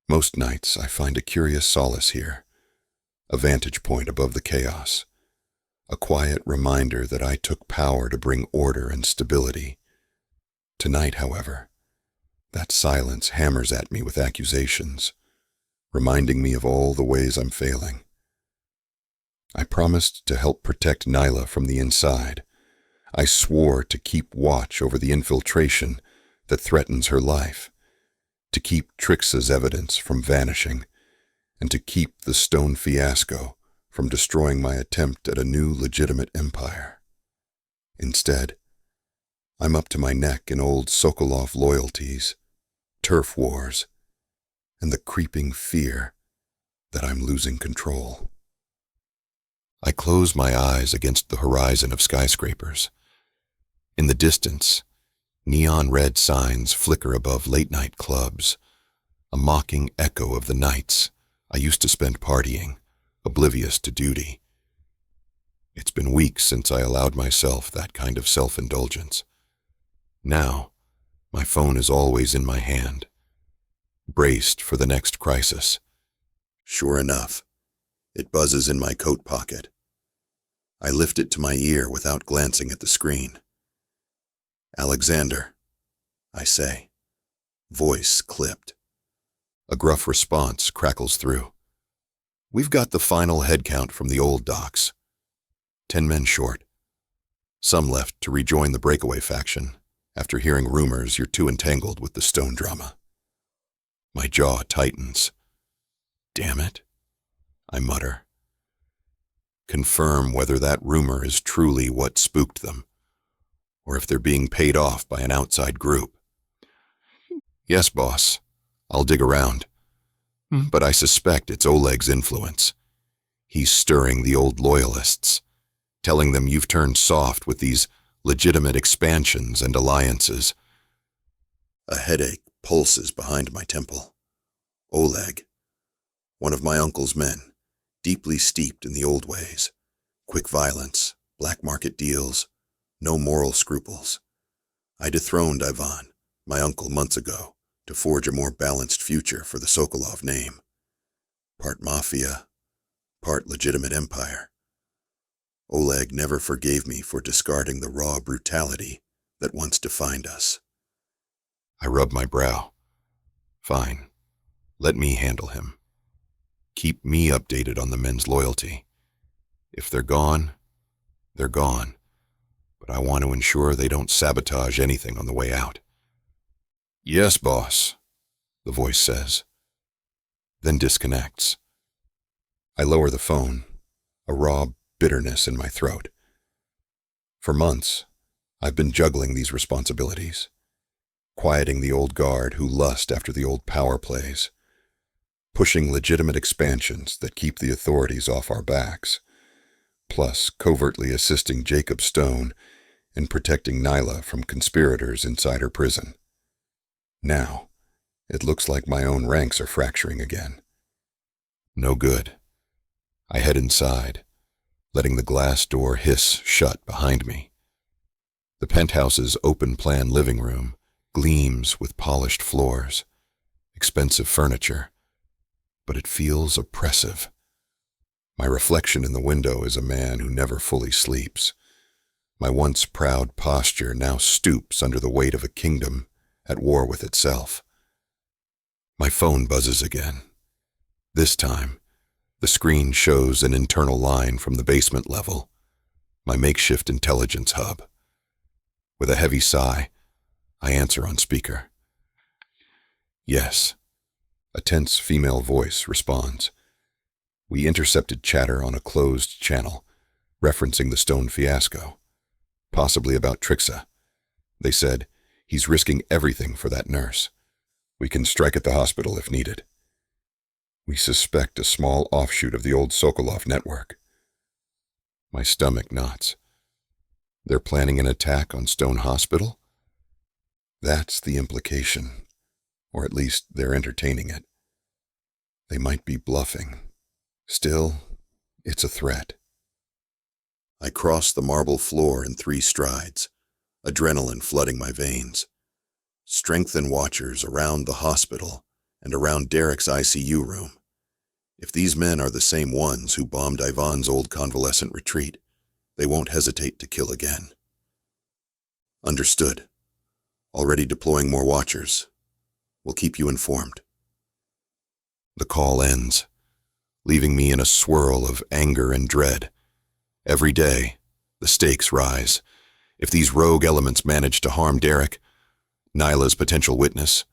Most nights I find a curious solace here, a vantage point above the chaos, a quiet reminder that I took power to bring order and stability. Tonight, however, that silence hammers at me with accusations, reminding me of all the ways I'm failing. I promised to help protect Nyla from the inside. I swore to keep watch over the infiltration that threatens her life, to keep Trixa's evidence from vanishing, and to keep the stone fiasco from destroying my attempt at a new legitimate empire. Instead, I'm up to my neck in old Sokolov loyalties, turf wars, and the creeping fear that I'm losing control. I close my eyes against the horizon of skyscrapers. In the distance, neon red signs flicker above late-night clubs, a mocking echo of the nights I used to spend partying, oblivious to duty. It's been weeks since I allowed myself that kind of self-indulgence. Now, my phone is always in my hand, braced for the next crisis. Sure enough, it buzzes in my coat pocket. I lift it to my ear without glancing at the screen. Alexander, I say, voice clipped. A gruff response crackles through. We've got the final head count from the old docs. 10 men short. Some left to rejoin the breakaway faction after hearing rumors you're too entangled with the stone drama. My jaw tightens. Damn it, I mutter. Confirm whether that rumor is truly what spooked them, or if they're being paid off by an outside group. Yes, boss, I'll dig around. But I suspect it's Oleg's influence. He's stirring the old loyalists, telling them you've turned soft with these legitimate expansions and alliances. A headache pulses behind my temple. Oleg, one of my uncle's men, deeply steeped in the old ways. Quick violence, black market deals, no moral scruples. I dethroned Ivan, my uncle, months ago to forge a more balanced future for the Sokolov name. Part mafia, part legitimate empire. Oleg never forgave me for discarding the raw brutality that once defined us. I rub my brow. Fine. Let me handle him. Keep me updated on the men's loyalty. If they're gone, they're gone. But I want to ensure they don't sabotage anything on the way out. Yes, boss, the voice says, then disconnects. I lower the phone, a raw bitterness in my throat. For months, I've been juggling these responsibilities, quieting the old guard who lust after the old power plays, pushing legitimate expansions that keep the authorities off our backs, plus covertly assisting Jacob Stone in protecting Nyla from conspirators inside her prison. Now, it looks like my own ranks are fracturing again. No good. I head inside, letting the glass door hiss shut behind me. The penthouse's open-plan living room gleams with polished floors, expensive furniture, but it feels oppressive. My reflection in the window is a man who never fully sleeps. My once proud posture now stoops under the weight of a kingdom at war with itself. My phone buzzes again. This time, the screen shows an internal line from the basement level, my makeshift intelligence hub. With a heavy sigh, I answer on speaker. Yes, a tense female voice responds. We intercepted chatter on a closed channel, referencing the Stone fiasco, possibly about Trixa. They said, he's risking everything for that nurse. We can strike at the hospital if needed. We suspect a small offshoot of the old Sokolov network. My stomach knots. They're planning an attack on Stone Hospital? That's the implication, or at least they're entertaining it. They might be bluffing. Still, it's a threat. I cross the marble floor in 3 strides, adrenaline flooding my veins. Strengthen watchers around the hospital and around Derek's ICU room. If these men are the same ones who bombed Ivan's old convalescent retreat, they won't hesitate to kill again. Understood. Already deploying more watchers. We'll keep you informed. The call ends, leaving me in a swirl of anger and dread. Every day, the stakes rise. If these rogue elements manage to harm Derek, Nyla's potential witness,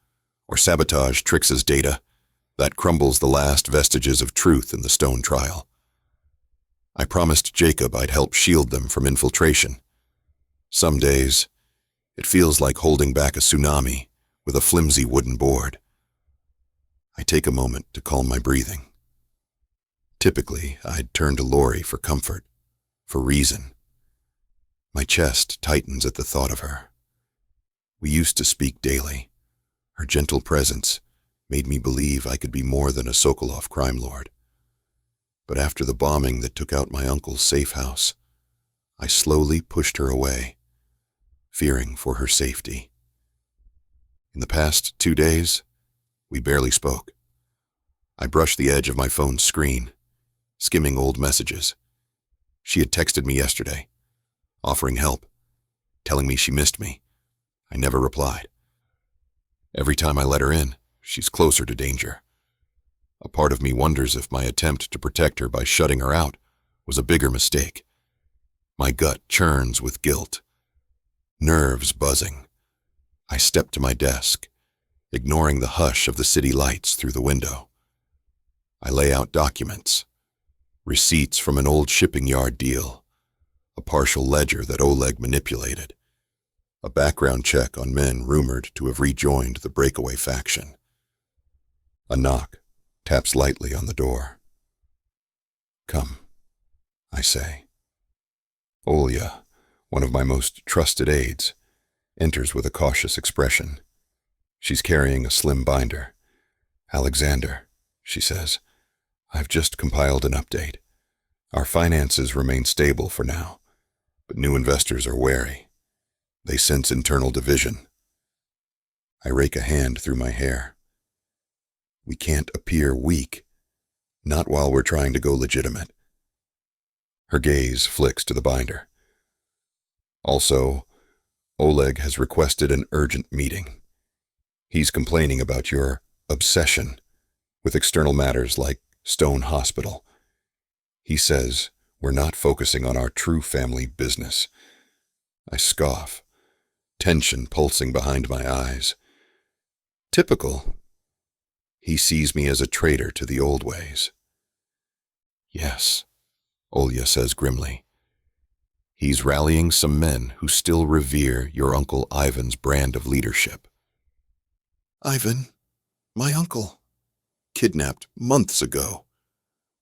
or sabotage Trixa's data, that crumbles the last vestiges of truth in the Stone trial. I promised Jacob I'd help shield them from infiltration. Some days, it feels like holding back a tsunami with a flimsy wooden board. I take a moment to calm my breathing. Typically, I'd turn to Lori for comfort, for reason. My chest tightens at the thought of her. We used to speak daily. Her gentle presence made me believe I could be more than a Sokolov crime lord. But after the bombing that took out my uncle's safe house, I slowly pushed her away, fearing for her safety. In the past 2 days, we barely spoke. I brushed the edge of my phone's screen, skimming old messages. She had texted me yesterday, offering help, telling me she missed me. I never replied. Every time I let her in, she's closer to danger. A part of me wonders if my attempt to protect her by shutting her out was a bigger mistake. My gut churns with guilt. Nerves buzzing. I step to my desk, ignoring the hush of the city lights through the window. I lay out documents, receipts from an old shipping yard deal, a partial ledger that Oleg manipulated, a background check on men rumored to have rejoined the breakaway faction. A knock taps lightly on the door. Come, I say. Olya, one of my most trusted aides, enters with a cautious expression. She's carrying a slim binder. Alexander, she says, I've just compiled an update. Our finances remain stable for now, but new investors are wary. They sense internal division. I rake a hand through my hair. We can't appear weak, not while we're trying to go legitimate. Her gaze flicks to the binder. Also, Oleg has requested an urgent meeting. He's complaining about your obsession with external matters like Stone Hospital. He says we're not focusing on our true family business. I scoff, tension pulsing behind my eyes. Typical. He sees me as a traitor to the old ways. Yes, Olya says grimly. He's rallying some men who still revere your Uncle Ivan's brand of leadership. Ivan, my uncle, kidnapped months ago,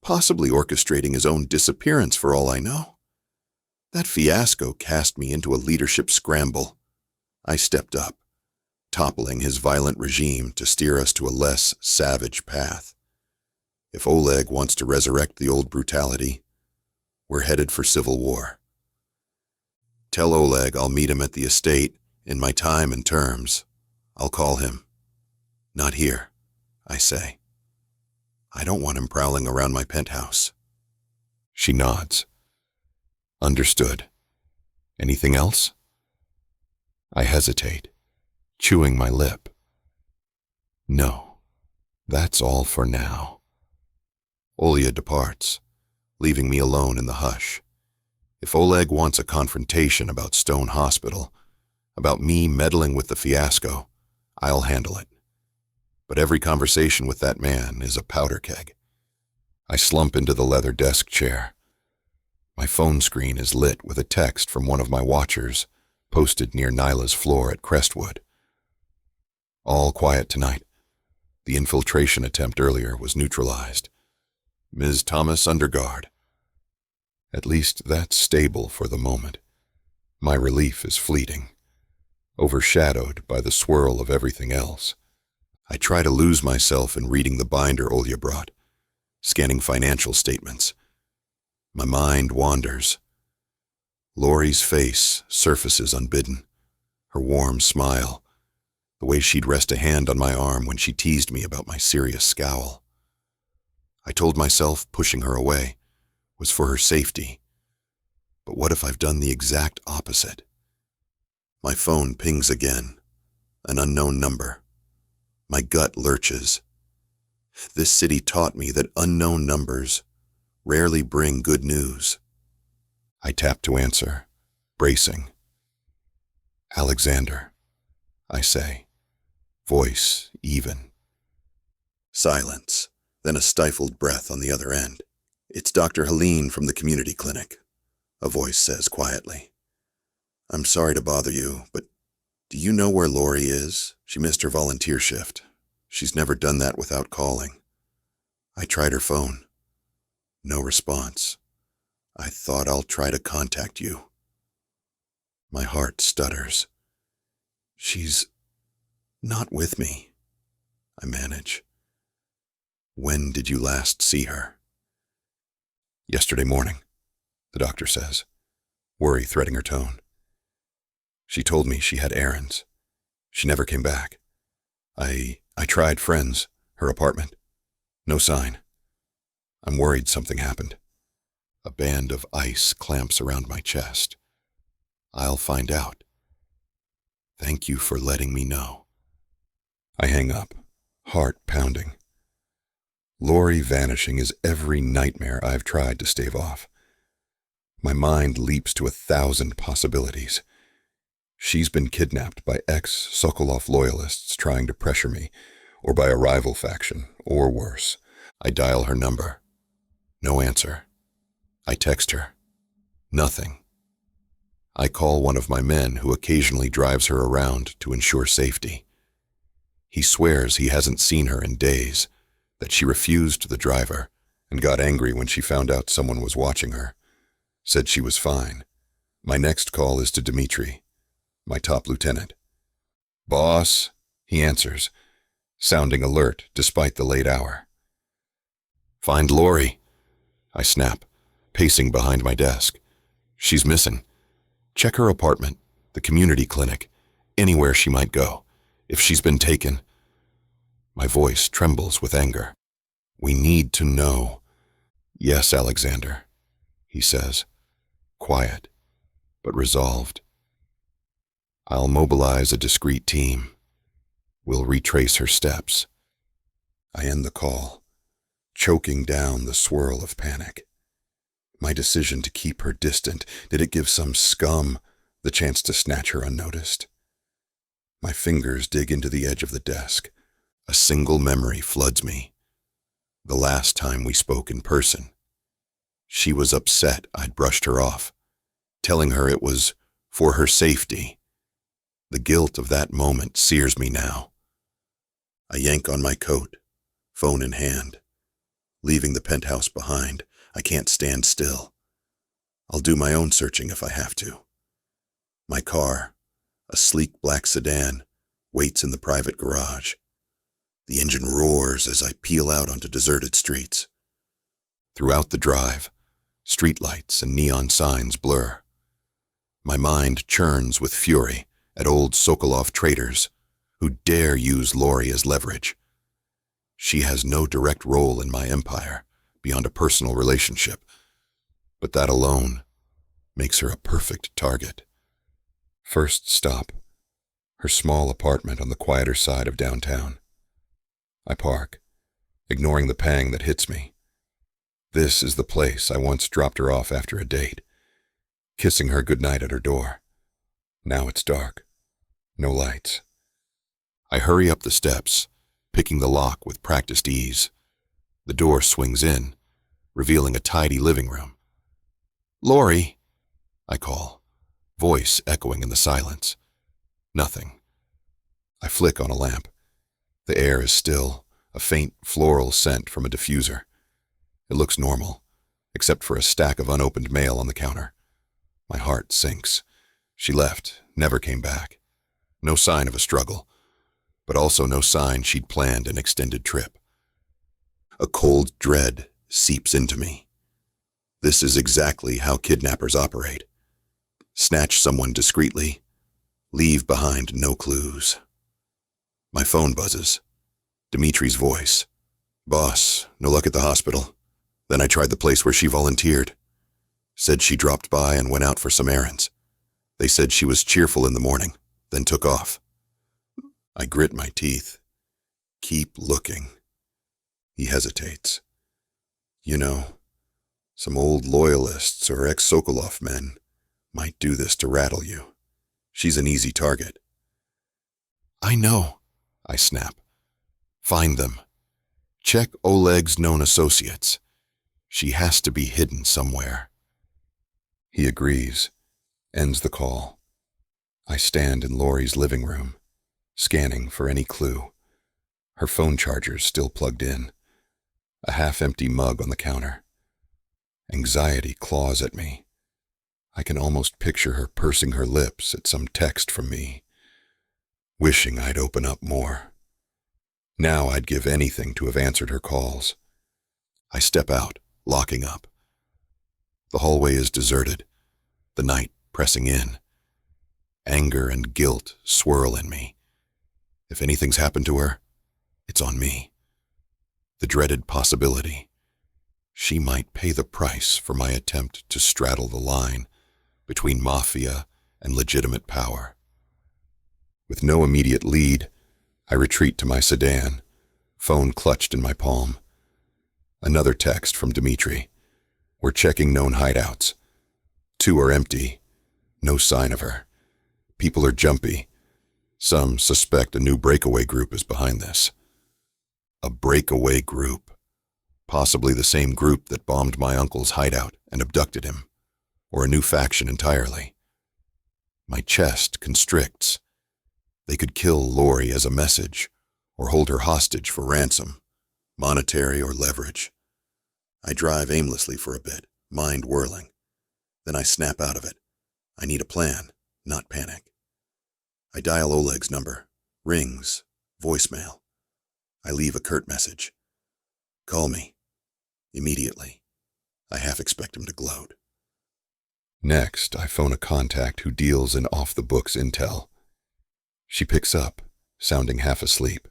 possibly orchestrating his own disappearance for all I know. That fiasco cast me into a leadership scramble. I stepped up, toppling his violent regime to steer us to a less savage path. If Oleg wants to resurrect the old brutality, we're headed for civil war. Tell Oleg I'll meet him at the estate in my time and terms, I'll call him. Not here, I say. I don't want him prowling around my penthouse. She nods. Understood. Anything else? I hesitate, chewing my lip. No, that's all for now. Olya departs, leaving me alone in the hush. If Oleg wants a confrontation about Stone Hospital, about me meddling with the fiasco, I'll handle it. But every conversation with that man is a powder keg. I slump into the leather desk chair. My phone screen is lit with a text from one of my watchers, posted near Nyla's floor at Crestwood. All quiet tonight. The infiltration attempt earlier was neutralized. Ms. Thomas Undergard. At least that's stable for the moment. My relief is fleeting, overshadowed by the swirl of everything else. I try to lose myself in reading the binder Olya brought, scanning financial statements. My mind wanders. Laurie's face surfaces unbidden, her warm smile, the way she'd rest a hand on my arm when she teased me about my serious scowl. I told myself pushing her away was for her safety. But what if I've done the exact opposite? My phone pings again, an unknown number. My gut lurches. This city taught me that unknown numbers rarely bring good news. I tap to answer, bracing. Alexander, I say, voice even. Silence, then a stifled breath on the other end. It's Dr. Helene from the community clinic, a voice says quietly. I'm sorry to bother you, but do you know where Laurie is? She missed her volunteer shift. She's never done that without calling. I tried her phone. No response. I thought I'll try to contact you. My heart stutters. She's not with me, I manage. When did you last see her? Yesterday morning, the doctor says, worry threading her tone. She told me she had errands. She never came back. I tried friends, her apartment. No sign. I'm worried something happened. A band of ice clamps around my chest. I'll find out. Thank you for letting me know. I hang up, heart pounding. Laurie vanishing is every nightmare I've tried to stave off. My mind leaps to 1,000 possibilities. She's been kidnapped by ex-Sokolov loyalists trying to pressure me, or by a rival faction, or worse. I dial her number. No answer. I text her. Nothing. I call one of my men who occasionally drives her around to ensure safety. He swears he hasn't seen her in days, that she refused the driver and got angry when she found out someone was watching her. Said she was fine. My next call is to Dmitri, my top lieutenant. Boss, he answers, sounding alert despite the late hour. Find Laurie, I snap, pacing behind my desk. She's missing. Check her apartment, the community clinic, anywhere she might go. If she's been taken. My voice trembles with anger. We need to know. Yes, Alexander, he says, quiet, but resolved. I'll mobilize a discreet team. We'll retrace her steps. I end the call, choking down the swirl of panic. My decision to keep her distant, did it give some scum the chance to snatch her unnoticed? My fingers dig into the edge of the desk. A single memory floods me. The last time we spoke in person. She was upset I'd brushed her off, telling her it was for her safety. The guilt of that moment sears me now. I yank on my coat, phone in hand. Leaving the penthouse behind, I can't stand still. I'll do my own searching if I have to. My car, a sleek black sedan, waits in the private garage. The engine roars as I peel out onto deserted streets. Throughout the drive, streetlights and neon signs blur. My mind churns with fury at old Sokolov traitors who dare use Lori as leverage. She has no direct role in my empire beyond a personal relationship, but that alone makes her a perfect target. First stop, her small apartment on the quieter side of downtown. I park, ignoring the pang that hits me. This is the place I once dropped her off after a date, kissing her goodnight at her door. Now it's dark, no lights. I hurry up the steps, picking the lock with practiced ease. The door swings in, revealing a tidy living room. "Lori," I call, voice echoing in the silence. Nothing. I flick on a lamp. The air is still, a faint floral scent from a diffuser. It looks normal, except for a stack of unopened mail on the counter. My heart sinks. She left, never came back. No sign of a struggle, but also no sign she'd planned an extended trip. A cold dread seeps into me. This is exactly how kidnappers operate. Snatch someone discreetly, leave behind no clues. My phone buzzes. Dimitri's voice. "Boss, no luck at the hospital." Then I tried the place where she volunteered. Said she dropped by and went out for some errands. They said she was cheerful in the morning, then took off. I grit my teeth. Keep looking. He hesitates. "You know, some old loyalists or ex-Sokolov men might do this to rattle you. She's an easy target." "I know," I snap. "Find them. Check Oleg's known associates. She has to be hidden somewhere." He agrees, ends the call. I stand in Lori's living room, scanning for any clue. Her phone charger's still plugged in. A half-empty mug on the counter. Anxiety claws at me. I can almost picture her pursing her lips at some text from me, wishing I'd open up more. Now I'd give anything to have answered her calls. I step out, locking up. The hallway is deserted, the night pressing in. Anger and guilt swirl in me. If anything's happened to her, it's on me. The dreaded possibility. She might pay the price for my attempt to straddle the line between mafia and legitimate power. With no immediate lead, I retreat to my sedan, phone clutched in my palm. Another text from Dimitri. "We're checking known hideouts. 2 are empty. No sign of her. People are jumpy. Some suspect a new breakaway group is behind this." A breakaway group. Possibly the same group that bombed my uncle's hideout and abducted him, or a new faction entirely. My chest constricts. They could kill Lori as a message, or hold her hostage for ransom, monetary or leverage. I drive aimlessly for a bit, mind whirling. Then I snap out of it. I need a plan, not panic. I dial Oleg's number. Rings. Voicemail. I leave a curt message. "Call me. Immediately." I half expect him to gloat. Next, I phone a contact who deals in off-the-books intel. She picks up, sounding half asleep.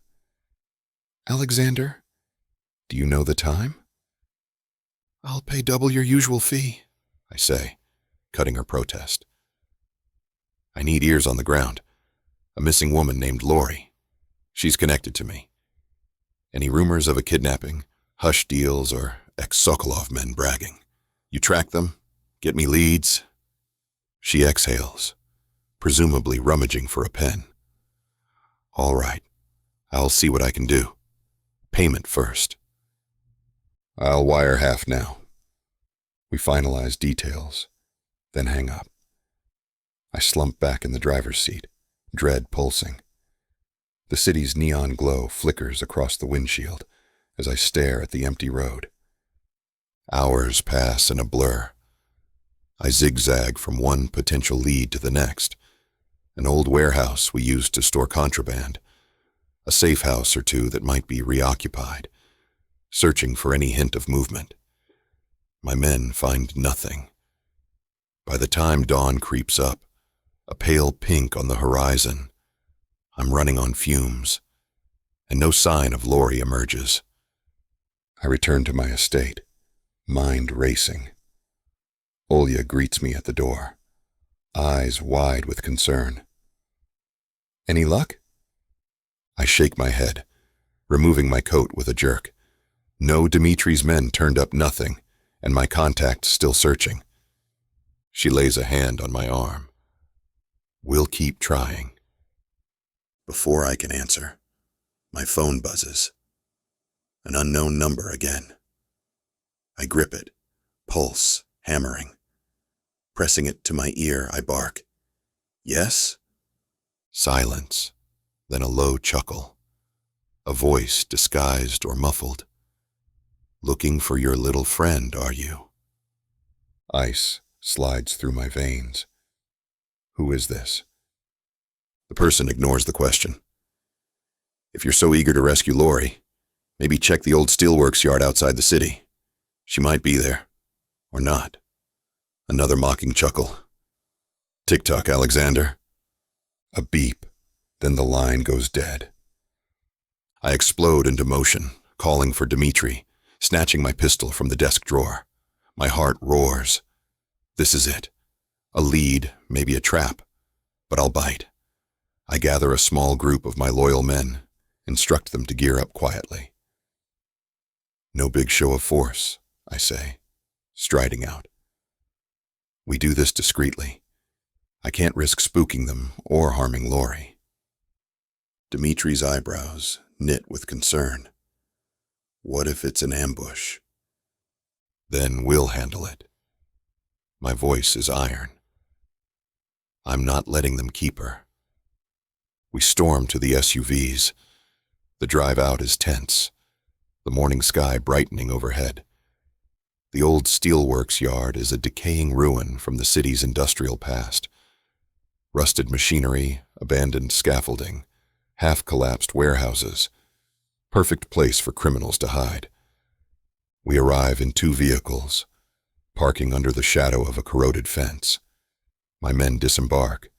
"Alexander, do you know the time?" "I'll pay double your usual fee," I say, cutting her protest. I need ears on the ground. A missing woman named Lori. She's connected to me. Any rumors of a kidnapping, hush deals, or ex-Sokolov men bragging? You track them? Get me leads? She exhales, presumably rummaging for a pen. All right, I'll see what I can do. Payment first. I'll wire half now. We finalize details, then hang up. I slump back in the driver's seat, dread pulsing. The city's neon glow flickers across the windshield as I stare at the empty road. Hours pass in a blur. I zigzag from one potential lead to the next. An old warehouse we used to store contraband. A safe house or two that might be reoccupied. Searching for any hint of movement. My men find nothing. By the time dawn creeps up, a pale pink on the horizon, I'm running on fumes, and no sign of Lori emerges. I return to my estate, mind racing. Olya greets me at the door, eyes wide with concern. Any luck? I shake my head, removing my coat with a jerk. No, Dimitri's men turned up nothing, and my contact's still searching. She lays a hand on my arm. We'll keep trying. Before I can answer, my phone buzzes. An unknown number again. I grip it, pulse hammering. Pressing it to my ear, I bark. Yes? Silence, then a low chuckle. A voice disguised or muffled. Looking for your little friend, are you? Ice slides through my veins. Who is this? The person ignores the question. If you're so eager to rescue Lori, maybe check the old steelworks yard outside the city. She might be there. Or not. Another mocking chuckle. Tick-tock, Alexander. A beep, then the line goes dead. I explode into motion, calling for Dimitri, snatching my pistol from the desk drawer. My heart roars. This is it. A lead, maybe a trap, but I'll bite. I gather a small group of my loyal men, instruct them to gear up quietly. No big show of force, I say, striding out. We do this discreetly. I can't risk spooking them or harming Lori. Dimitri's eyebrows knit with concern. What if it's an ambush? Then we'll handle it. My voice is iron. I'm not letting them keep her. We storm to the SUVs. The drive out is tense, the morning sky brightening overhead. The old steelworks yard is a decaying ruin from the city's industrial past. Rusted machinery, abandoned scaffolding, half-collapsed warehouses. Perfect place for criminals to hide. We arrive in 2 vehicles, parking under the shadow of a corroded fence. My men disembark,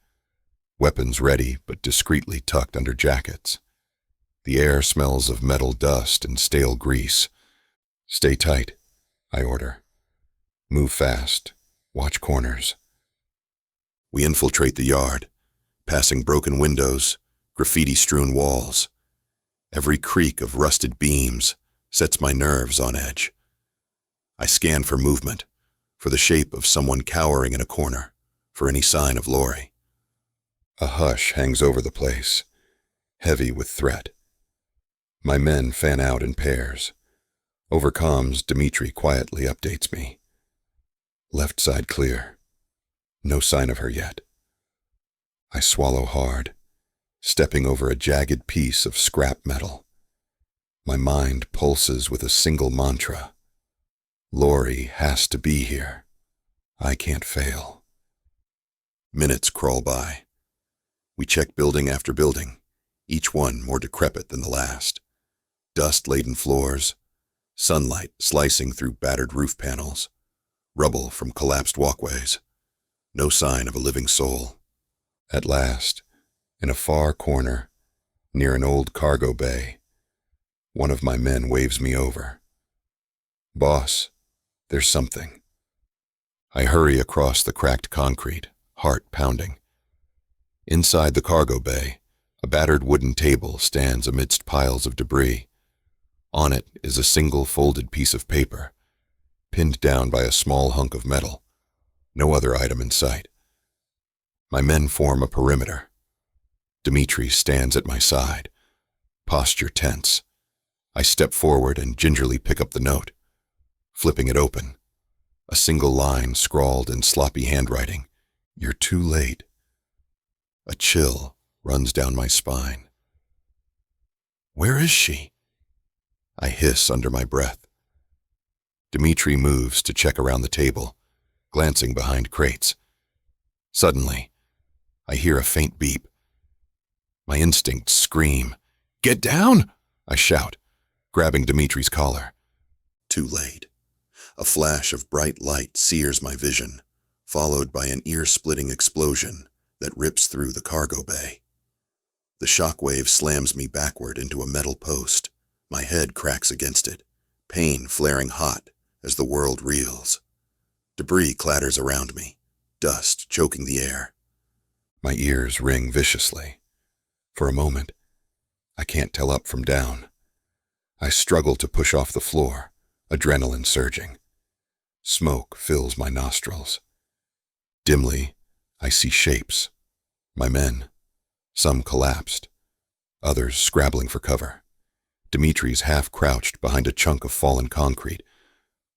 weapons ready but discreetly tucked under jackets. The air smells of metal dust and stale grease. Stay tight, I order. Move fast, watch corners. We infiltrate the yard, passing broken windows, graffiti-strewn walls. Every creak of rusted beams sets my nerves on edge. I scan for movement, for the shape of someone cowering in a corner, for any sign of Lori. A hush hangs over the place, heavy with threat. My men fan out in pairs. Over comms, Dimitri quietly updates me. Left side clear. No sign of her yet. I swallow hard, stepping over a jagged piece of scrap metal. My mind pulses with a single mantra. Lori has to be here. I can't fail. Minutes crawl by. We check building after building, each one more decrepit than the last. Dust-laden floors, sunlight slicing through battered roof panels, rubble from collapsed walkways. No sign of a living soul. At last, in a far corner, near an old cargo bay, one of my men waves me over. Boss, there's something. I hurry across the cracked concrete, heart pounding. Inside the cargo bay, a battered wooden table stands amidst piles of debris. On it is a single folded piece of paper, pinned down by a small hunk of metal. No other item in sight. My men form a perimeter. Dimitri stands at my side, posture tense. I step forward and gingerly pick up the note. Flipping it open, a single line scrawled in sloppy handwriting. You're too late. A chill runs down my spine. Where is she? I hiss under my breath. Dimitri moves to check around the table, glancing behind crates. Suddenly, I hear a faint beep. My instincts scream. Get down! I shout, grabbing Dimitri's collar. Too late. A flash of bright light sears my vision, followed by an ear-splitting explosion that rips through the cargo bay. The shock wave slams me backward into a metal post. My head cracks against it, pain flaring hot as the world reels. Debris clatters around me, dust choking the air. My ears ring viciously. For a moment, I can't tell up from down. I struggle to push off the floor, adrenaline surging. Smoke fills my nostrils. Dimly, I see shapes. My men. Some collapsed, others scrabbling for cover. Dimitri's half-crouched behind a chunk of fallen concrete,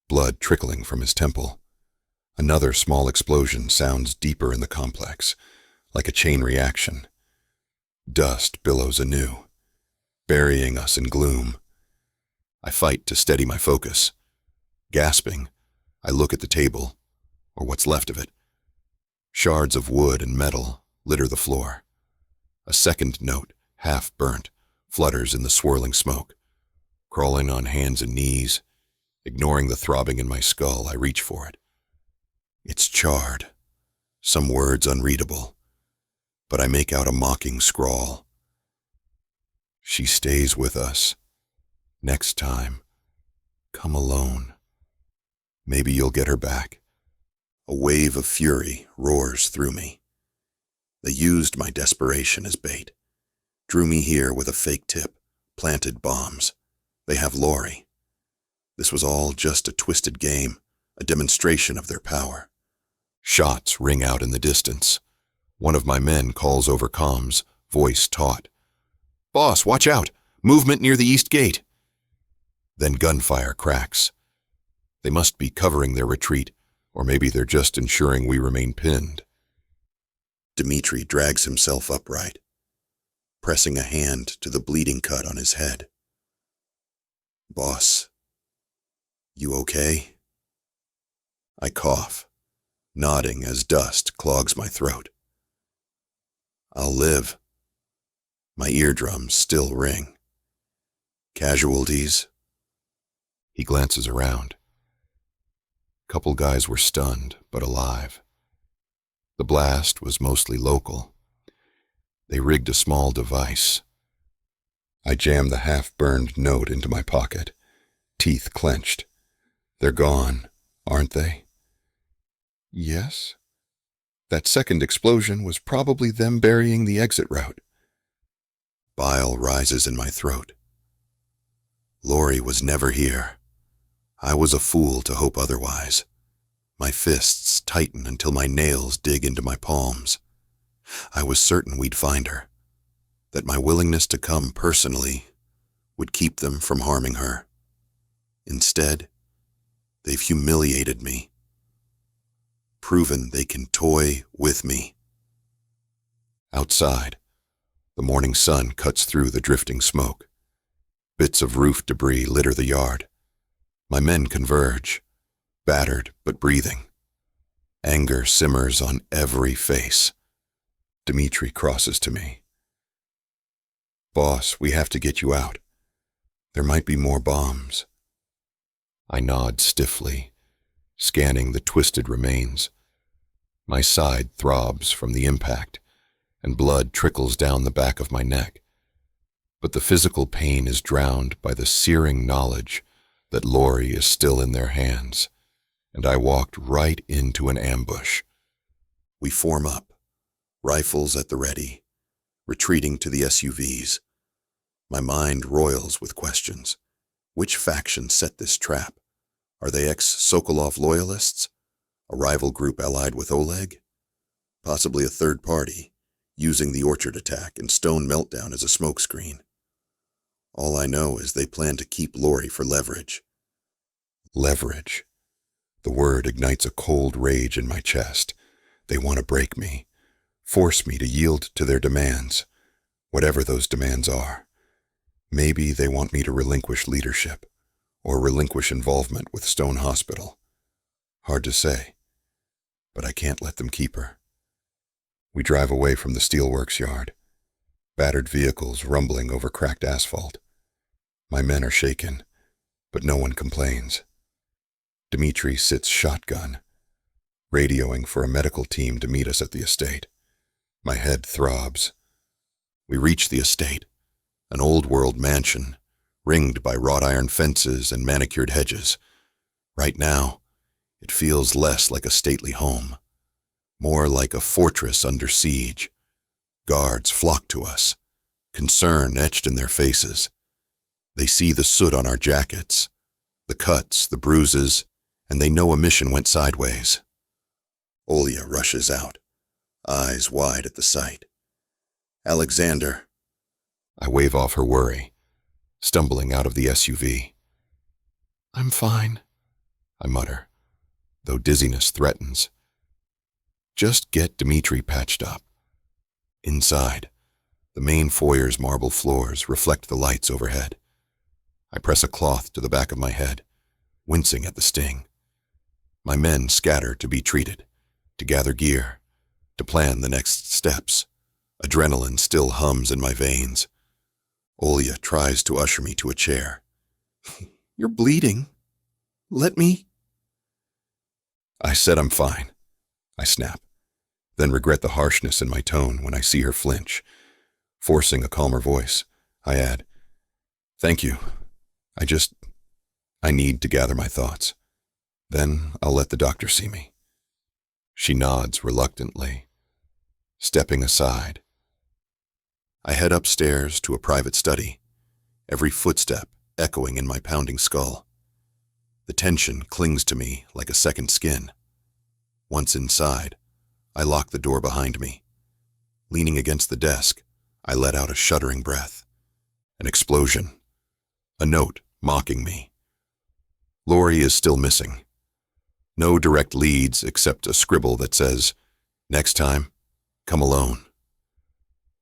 blood trickling from his temple. Another small explosion sounds deeper in the complex, like a chain reaction. Dust billows anew, burying us in gloom. I fight to steady my focus. Gasping, I look at the table, or what's left of it. Shards of wood and metal litter the floor. A second note, half burnt, flutters in the swirling smoke. Crawling on hands and knees, ignoring the throbbing in my skull, I reach for it. It's charred, some words unreadable, but I make out a mocking scrawl. She stays with us. Next time, come alone. Maybe you'll get her back. A wave of fury roars through me. They used my desperation as bait. Drew me here with a fake tip, planted bombs. They have Lori. This was all just a twisted game, a demonstration of their power. Shots ring out in the distance. One of my men calls over comms, voice taut. "Boss, watch out! Movement near the east gate!" Then gunfire cracks. They must be covering their retreat, or maybe they're just ensuring we remain pinned. Dimitri drags himself upright, pressing a hand to the bleeding cut on his head. "Boss, you okay?" I cough, nodding as dust clogs my throat. "I'll live." My eardrums still ring. "Casualties?" He glances around. Couple guys were stunned, but alive. The blast was mostly local. They rigged a small device. I jammed the half-burned note into my pocket, teeth clenched. "They're gone, aren't they?" "Yes." That second explosion was probably them burying the exit route. Bile rises in my throat. Lori was never here. I was a fool to hope otherwise. My fists tighten until my nails dig into my palms. I was certain we'd find her, that my willingness to come personally would keep them from harming her. Instead, they've humiliated me, proven they can toy with me. Outside, the morning sun cuts through the drifting smoke. Bits of roof debris litter the yard. My men converge, battered but breathing. Anger simmers on every face. Dimitri crosses to me. "Boss, we have to get you out. There might be more bombs." I nod stiffly, scanning the twisted remains. My side throbs from the impact, and blood trickles down the back of my neck. But the physical pain is drowned by the searing knowledge that Lori is still in their hands, and I walked right into an ambush. We form up, rifles at the ready, retreating to the SUVs. My mind roils with questions. Which faction set this trap? Are they ex-Sokolov loyalists? A rival group allied with Oleg? Possibly a third party, using the Orchard attack and Stone meltdown as a smokescreen. All I know is they plan to keep Lori for leverage. Leverage. The word ignites a cold rage in my chest. They want to break me, force me to yield to their demands, whatever those demands are. Maybe they want me to relinquish leadership, or relinquish involvement with Stone Hospital. Hard to say, but I can't let them keep her. We drive away from the steelworks yard, battered vehicles rumbling over cracked asphalt. My men are shaken, but no one complains. Dimitri sits shotgun, radioing for a medical team to meet us at the estate. My head throbs. We reach the estate, an old-world mansion, ringed by wrought iron fences and manicured hedges. Right now, it feels less like a stately home, more like a fortress under siege. Guards flock to us, concern etched in their faces. They see the soot on our jackets, the cuts, the bruises, and they know a mission went sideways. Olya rushes out, eyes wide at the sight. "Alexander." I wave off her worry, stumbling out of the SUV. "I'm fine," I mutter, though dizziness threatens. Just get Dmitri patched up. Inside, the main foyer's marble floors reflect the lights overhead. I press a cloth to the back of my head, wincing at the sting. My men scatter to be treated, to gather gear, to plan the next steps. Adrenaline still hums in my veins. Olya tries to usher me to a chair. "You're bleeding. Let me..." I said I'm fine, I snap, then regret the harshness in my tone when I see her flinch. Forcing a calmer voice, I add, "Thank you. I need to gather my thoughts. Then I'll let the doctor see me." She nods reluctantly, stepping aside. I head upstairs to a private study, every footstep echoing in my pounding skull. The tension clings to me like a second skin. Once inside, I lock the door behind me. Leaning against the desk, I let out a shuddering breath. An explosion. A note mocking me. Lori is still missing. No direct leads except a scribble that says, "Next time, come alone."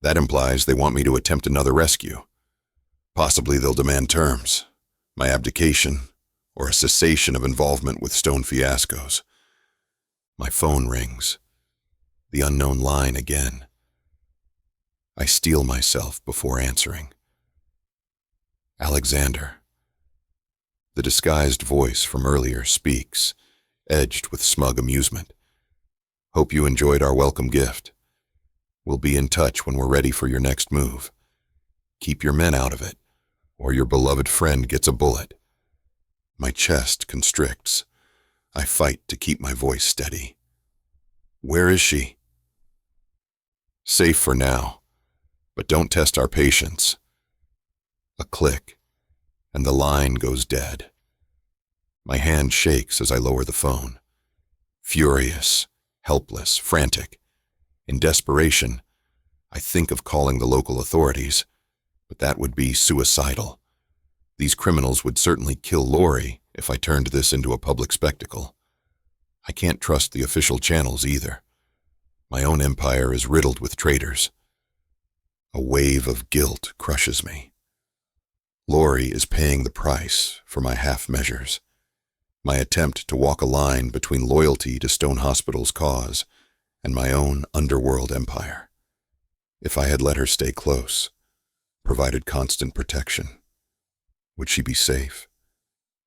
That implies they want me to attempt another rescue. Possibly they'll demand terms, my abdication, or a cessation of involvement with Stone fiascos. My phone rings. The unknown line again. I steel myself before answering. "Alexander." The disguised voice from earlier speaks, edged with smug amusement. "Hope you enjoyed our welcome gift. We'll be in touch when we're ready for your next move. Keep your men out of it, or your beloved friend gets a bullet." My chest constricts. I fight to keep my voice steady. "Where is she?" "Safe for now, but don't test our patience." A click, and the line goes dead. My hand shakes as I lower the phone. Furious, helpless, frantic. In desperation, I think of calling the local authorities, but that would be suicidal. These criminals would certainly kill Lori if I turned this into a public spectacle. I can't trust the official channels either. My own empire is riddled with traitors. A wave of guilt crushes me. Lori is paying the price for my half measures. My attempt to walk a line between loyalty to Stone Hospital's cause and my own underworld empire. If I had let her stay close, provided constant protection, would she be safe?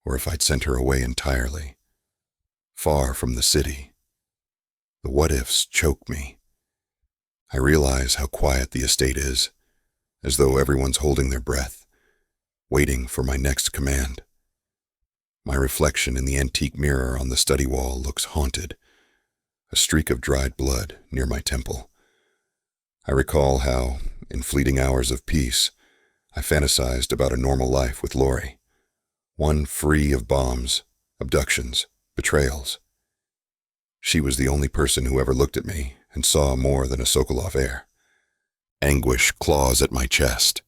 Or if I'd sent her away entirely, far from the city? The what-ifs choke me. I realize how quiet the estate is, as though everyone's holding their breath, waiting for my next command. My reflection in the antique mirror on the study wall looks haunted, a streak of dried blood near my temple. I recall how, in fleeting hours of peace, I fantasized about a normal life with Lori, one free of bombs, abductions, betrayals. She was the only person who ever looked at me and saw more than a Sokolov air. Anguish claws at my chest.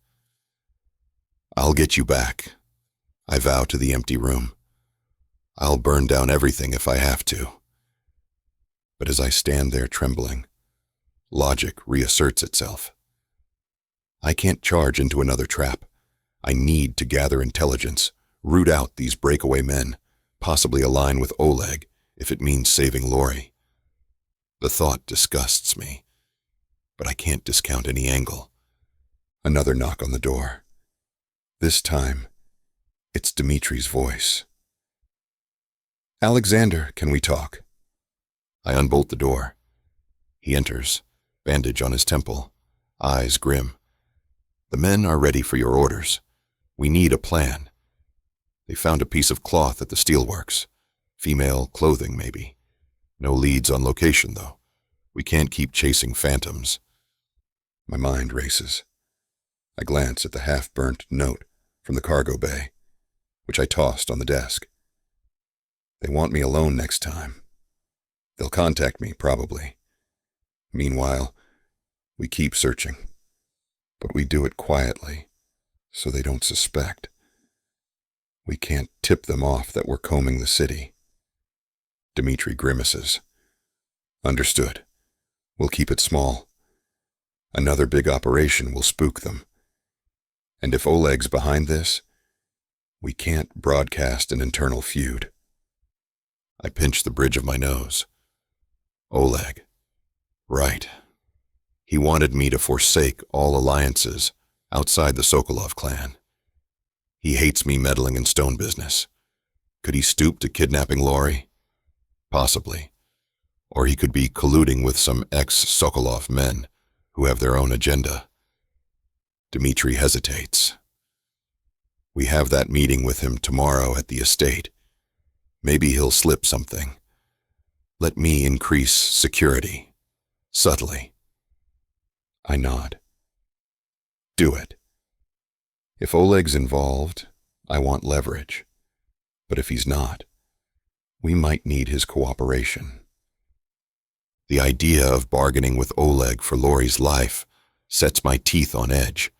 "I'll get you back," I vow to the empty room. "I'll burn down everything if I have to." But as I stand there trembling, logic reasserts itself. I can't charge into another trap. I need to gather intelligence, root out these breakaway men, possibly align with Oleg if it means saving Lori. The thought disgusts me, but I can't discount any angle. Another knock on the door. This time, it's Dmitri's voice. "Alexander, can we talk?" I unbolt the door. He enters, bandage on his temple, eyes grim, The men are ready for your orders. We need a plan. They found a piece of cloth at the steelworks. Female clothing, maybe. No leads on location, though. We can't keep chasing phantoms. My mind races. I glance at the half-burnt note from the cargo bay, which I tossed on the desk. They want me alone next time. They'll contact me, probably. Meanwhile, we keep searching. But we do it quietly, so they don't suspect. We can't tip them off that we're combing the city. Dmitri grimaces. Understood. We'll keep it small. Another big operation will spook them. And if Oleg's behind this, we can't broadcast an internal feud. I pinch the bridge of my nose. Oleg. Right. He wanted me to forsake all alliances outside the Sokolov clan. He hates me meddling in stone business. Could he stoop to kidnapping Lori? Possibly. Or he could be colluding with some ex-Sokolov men who have their own agenda. Dmitri hesitates. We have that meeting with him tomorrow at the estate. Maybe he'll slip something. Let me increase security. Subtly. I nod. Do it. If Oleg's involved, I want leverage. But if he's not, we might need his cooperation. The idea of bargaining with Oleg for Lori's life sets my teeth on edge,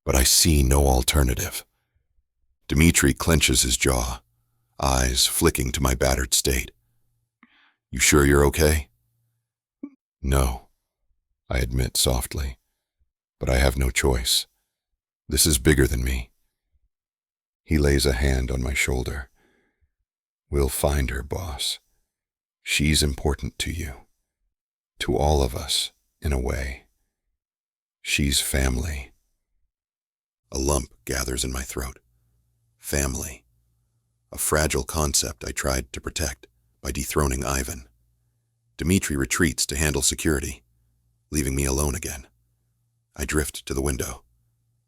but I see no alternative. Dmitri clenches his jaw, eyes flicking to my battered state. You sure you're okay? No, I admit softly, but I have no choice. This is bigger than me. He lays a hand on my shoulder. We'll find her, boss. She's important to you. To all of us, in a way. She's family. A lump gathers in my throat. Family. A fragile concept I tried to protect by dethroning Ivan. Dmitri retreats to handle security, leaving me alone again. I drift to the window,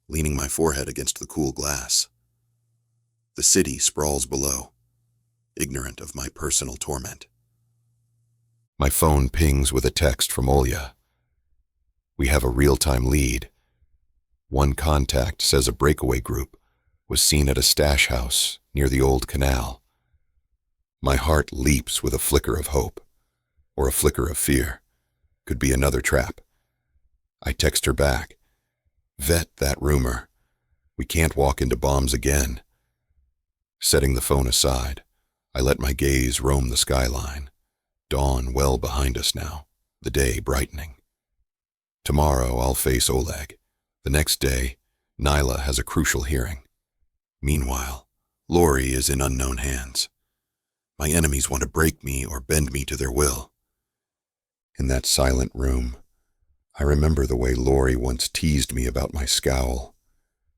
leaning my forehead against the cool glass. The city sprawls below, ignorant of my personal torment. My phone pings with a text from Olya. We have a real-time lead. One contact says a breakaway group was seen at a stash house near the old canal. My heart leaps with a flicker of hope, or a flicker of fear. Could be another trap. I text her back. Vet that rumor. We can't walk into bombs again. Setting the phone aside, I let my gaze roam the skyline. Dawn well behind us now, the day brightening. Tomorrow I'll face Oleg. The next day, Nyla has a crucial hearing. Meanwhile, Lori is in unknown hands. My enemies want to break me or bend me to their will. In that silent room, I remember the way Lori once teased me about my scowl,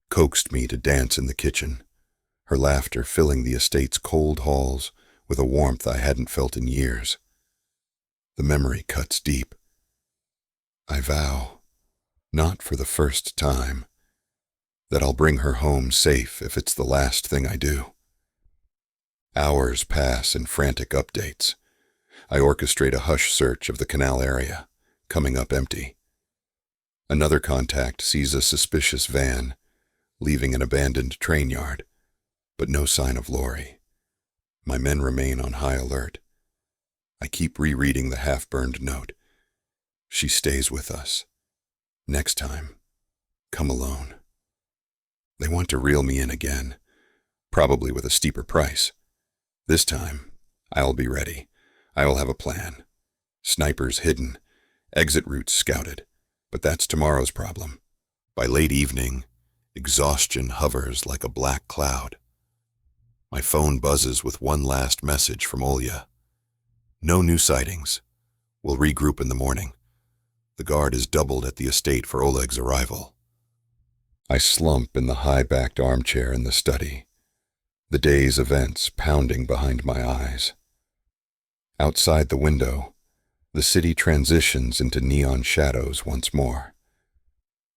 coaxed me to dance in the kitchen, her laughter filling the estate's cold halls with a warmth I hadn't felt in years. The memory cuts deep. I vow, not for the first time, that I'll bring her home safe if it's the last thing I do. Hours pass in frantic updates. I orchestrate a hush search of the canal area, coming up empty. Another contact sees a suspicious van, leaving an abandoned train yard, but no sign of Lori. My men remain on high alert. I keep rereading the half-burned note. She stays with us. Next time, come alone. They want to reel me in again, probably with a steeper price. This time, I'll be ready. I will have a plan. Snipers hidden, exit routes scouted, but that's tomorrow's problem. By late evening, exhaustion hovers like a black cloud. My phone buzzes with one last message from Olya. No new sightings. We'll regroup in the morning. The guard is doubled at the estate for Oleg's arrival. I slump in the high-backed armchair in the study, the day's events pounding behind my eyes. Outside the window, the city transitions into neon shadows once more.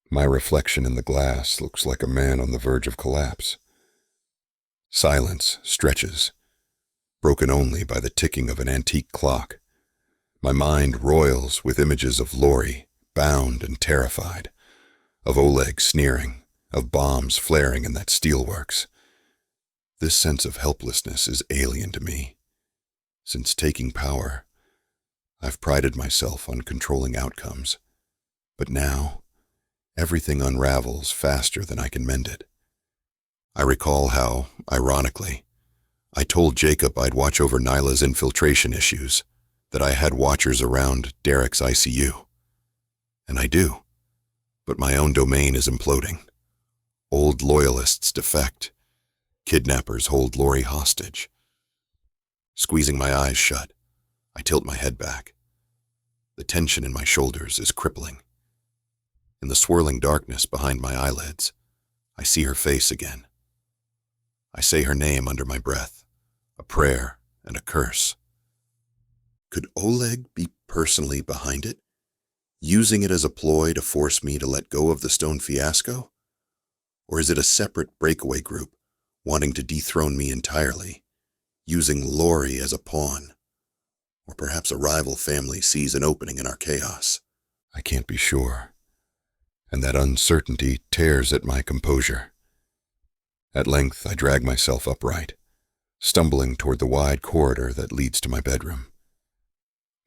My reflection in the glass looks like a man on the verge of collapse. Silence stretches, broken only by the ticking of an antique clock. My mind roils with images of Lori, bound and terrified, of Oleg sneering, of bombs flaring in that steelworks. This sense of helplessness is alien to me. Since taking power, I've prided myself on controlling outcomes. But now, everything unravels faster than I can mend it. I recall how, ironically, I told Jacob I'd watch over Nyla's infiltration issues, that I had watchers around Derek's ICU. And I do. But my own domain is imploding. Old loyalists defect. Kidnappers hold Lori hostage. Squeezing my eyes shut, I tilt my head back. The tension in my shoulders is crippling. In the swirling darkness behind my eyelids, I see her face again. I say her name under my breath, a prayer and a curse. Could Oleg be personally behind it, using it as a ploy to force me to let go of the Stone fiasco? Or is it a separate breakaway group wanting to dethrone me entirely, using Lori as a pawn? Or perhaps a rival family sees an opening in our chaos. I can't be sure, and that uncertainty tears at my composure. At length I drag myself upright, stumbling toward the wide corridor that leads to my bedroom.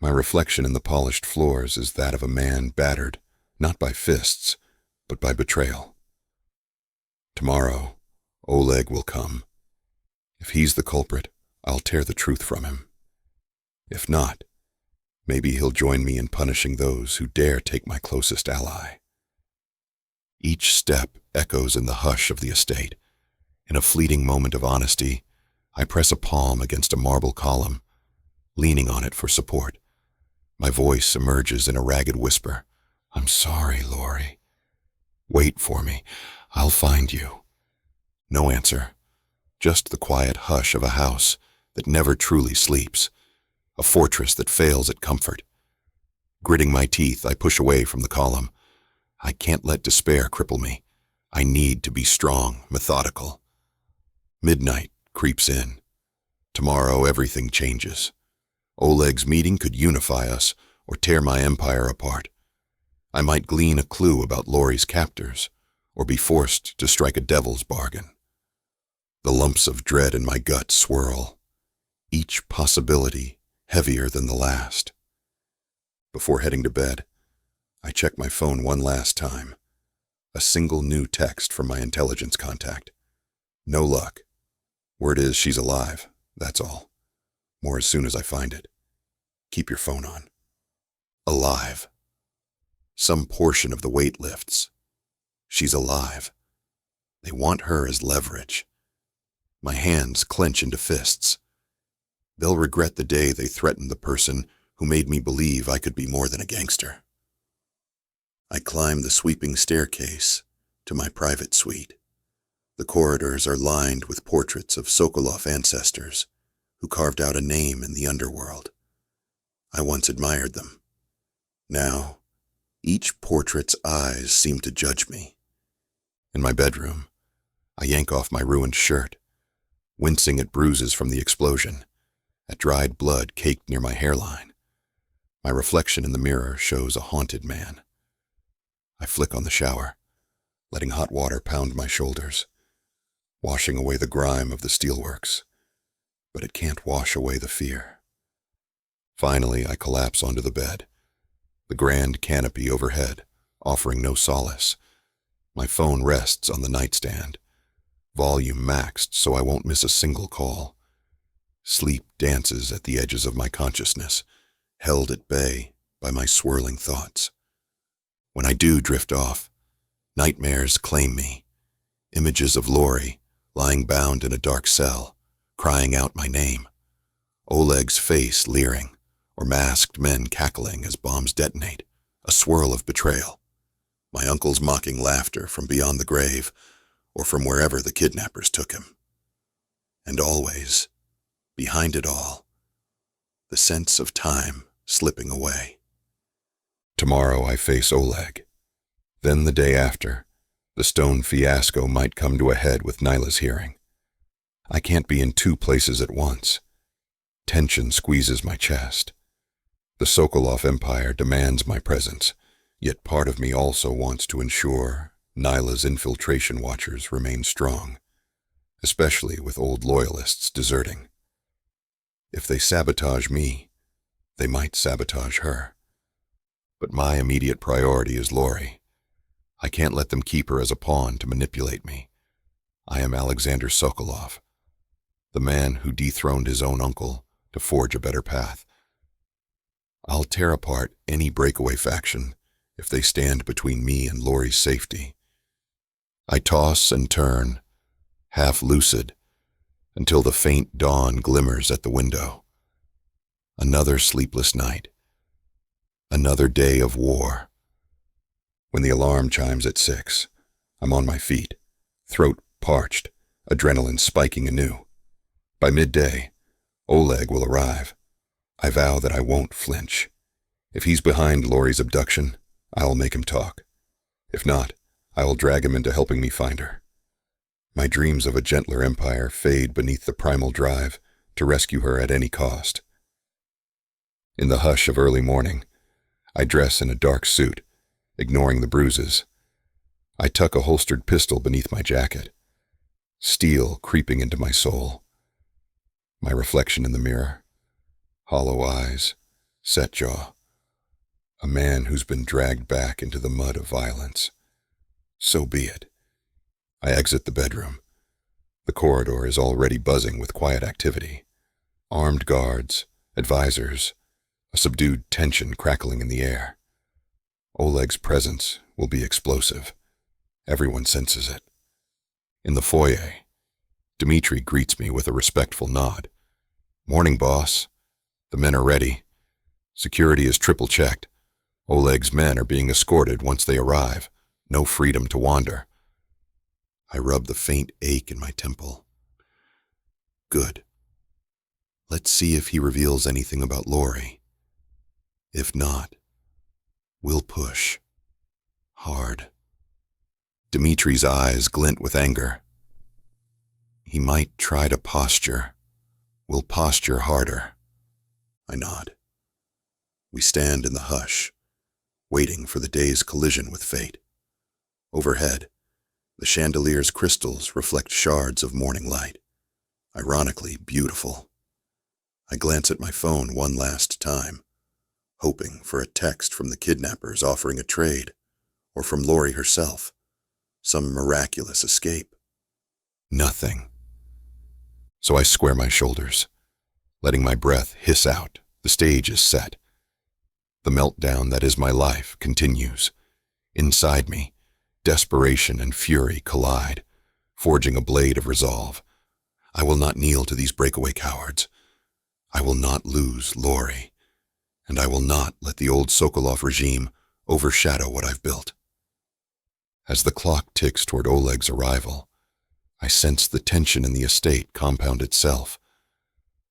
My reflection in the polished floors is that of a man battered, not by fists, but by betrayal. Tomorrow, Oleg will come. If he's the culprit, I'll tear the truth from him. If not, maybe he'll join me in punishing those who dare take my closest ally. Each step echoes in the hush of the estate. In a fleeting moment of honesty, I press a palm against a marble column, leaning on it for support. My voice emerges in a ragged whisper. I'm sorry, Lori. Wait for me. I'll find you. No answer. Just the quiet hush of a house that never truly sleeps, a fortress that fails at comfort. Gritting my teeth, I push away from the column. I can't let despair cripple me. I need to be strong, methodical. Midnight creeps in. Tomorrow everything changes. Oleg's meeting could unify us or tear my empire apart. I might glean a clue about Lori's captors or be forced to strike a devil's bargain. The lumps of dread in my gut swirl, each possibility heavier than the last. Before heading to bed, I check my phone one last time. A single new text from my intelligence contact. No luck. Word is she's alive, that's all. More as soon as I find it. Keep your phone on. Alive. Some portion of the weight lifts. She's alive. They want her as leverage. My hands clench into fists. They'll regret the day they threatened the person who made me believe I could be more than a gangster. I climb the sweeping staircase to my private suite. The corridors are lined with portraits of Sokolov ancestors who carved out a name in the underworld. I once admired them. Now, each portrait's eyes seem to judge me. In my bedroom, I yank off my ruined shirt, wincing at bruises from the explosion, at dried blood caked near my hairline. My reflection in the mirror shows a haunted man. I flick on the shower, letting hot water pound my shoulders, washing away the grime of the steelworks, but it can't wash away the fear. Finally, I collapse onto the bed, the grand canopy overhead, offering no solace. My phone rests on the nightstand, volume maxed so I won't miss a single call. Sleep dances at the edges of my consciousness, held at bay by my swirling thoughts. When I do drift off, nightmares claim me. Images of Lori, lying bound in a dark cell, crying out my name. Oleg's face leering, or masked men cackling as bombs detonate, a swirl of betrayal. My uncle's mocking laughter from beyond the grave, or from wherever the kidnappers took him. And always, behind it all, the sense of time slipping away. Tomorrow I face Oleg. Then the day after, the stone fiasco might come to a head with Nyla's hearing. I can't be in two places at once. Tension squeezes my chest. The Sokolov Empire demands my presence, yet part of me also wants to ensure Nyla's infiltration watchers remain strong, especially with old loyalists deserting. If they sabotage me, they might sabotage her. But my immediate priority is Lori. I can't let them keep her as a pawn to manipulate me. I am Alexander Sokolov, the man who dethroned his own uncle to forge a better path. I'll tear apart any breakaway faction if they stand between me and Lori's safety. I toss and turn, half lucid, until the faint dawn glimmers at the window. Another sleepless night. Another day of war. When the alarm chimes at 6, I'm on my feet, throat parched, adrenaline spiking anew. By midday, Oleg will arrive. I vow that I won't flinch. If he's behind Lori's abduction, I'll make him talk. If not, I will drag him into helping me find her. My dreams of a gentler empire fade beneath the primal drive to rescue her at any cost. In the hush of early morning, I dress in a dark suit, ignoring the bruises. I tuck a holstered pistol beneath my jacket, steel creeping into my soul. My reflection in the mirror, hollow eyes, set jaw. A man who's been dragged back into the mud of violence. So be it. I exit the bedroom. The corridor is already buzzing with quiet activity. Armed guards, advisors, a subdued tension crackling in the air. Oleg's presence will be explosive. Everyone senses it. In the foyer, Dmitri greets me with a respectful nod. "Morning, boss. The men are ready. Security is triple-checked. Oleg's men are being escorted once they arrive. No freedom to wander." I rub the faint ache in my temple. Good. Let's see if he reveals anything about Lori. If not, we'll push. Hard. Dimitri's eyes glint with anger. He might try to posture. We'll posture harder. I nod. We stand in the hush, waiting for the day's collision with fate. Overhead, the chandelier's crystals reflect shards of morning light, ironically beautiful. I glance at my phone one last time, hoping for a text from the kidnappers offering a trade, or from Lori herself, some miraculous escape. Nothing. So I square my shoulders, letting my breath hiss out. The stage is set. The meltdown that is my life continues. Inside me, desperation and fury collide, forging a blade of resolve. I will not kneel to these breakaway cowards. I will not lose Lori, and I will not let the old Sokolov regime overshadow what I've built. As the clock ticks toward Oleg's arrival, I sense the tension in the estate compound itself.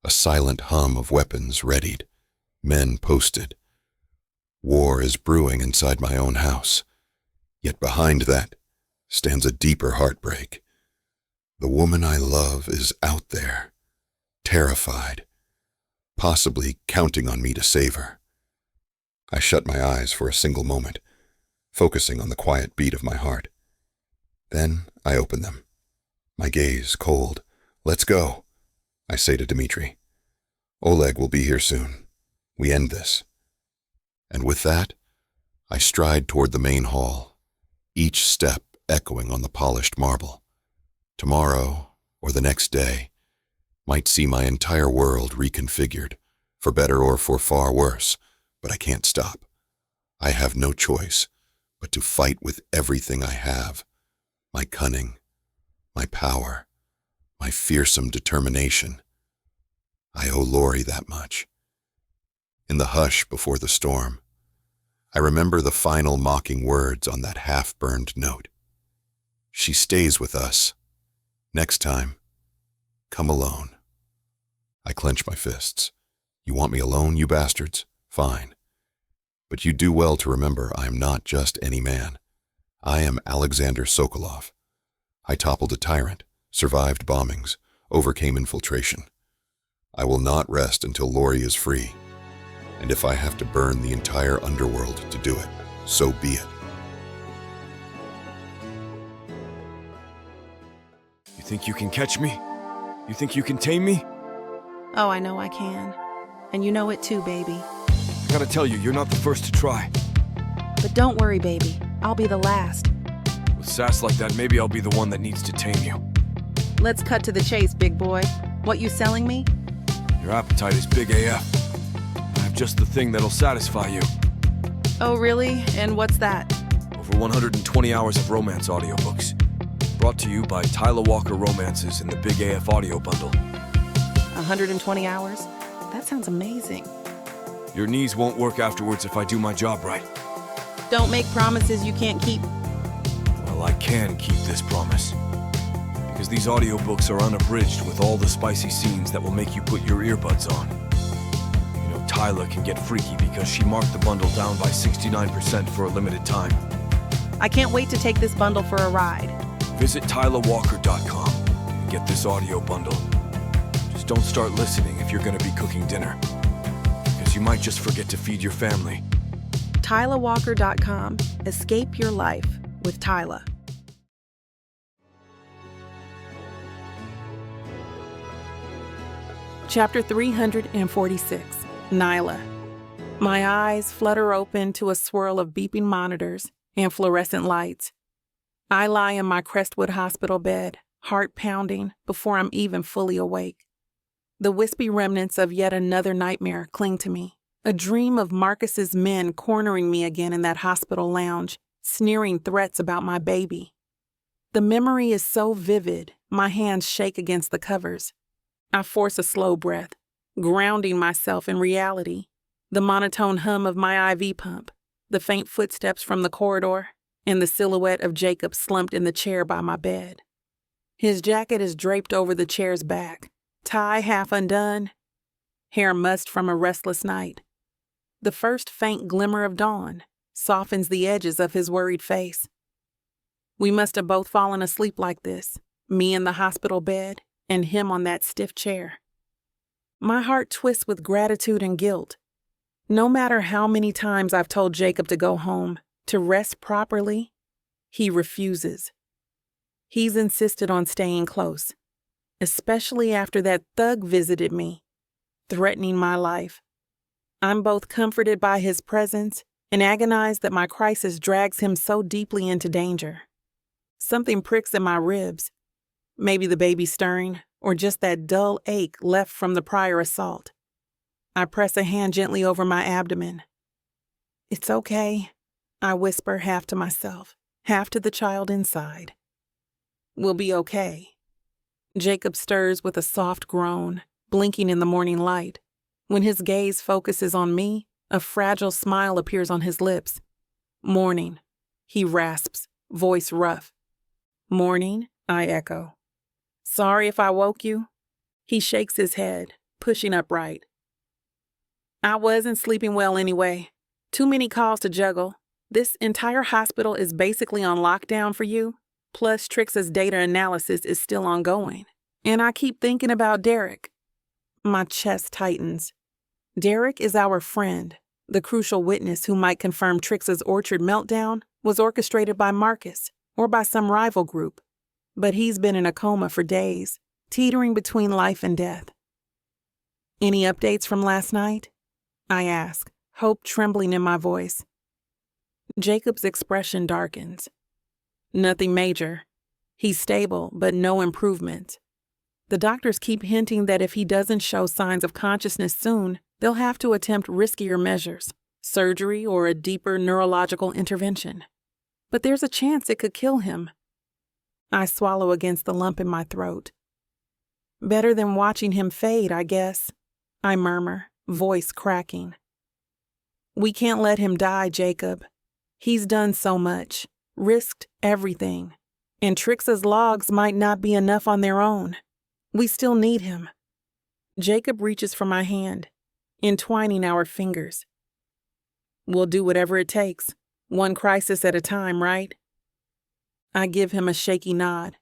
A silent hum of weapons readied, men posted. War is brewing inside my own house, yet behind that stands a deeper heartbreak. The woman I love is out there, terrified, possibly counting on me to save her. I shut my eyes for a single moment, focusing on the quiet beat of my heart. Then I open them, my gaze cold. "Let's go," I say to Dmitri. "Oleg will be here soon. We end this." And with that, I stride toward the main hall, each step echoing on the polished marble. Tomorrow, or the next day, might see my entire world reconfigured, for better or for far worse, but I can't stop. I have no choice but to fight with everything I have, my cunning, my power, my fearsome determination. I owe Lori that much. In the hush before the storm, I remember the final mocking words on that half-burned note. She stays with us. Next time, come alone. I clench my fists. You want me alone, you bastards? Fine. But you do well to remember I am not just any man. I am Alexander Sokolov. I toppled a tyrant, survived bombings, overcame infiltration. I will not rest until Lori is free. And if I have to burn the entire underworld to do it, so be it. You think you can catch me? You think you can tame me? Oh, I know I can. And you know it too, baby. I gotta tell you, you're not the first to try. But don't worry, baby. I'll be the last. With sass like that, maybe I'll be the one that needs to tame you. Let's cut to the chase, big boy. What you selling me? Your appetite is big AF. I have just the thing that'll satisfy you. Oh, really? And what's that? Over 120 hours of romance audiobooks. Brought to you by Tyler Walker Romances in the Big AF Audio Bundle. 120 hours? That sounds amazing. Your knees won't work afterwards if I do my job right. Don't make promises you can't keep. Well, I can keep this promise. Because these audiobooks are unabridged with all the spicy scenes that will make you put your earbuds on. You know, Tyler can get freaky because she marked the bundle down by 69% for a limited time. I can't wait to take this bundle for a ride. Visit tylerwalker.com and get this audio bundle. Just don't start listening if you're going to be cooking dinner. Because you might just forget to feed your family. tylerwalker.com. Escape your life with Tyler. Chapter 346, Nyla. My eyes flutter open to a swirl of beeping monitors and fluorescent lights. I lie in my Crestwood Hospital bed, heart pounding, before I'm even fully awake. The wispy remnants of yet another nightmare cling to me, a dream of Marcus's men cornering me again in that hospital lounge, sneering threats about my baby. The memory is so vivid, my hands shake against the covers. I force a slow breath, grounding myself in reality. The monotone hum of my IV pump, the faint footsteps from the corridor, and the silhouette of Jacob slumped in the chair by my bed. His jacket is draped over the chair's back, tie half undone, hair mussed from a restless night. The first faint glimmer of dawn softens the edges of his worried face. We must have both fallen asleep like this, me in the hospital bed and him on that stiff chair. My heart twists with gratitude and guilt. No matter how many times I've told Jacob to go home, to rest properly, he refuses. He's insisted on staying close, especially after that thug visited me, threatening my life. I'm both comforted by his presence and agonized that my crisis drags him so deeply into danger. Something pricks in my ribs. Maybe the baby stirring, or just that dull ache left from the prior assault. I press a hand gently over my abdomen. It's okay, I whisper, half to myself, half to the child inside. We'll be okay. Jacob stirs with a soft groan, blinking in the morning light. When his gaze focuses on me, a fragile smile appears on his lips. Morning, he rasps, voice rough. Morning, I echo. Sorry if I woke you? He shakes his head, pushing upright. I wasn't sleeping well anyway. Too many calls to juggle. This entire hospital is basically on lockdown for you, plus Trixa's data analysis is still ongoing. And I keep thinking about Derek. My chest tightens. Derek is our friend. The crucial witness who might confirm Trixa's orchard meltdown was orchestrated by Marcus or by some rival group. But he's been in a coma for days, teetering between life and death. Any updates from last night? I ask, hope trembling in my voice. Jacob's expression darkens. Nothing major. He's stable, but no improvement. The doctors keep hinting that if he doesn't show signs of consciousness soon, they'll have to attempt riskier measures, surgery or a deeper neurological intervention. But there's a chance it could kill him. I swallow against the lump in my throat. Better than watching him fade, I guess, I murmur, voice cracking. We can't let him die, Jacob. He's done so much, risked everything, and Trixa's logs might not be enough on their own. We still need him. Jacob reaches for my hand, entwining our fingers. We'll do whatever it takes, one crisis at a time, right? I give him a shaky nod.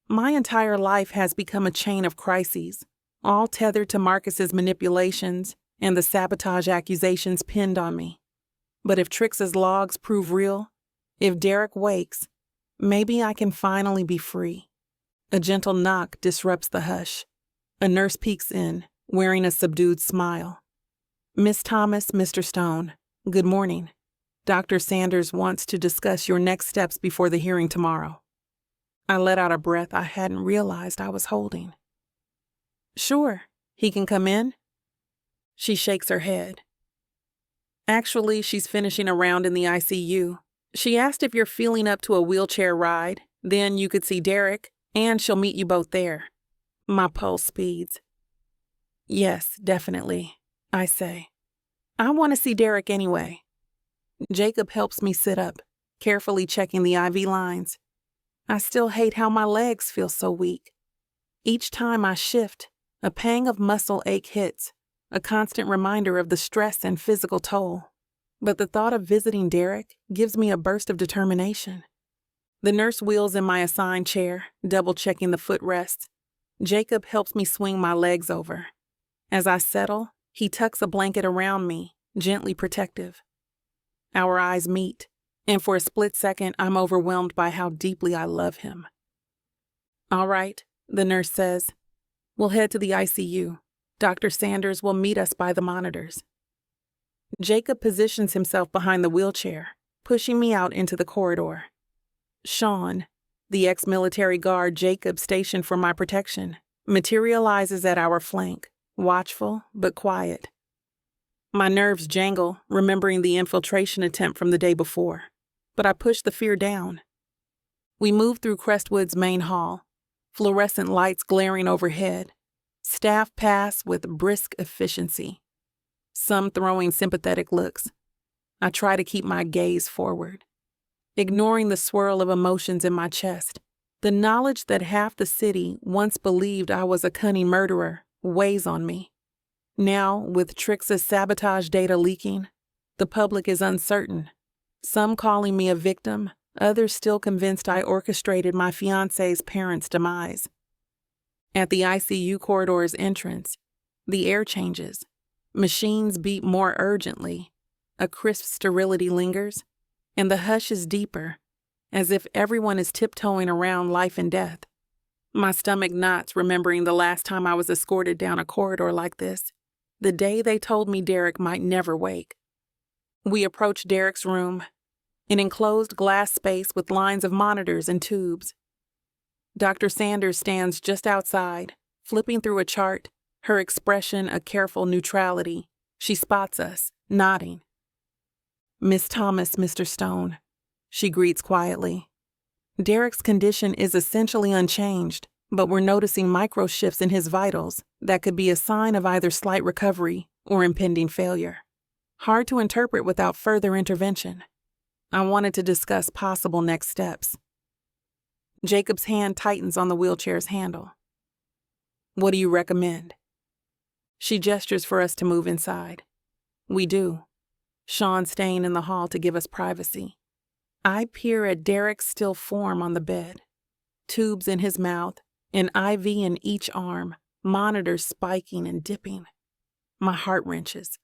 My entire life has become a chain of crises, all tethered to Marcus's manipulations and the sabotage accusations pinned on me. But if Trixa's logs prove real, if Derek wakes, maybe I can finally be free. A gentle knock disrupts the hush. A nurse peeks in, wearing a subdued smile. Miss Thomas, Mr. Stone, good morning. Dr. Sanders wants to discuss your next steps before the hearing tomorrow. I let out a breath I hadn't realized I was holding. Sure, he can come in? She shakes her head. Actually, she's finishing a round in the ICU. She asked if you're feeling up to a wheelchair ride, then you could see Derek, and she'll meet you both there. My pulse speeds. Yes, definitely, I say. I want to see Derek anyway. Jacob helps me sit up, carefully checking the IV lines. I still hate how my legs feel so weak. Each time I shift, a pang of muscle ache hits, a constant reminder of the stress and physical toll. But the thought of visiting Derek gives me a burst of determination. The nurse wheels in my assigned chair, double-checking the footrests. Jacob helps me swing my legs over. As I settle, he tucks a blanket around me, gently protective. Our eyes meet, and for a split second, I'm overwhelmed by how deeply I love him. All right, the nurse says. We'll head to the ICU. Dr. Sanders will meet us by the monitors. Jacob positions himself behind the wheelchair, pushing me out into the corridor. Sean, the ex-military guard Jacob stationed for my protection, materializes at our flank, watchful but quiet. My nerves jangle, remembering the infiltration attempt from the day before, but I push the fear down. We move through Crestwood's main hall, fluorescent lights glaring overhead. Staff pass with brisk efficiency, some throwing sympathetic looks. I try to keep my gaze forward, ignoring the swirl of emotions in my chest. The knowledge that half the city once believed I was a cunning murderer weighs on me. Now, with Trixa's sabotage data leaking, the public is uncertain. Some calling me a victim, others still convinced I orchestrated my fiancé's parents' demise. At the ICU corridor's entrance, the air changes. Machines beat more urgently. A crisp sterility lingers, and the hush is deeper, as if everyone is tiptoeing around life and death. My stomach knots remembering the last time I was escorted down a corridor like this, the day they told me Derek might never wake. We approach Derek's room, an enclosed glass space with lines of monitors and tubes. Dr. Sanders stands just outside, flipping through a chart, her expression a careful neutrality. She spots us, nodding. Miss Thomas, Mr. Stone, she greets quietly. Derek's condition is essentially unchanged, but we're noticing micro shifts in his vitals that could be a sign of either slight recovery or impending failure. Hard to interpret without further intervention. I wanted to discuss possible next steps. Jacob's hand tightens on the wheelchair's handle. What do you recommend? She gestures for us to move inside. We do. Sean staying in the hall to give us privacy. I peer at Derek's still form on the bed. Tubes in his mouth, an IV in each arm, monitors spiking and dipping. My heart wrenches.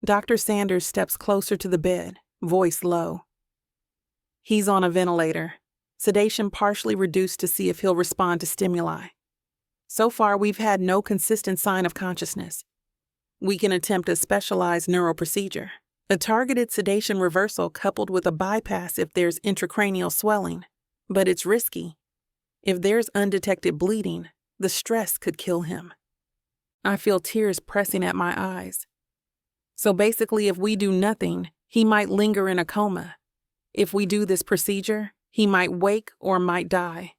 Dr. Sanders steps closer to the bed, voice low. He's on a ventilator, sedation partially reduced to see if he'll respond to stimuli. So far, we've had no consistent sign of consciousness. We can attempt a specialized neuroprocedure, a targeted sedation reversal coupled with a bypass if there's intracranial swelling, but it's risky. If there's undetected bleeding, the stress could kill him. I feel tears pressing at my eyes. So basically, if we do nothing, he might linger in a coma. If we do this procedure, he might wake or might die.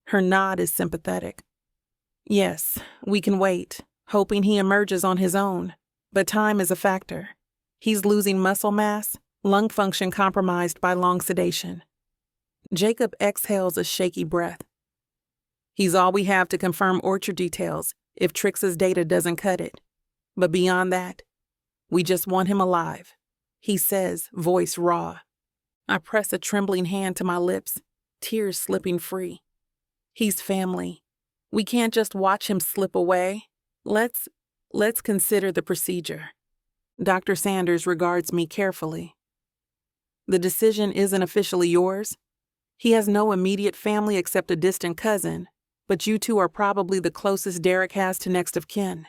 Her nod is sympathetic. Yes, we can wait, hoping he emerges on his own, but time is a factor. He's losing muscle mass, lung function compromised by long sedation. Jacob exhales a shaky breath. He's all we have to confirm orchard details if Trixa's data doesn't cut it. But beyond that, we just want him alive, he says, voice raw. I press a trembling hand to my lips, tears slipping free. He's family. We can't just watch him slip away. Let's consider the procedure. Dr. Sanders regards me carefully. The decision isn't officially yours. He has no immediate family except a distant cousin, but you two are probably the closest Derek has to next of kin.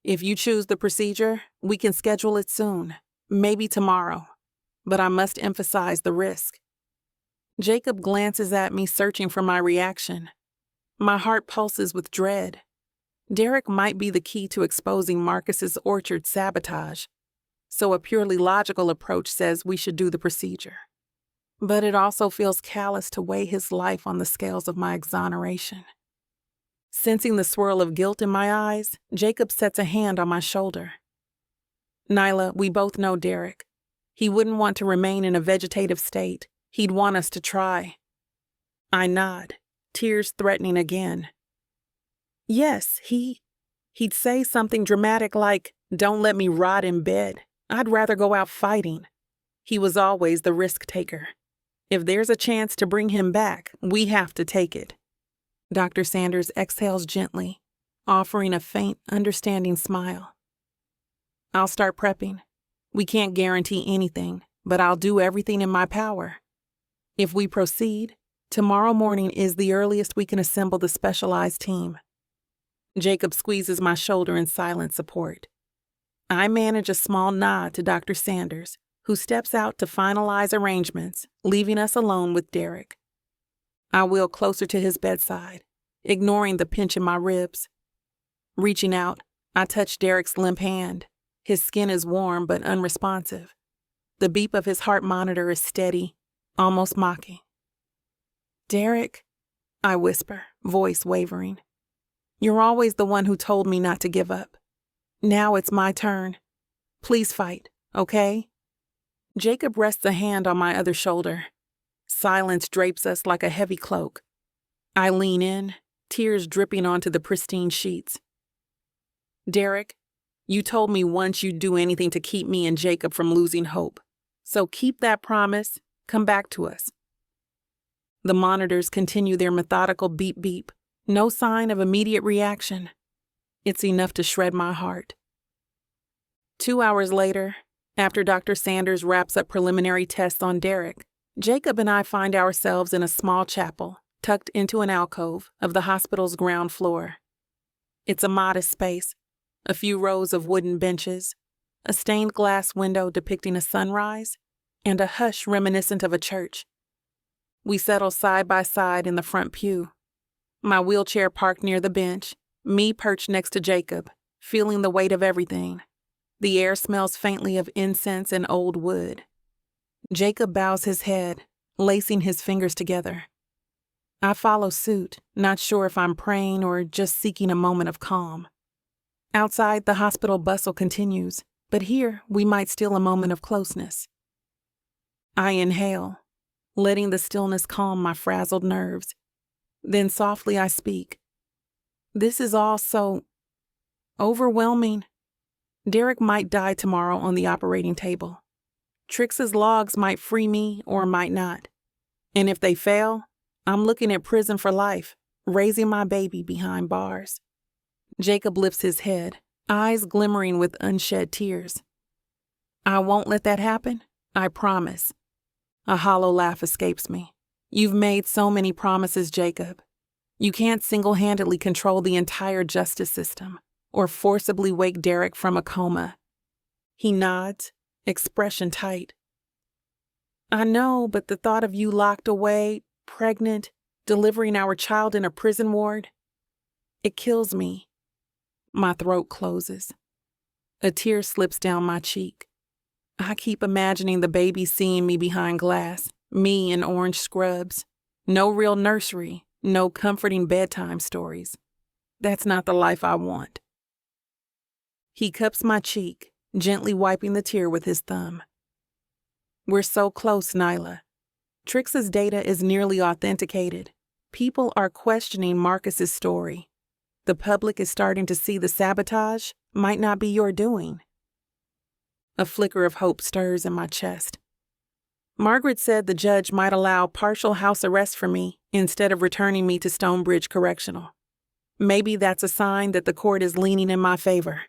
If you choose the procedure, we can schedule it soon, maybe tomorrow, but I must emphasize the risk. Jacob glances at me, searching for my reaction. My heart pulses with dread. Derek might be the key to exposing Marcus's orchard sabotage, so a purely logical approach says we should do the procedure. But it also feels callous to weigh his life on the scales of my exoneration. Sensing the swirl of guilt in my eyes, Jacob sets a hand on my shoulder. Nyla, we both know Derek. He wouldn't want to remain in a vegetative state. He'd want us to try. I nod, tears threatening again. Yes, he'd say something dramatic like, "Don't let me rot in bed. I'd rather go out fighting." He was always the risk taker. If there's a chance to bring him back, we have to take it. Dr. Sanders exhales gently, offering a faint, understanding smile. I'll start prepping. We can't guarantee anything, but I'll do everything in my power. If we proceed, tomorrow morning is the earliest we can assemble the specialized team. Jacob squeezes my shoulder in silent support. I manage a small nod to Dr. Sanders, who steps out to finalize arrangements, leaving us alone with Derek. I wheel closer to his bedside, ignoring the pinch in my ribs. Reaching out, I touch Derek's limp hand. His skin is warm but unresponsive. The beep of his heart monitor is steady, almost mocking. "Derek," I whisper, voice wavering. "You're always the one who told me not to give up. Now it's my turn. Please fight, okay?" Jacob rests a hand on my other shoulder. Silence drapes us like a heavy cloak. I lean in, tears dripping onto the pristine sheets. "Derek, you told me once you'd do anything to keep me and Jacob from losing hope. So keep that promise. Come back to us." The monitors continue their methodical beep-beep. No sign of immediate reaction. It's enough to shred my heart. 2 hours later, after Dr. Sanders wraps up preliminary tests on Derek, Jacob and I find ourselves in a small chapel, tucked into an alcove of the hospital's ground floor. It's a modest space, a few rows of wooden benches, a stained glass window depicting a sunrise, and a hush reminiscent of a church. We settle side by side in the front pew, my wheelchair parked near the bench, me perched next to Jacob, feeling the weight of everything. The air smells faintly of incense and old wood. Jacob bows his head, lacing his fingers together. I follow suit, not sure if I'm praying or just seeking a moment of calm. Outside, the hospital bustle continues, but here we might steal a moment of closeness. I inhale, letting the stillness calm my frazzled nerves. Then softly I speak. This is all so overwhelming. Derek might die tomorrow on the operating table. Trixa's logs might free me or might not. And if they fail, I'm looking at prison for life, raising my baby behind bars. Jacob lifts his head, eyes glimmering with unshed tears. I won't let that happen, I promise. A hollow laugh escapes me. You've made so many promises, Jacob. You can't single-handedly control the entire justice system or forcibly wake Derek from a coma. He nods, expression tight. I know, but the thought of you locked away, pregnant, delivering our child in a prison ward, it kills me. My throat closes. A tear slips down my cheek. I keep imagining the baby seeing me behind glass, me in orange scrubs. No real nursery, no comforting bedtime stories. That's not the life I want. He cups my cheek, gently wiping the tear with his thumb. We're so close, Nyla. Trixa's data is nearly authenticated. People are questioning Marcus's story. The public is starting to see the sabotage might not be your doing. A flicker of hope stirs in my chest. Margaret said the judge might allow partial house arrest for me instead of returning me to Stonebridge Correctional. Maybe that's a sign that the court is leaning in my favor.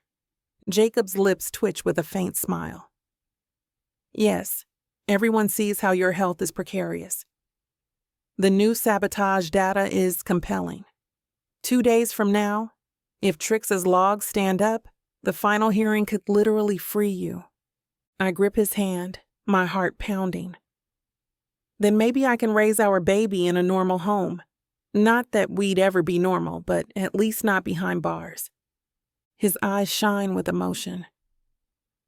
Jacob's lips twitch with a faint smile. Yes, everyone sees how your health is precarious. The new sabotage data is compelling. 2 days from now, if Trixa's logs stand up, the final hearing could literally free you. I grip his hand, my heart pounding. Then maybe I can raise our baby in a normal home. Not that we'd ever be normal, but at least not behind bars. His eyes shine with emotion.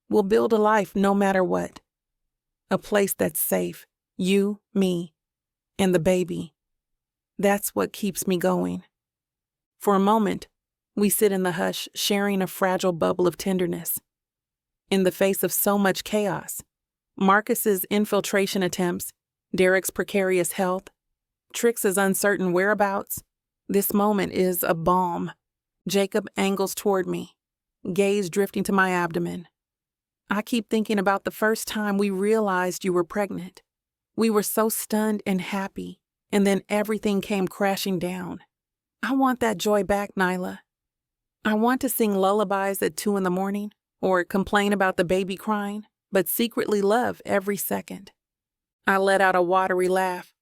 We'll build a life no matter what. A place that's safe, you, me, and the baby. That's what keeps me going. For a moment, we sit in the hush, sharing a fragile bubble of tenderness. In the face of so much chaos, Marcus's infiltration attempts, Derek's precarious health, Trixa's uncertain whereabouts, this moment is a balm. Jacob angles toward me, gaze drifting to my abdomen. I keep thinking about the first time we realized you were pregnant. We were so stunned and happy, and then everything came crashing down. I want that joy back, Nyla. I want to sing lullabies at 2 a.m, or complain about the baby crying, but secretly love every second. I let out a watery laugh.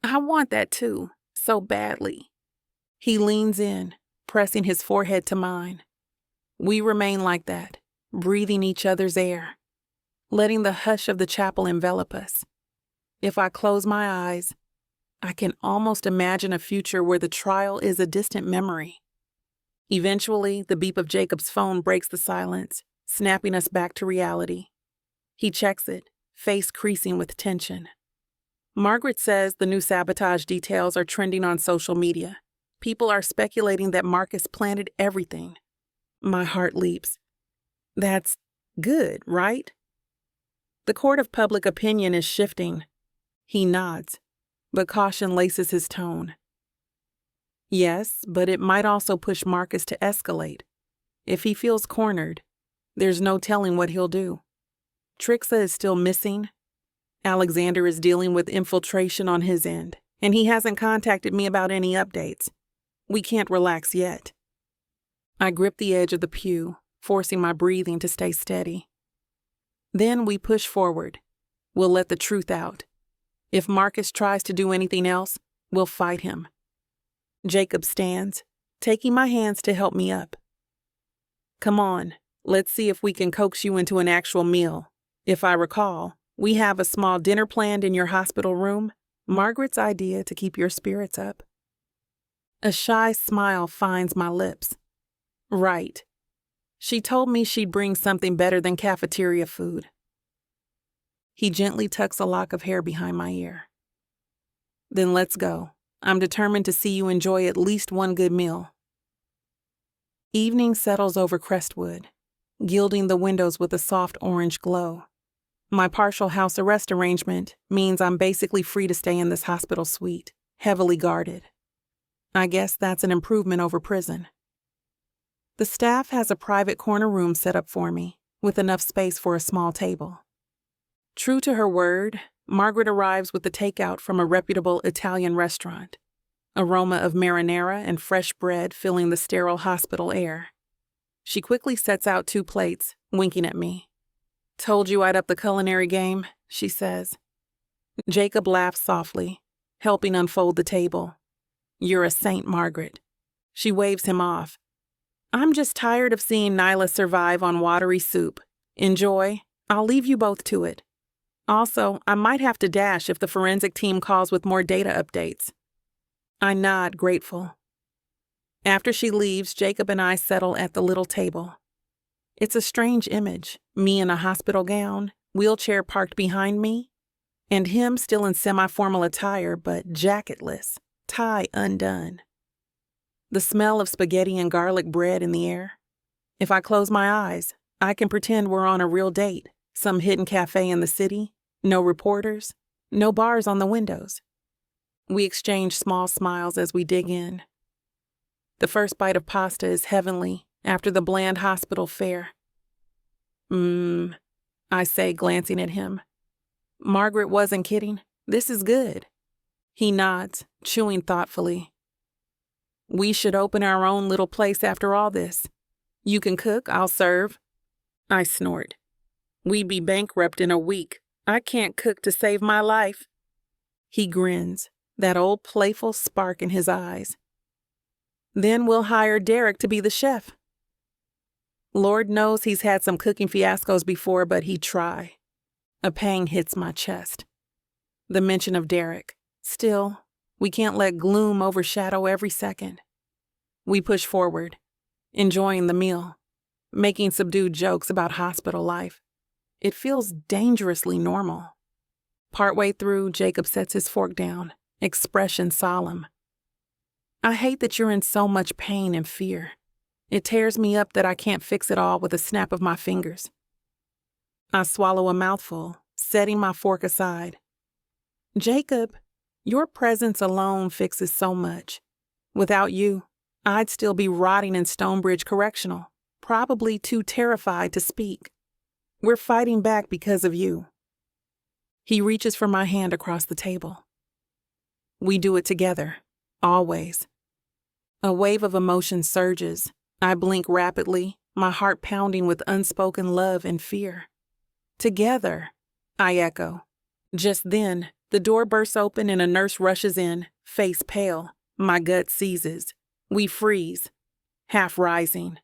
I want that too, so badly. He leans in, pressing his forehead to mine. We remain like that, breathing each other's air, letting the hush of the chapel envelop us. If I close my eyes, I can almost imagine a future where the trial is a distant memory. Eventually, the beep of Jacob's phone breaks the silence, snapping us back to reality. He checks it, face creasing with tension. Margaret says the new sabotage details are trending on social media. People are speculating that Marcus planted everything. My heart leaps. That's good, right? The court of public opinion is shifting. He nods, but caution laces his tone. Yes, but it might also push Marcus to escalate. If he feels cornered, there's no telling what he'll do. Trixa is still missing. Alexander is dealing with infiltration on his end, and he hasn't contacted me about any updates. We can't relax yet. I grip the edge of the pew, forcing my breathing to stay steady. Then we push forward. We'll let the truth out. If Marcus tries to do anything else, we'll fight him. Jacob stands, taking my hands to help me up. Come on, let's see if we can coax you into an actual meal. If I recall, we have a small dinner planned in your hospital room, Margaret's idea to keep your spirits up. A shy smile finds my lips. Right. She told me she'd bring something better than cafeteria food. He gently tucks a lock of hair behind my ear. Then let's go. I'm determined to see you enjoy at least one good meal. Evening settles over Crestwood, gilding the windows with a soft orange glow. My partial house arrest arrangement means I'm basically free to stay in this hospital suite, heavily guarded. I guess that's an improvement over prison. The staff has a private corner room set up for me, with enough space for a small table. True to her word, Margaret arrives with the takeout from a reputable Italian restaurant, aroma of marinara and fresh bread filling the sterile hospital air. She quickly sets out 2 plates, winking at me. Told you I'd up the culinary game, she says. Jacob laughs softly, helping unfold the table. You're a saint, Margaret. She waves him off. I'm just tired of seeing Nyla survive on watery soup. Enjoy. I'll leave you both to it. Also, I might have to dash if the forensic team calls with more data updates. I nod, grateful. After she leaves, Jacob and I settle at the little table. It's a strange image, me in a hospital gown, wheelchair parked behind me, and him still in semi-formal attire but jacketless, tie undone. The smell of spaghetti and garlic bread in the air. If I close my eyes, I can pretend we're on a real date, some hidden cafe in the city, no reporters, no bars on the windows. We exchange small smiles as we dig in. The first bite of pasta is heavenly after the bland hospital fare. I say, glancing at him. Margaret wasn't kidding. This is good. He nods, chewing thoughtfully. We should open our own little place after all this. You can cook, I'll serve. I snort. We'd be bankrupt in a week. I can't cook to save my life. He grins, that old playful spark in his eyes. Then we'll hire Derek to be the chef. Lord knows he's had some cooking fiascos before, but he'd try. A pang hits my chest. The mention of Derek. Still, we can't let gloom overshadow every second. We push forward, enjoying the meal, making subdued jokes about hospital life. It feels dangerously normal. Partway through, Jacob sets his fork down, expression solemn. I hate that you're in so much pain and fear. It tears me up that I can't fix it all with a snap of my fingers. I swallow a mouthful, setting my fork aside. Jacob, your presence alone fixes so much. Without you, I'd still be rotting in Stonebridge Correctional, probably too terrified to speak. We're fighting back because of you. He reaches for my hand across the table. We do it together, always. A wave of emotion surges. I blink rapidly, my heart pounding with unspoken love and fear. Together, I echo. Just then, the door bursts open and a nurse rushes in, face pale. My gut seizes. We freeze, half rising.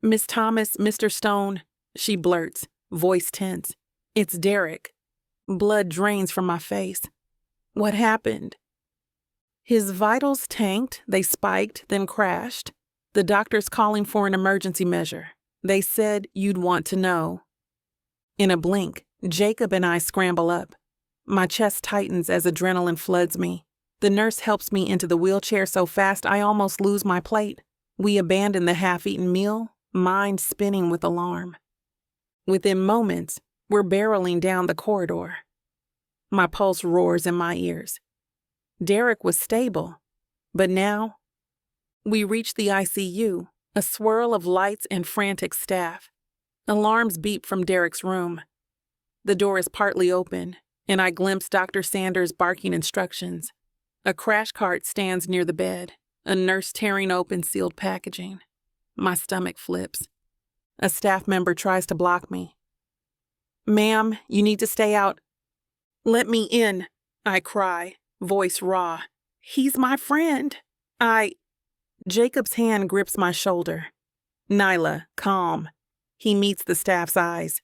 Miss Thomas, Mr. Stone, she blurts, voice tense. It's Derek. Blood drains from my face. What happened? His vitals tanked, they spiked, then crashed. The doctor's calling for an emergency measure. They said you'd want to know. In a blink, Jacob and I scramble up. My chest tightens as adrenaline floods me. The nurse helps me into the wheelchair so fast I almost lose my plate. We abandon the half-eaten meal, mind spinning with alarm. Within moments, we're barreling down the corridor. My pulse roars in my ears. Derek was stable, but now we reach the ICU, a swirl of lights and frantic staff. Alarms beep from Derek's room. The door is partly open, and I glimpse Dr. Sanders barking instructions. A crash cart stands near the bed, a nurse tearing open sealed packaging. My stomach flips. A staff member tries to block me. Ma'am, you need to stay out. Let me in, I cry, voice raw. He's my friend. Jacob's hand grips my shoulder. Nyla, calm. He meets the staff's eyes.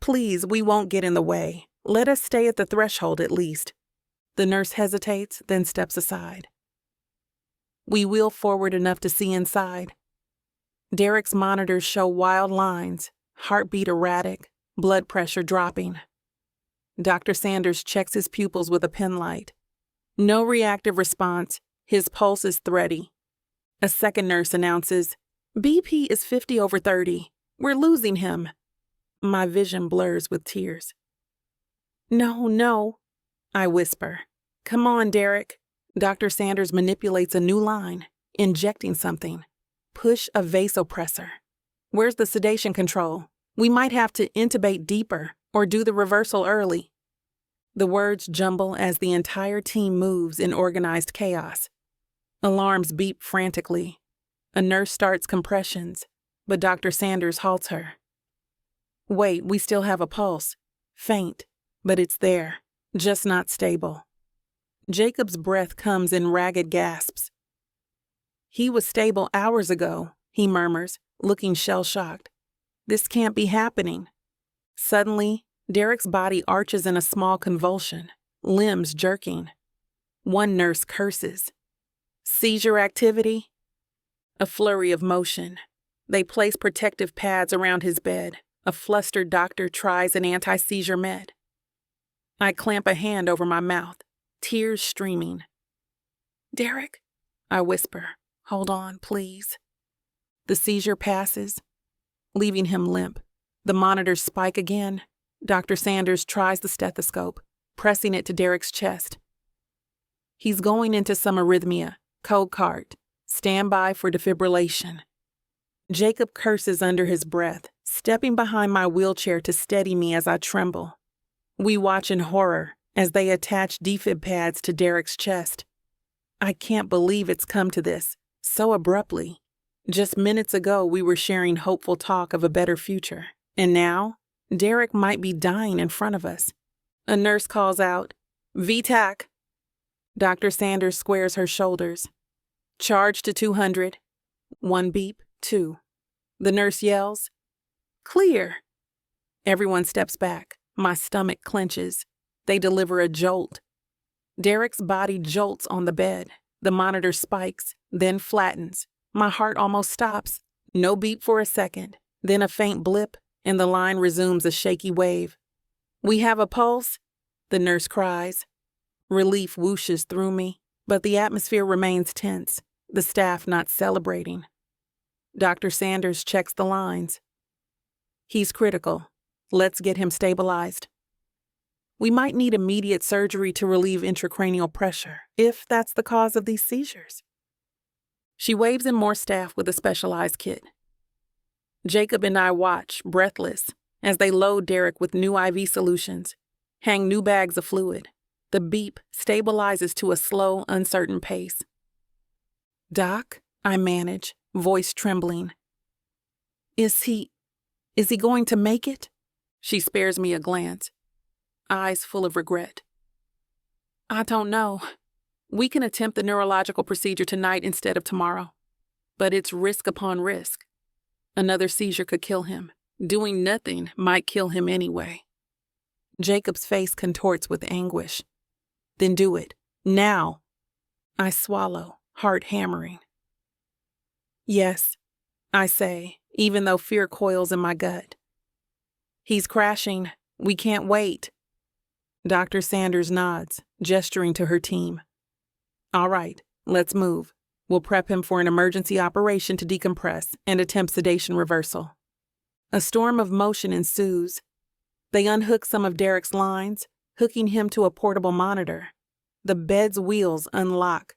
Please, we won't get in the way. Let us stay at the threshold at least. The nurse hesitates, then steps aside. We wheel forward enough to see inside. Derek's monitors show wild lines, heartbeat erratic, blood pressure dropping. Dr. Sanders checks his pupils with a pen light. No reactive response. His pulse is thready. A second nurse announces, BP is 50/30. We're losing him. My vision blurs with tears. No, I whisper. Come on, Derek. Dr. Sanders manipulates a new line, injecting something. Push a vasopressor. Where's the sedation control? We might have to intubate deeper or do the reversal early. The words jumble as the entire team moves in organized chaos. Alarms beep frantically. A nurse starts compressions, but Dr. Sanders halts her. Wait, we still have a pulse. Faint, but it's there, just not stable. Jacob's breath comes in ragged gasps. He was stable hours ago, he murmurs, looking shell-shocked. This can't be happening. Suddenly, Derek's body arches in a small convulsion, limbs jerking. One nurse curses. Seizure activity? A flurry of motion. They place protective pads around his bed. A flustered doctor tries an anti-seizure med. I clamp a hand over my mouth, tears streaming. Derek, I whisper, hold on, please. The seizure passes, leaving him limp. The monitors spike again. Dr. Sanders tries the stethoscope, pressing it to Derek's chest. He's going into some arrhythmia, code card, stand by for defibrillation. Jacob curses under his breath, stepping behind my wheelchair to steady me as I tremble. We watch in horror as they attach defib pads to Derek's chest. I can't believe it's come to this, so abruptly. Just minutes ago, we were sharing hopeful talk of a better future, and now, Derek might be dying in front of us. A nurse calls out, "VTAC." Dr. Sanders squares her shoulders. "Charge to 200. 1 beep, 2. The nurse yells, "Clear." Everyone steps back. My stomach clenches. They deliver a jolt. Derek's body jolts on the bed. The monitor spikes, then flattens. My heart almost stops. No beep for a second, then a faint blip, and the line resumes a shaky wave. "We have a pulse," the nurse cries. Relief whooshes through me, but the atmosphere remains tense, the staff not celebrating. Dr. Sanders checks the lines. "He's critical. Let's get him stabilized. We might need immediate surgery to relieve intracranial pressure, if that's the cause of these seizures." She waves in more staff with a specialized kit. Jacob and I watch, breathless, as they load Derek with new IV solutions, hang new bags of fluid. The beep stabilizes to a slow, uncertain pace. "Doc," I manage, voice trembling. Is he going to make it?" She spares me a glance, eyes full of regret. "I don't know. We can attempt the neurological procedure tonight instead of tomorrow. But it's risk upon risk. Another seizure could kill him. Doing nothing might kill him anyway." Jacob's face contorts with anguish. "Then do it. Now." I swallow, heart hammering. "Yes," I say, even though fear coils in my gut. "He's crashing. We can't wait." Dr. Sanders nods, gesturing to her team. "All right, let's move. We'll prep him for an emergency operation to decompress and attempt sedation reversal." A storm of motion ensues. They unhook some of Derek's lines, hooking him to a portable monitor. The bed's wheels unlock.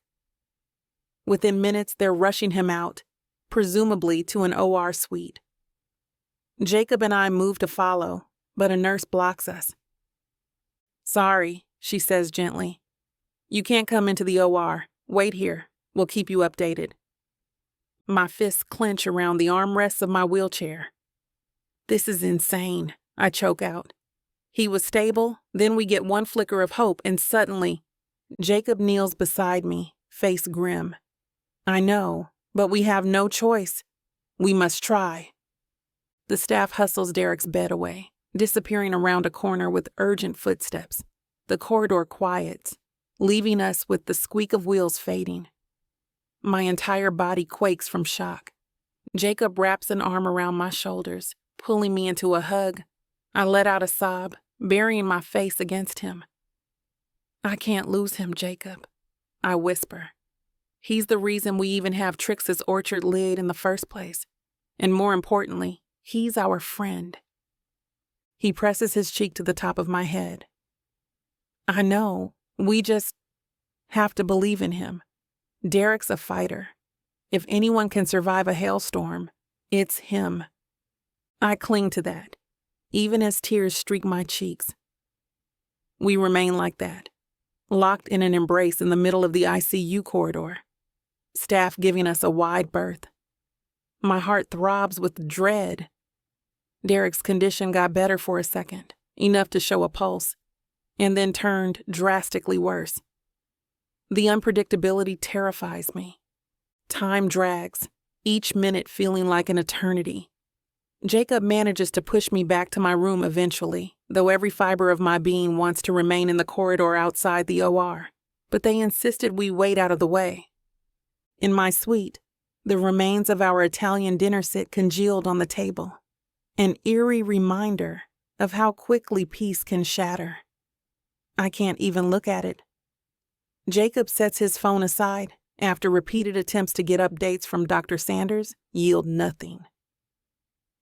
Within minutes, they're rushing him out, presumably to an OR suite. Jacob and I move to follow, but a nurse blocks us. "Sorry," she says gently. "You can't come into the OR. Wait here. We'll keep you updated." My fists clench around the armrests of my wheelchair. "This is insane," I choke out. He was stable, then we get one flicker of hope, and suddenly, Jacob kneels beside me, face grim. I know, but we have no choice. We must try. The staff hustles Derek's bed away, disappearing around a corner with urgent footsteps. The corridor quiets, leaving us with the squeak of wheels fading. My entire body quakes from shock. Jacob wraps an arm around my shoulders, pulling me into a hug. I let out a sob, burying my face against him. "I can't lose him, Jacob," I whisper. "He's the reason we even have Trixa's orchard lid in the first place. And more importantly, he's our friend." He presses his cheek to the top of my head. "I know, we just have to believe in him. Derek's a fighter. If anyone can survive a hailstorm, it's him." I cling to that, even as tears streak my cheeks. We remain like that, locked in an embrace in the middle of the ICU corridor, staff giving us a wide berth. My heart throbs with dread. Derek's condition got better for a second, enough to show a pulse, and then turned drastically worse. The unpredictability terrifies me. Time drags, each minute feeling like an eternity. Jacob manages to push me back to my room eventually, though every fiber of my being wants to remain in the corridor outside the OR, but they insisted we wait out of the way. In my suite, the remains of our Italian dinner set congealed on the table, an eerie reminder of how quickly peace can shatter. I can't even look at it. Jacob sets his phone aside after repeated attempts to get updates from Dr. Sanders yield nothing.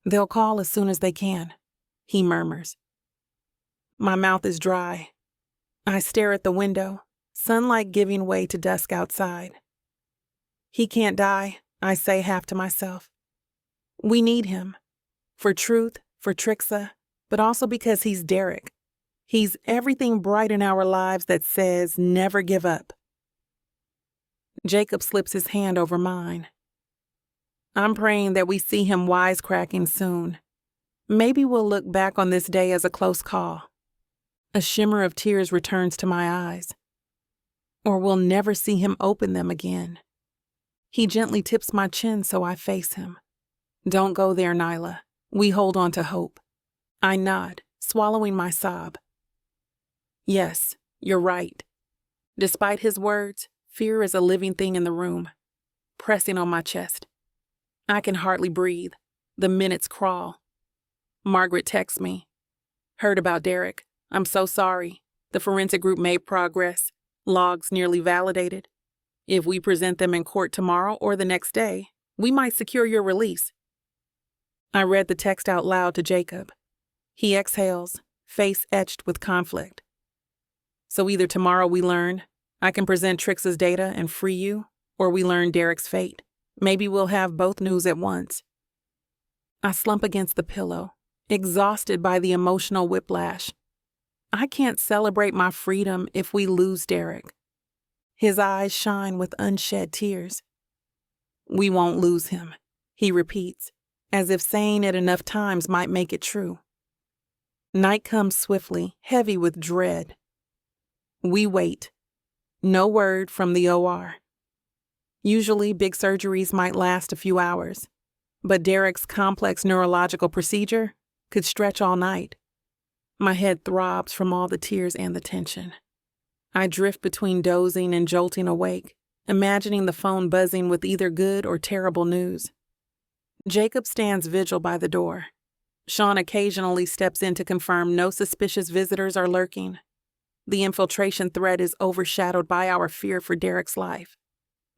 "They'll call as soon as they can," he murmurs. My mouth is dry. I stare at the window, sunlight giving way to dusk outside. "He can't die," I say half to myself. "We need him. For truth, for Trixa, but also because he's Derek. He's everything bright in our lives that says never give up. Jacob slips his hand over mine. I'm praying that we see him wisecracking soon. Maybe we'll look back on this day as a close call. A shimmer of tears returns to my eyes. Or we'll never see him open them again. He gently tips my chin so I face him. Don't go there, Nyla. We hold on to hope. I nod, swallowing my sob. Yes, you're right. Despite his words, fear is a living thing in the room, pressing on my chest. I can hardly breathe. The minutes crawl. Margaret texts me. Heard about Derek. I'm so sorry. The forensic group made progress. Logs nearly validated. If we present them in court tomorrow or the next day, we might secure your release. I read the text out loud to Jacob. He exhales, face etched with conflict. So either tomorrow we learn I can present Trixa's data and free you, or we learn Derek's fate. Maybe we'll have both news at once. I slump against the pillow, exhausted by the emotional whiplash. I can't celebrate my freedom if we lose Derek. His eyes shine with unshed tears. We won't lose him, he repeats, as if saying it enough times might make it true. Night comes swiftly, heavy with dread. We wait. No word from the OR. Usually, big surgeries might last a few hours, but Derek's complex neurological procedure could stretch all night. My head throbs from all the tears and the tension. I drift between dozing and jolting awake, imagining the phone buzzing with either good or terrible news. Jacob stands vigil by the door. Sean occasionally steps in to confirm no suspicious visitors are lurking. The infiltration threat is overshadowed by our fear for Derek's life,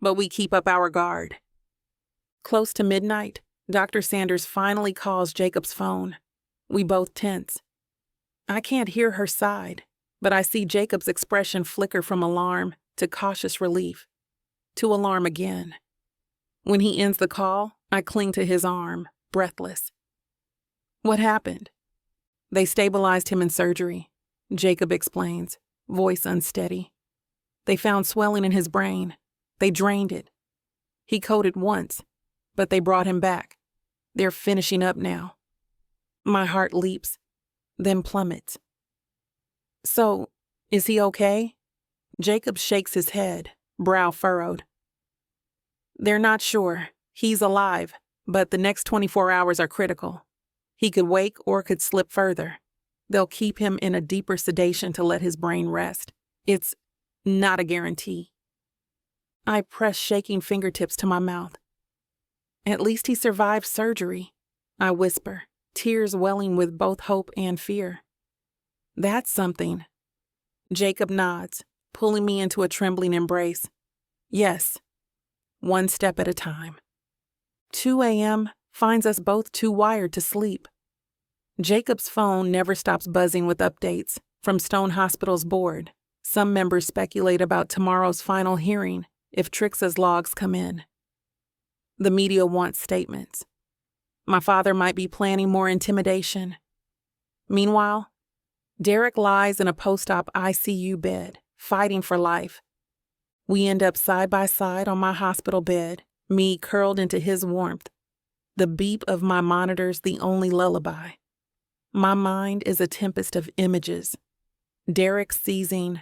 but we keep up our guard. Close to midnight, Dr. Sanders finally calls Jacob's phone. We both tense. I can't hear her side, but I see Jacob's expression flicker from alarm to cautious relief, to alarm again. When he ends the call, I cling to his arm, breathless. What happened? They stabilized him in surgery, Jacob explains, voice unsteady. They found swelling in his brain. They drained it. He coded once, but they brought him back. They're finishing up now. My heart leaps, then plummets. So, is he okay? Jacob shakes his head, brow furrowed. They're not sure. He's alive, but the next 24 hours are critical. He could wake or could slip further. They'll keep him in a deeper sedation to let his brain rest. It's not a guarantee. I press shaking fingertips to my mouth. At least he survived surgery, I whisper, tears welling with both hope and fear. That's something. Jacob nods, pulling me into a trembling embrace. Yes, one step at a time. 2 a.m. finds us both too wired to sleep. Jacob's phone never stops buzzing with updates from Stone Hospital's board. Some members speculate about tomorrow's final hearing if Trixa's logs come in. The media wants statements. My father might be planning more intimidation. Meanwhile, Derek lies in a post-op ICU bed, fighting for life. We end up side by side on my hospital bed, me curled into his warmth. The beep of my monitors the only lullaby. My mind is a tempest of images. Derek seizing,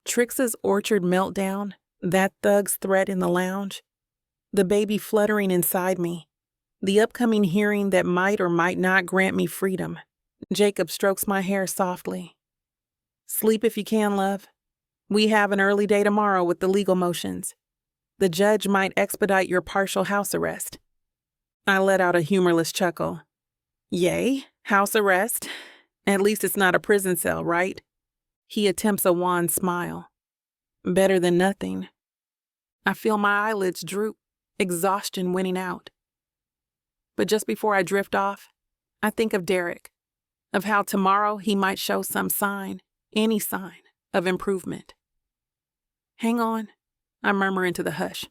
Trixa's orchard meltdown, that thug's threat in the lounge, the baby fluttering inside me, the upcoming hearing that might or might not grant me freedom. Jacob strokes my hair softly. Sleep if you can, love. We have an early day tomorrow with the legal motions. The judge might expedite your partial house arrest. I let out a humorless chuckle. Yay, house arrest. At least it's not a prison cell, right? He attempts a wan smile. Better than nothing. I feel my eyelids droop, exhaustion winning out. But just before I drift off, I think of Derek, of how tomorrow he might show some sign, any sign, of improvement. Hang on, I murmur into the hush,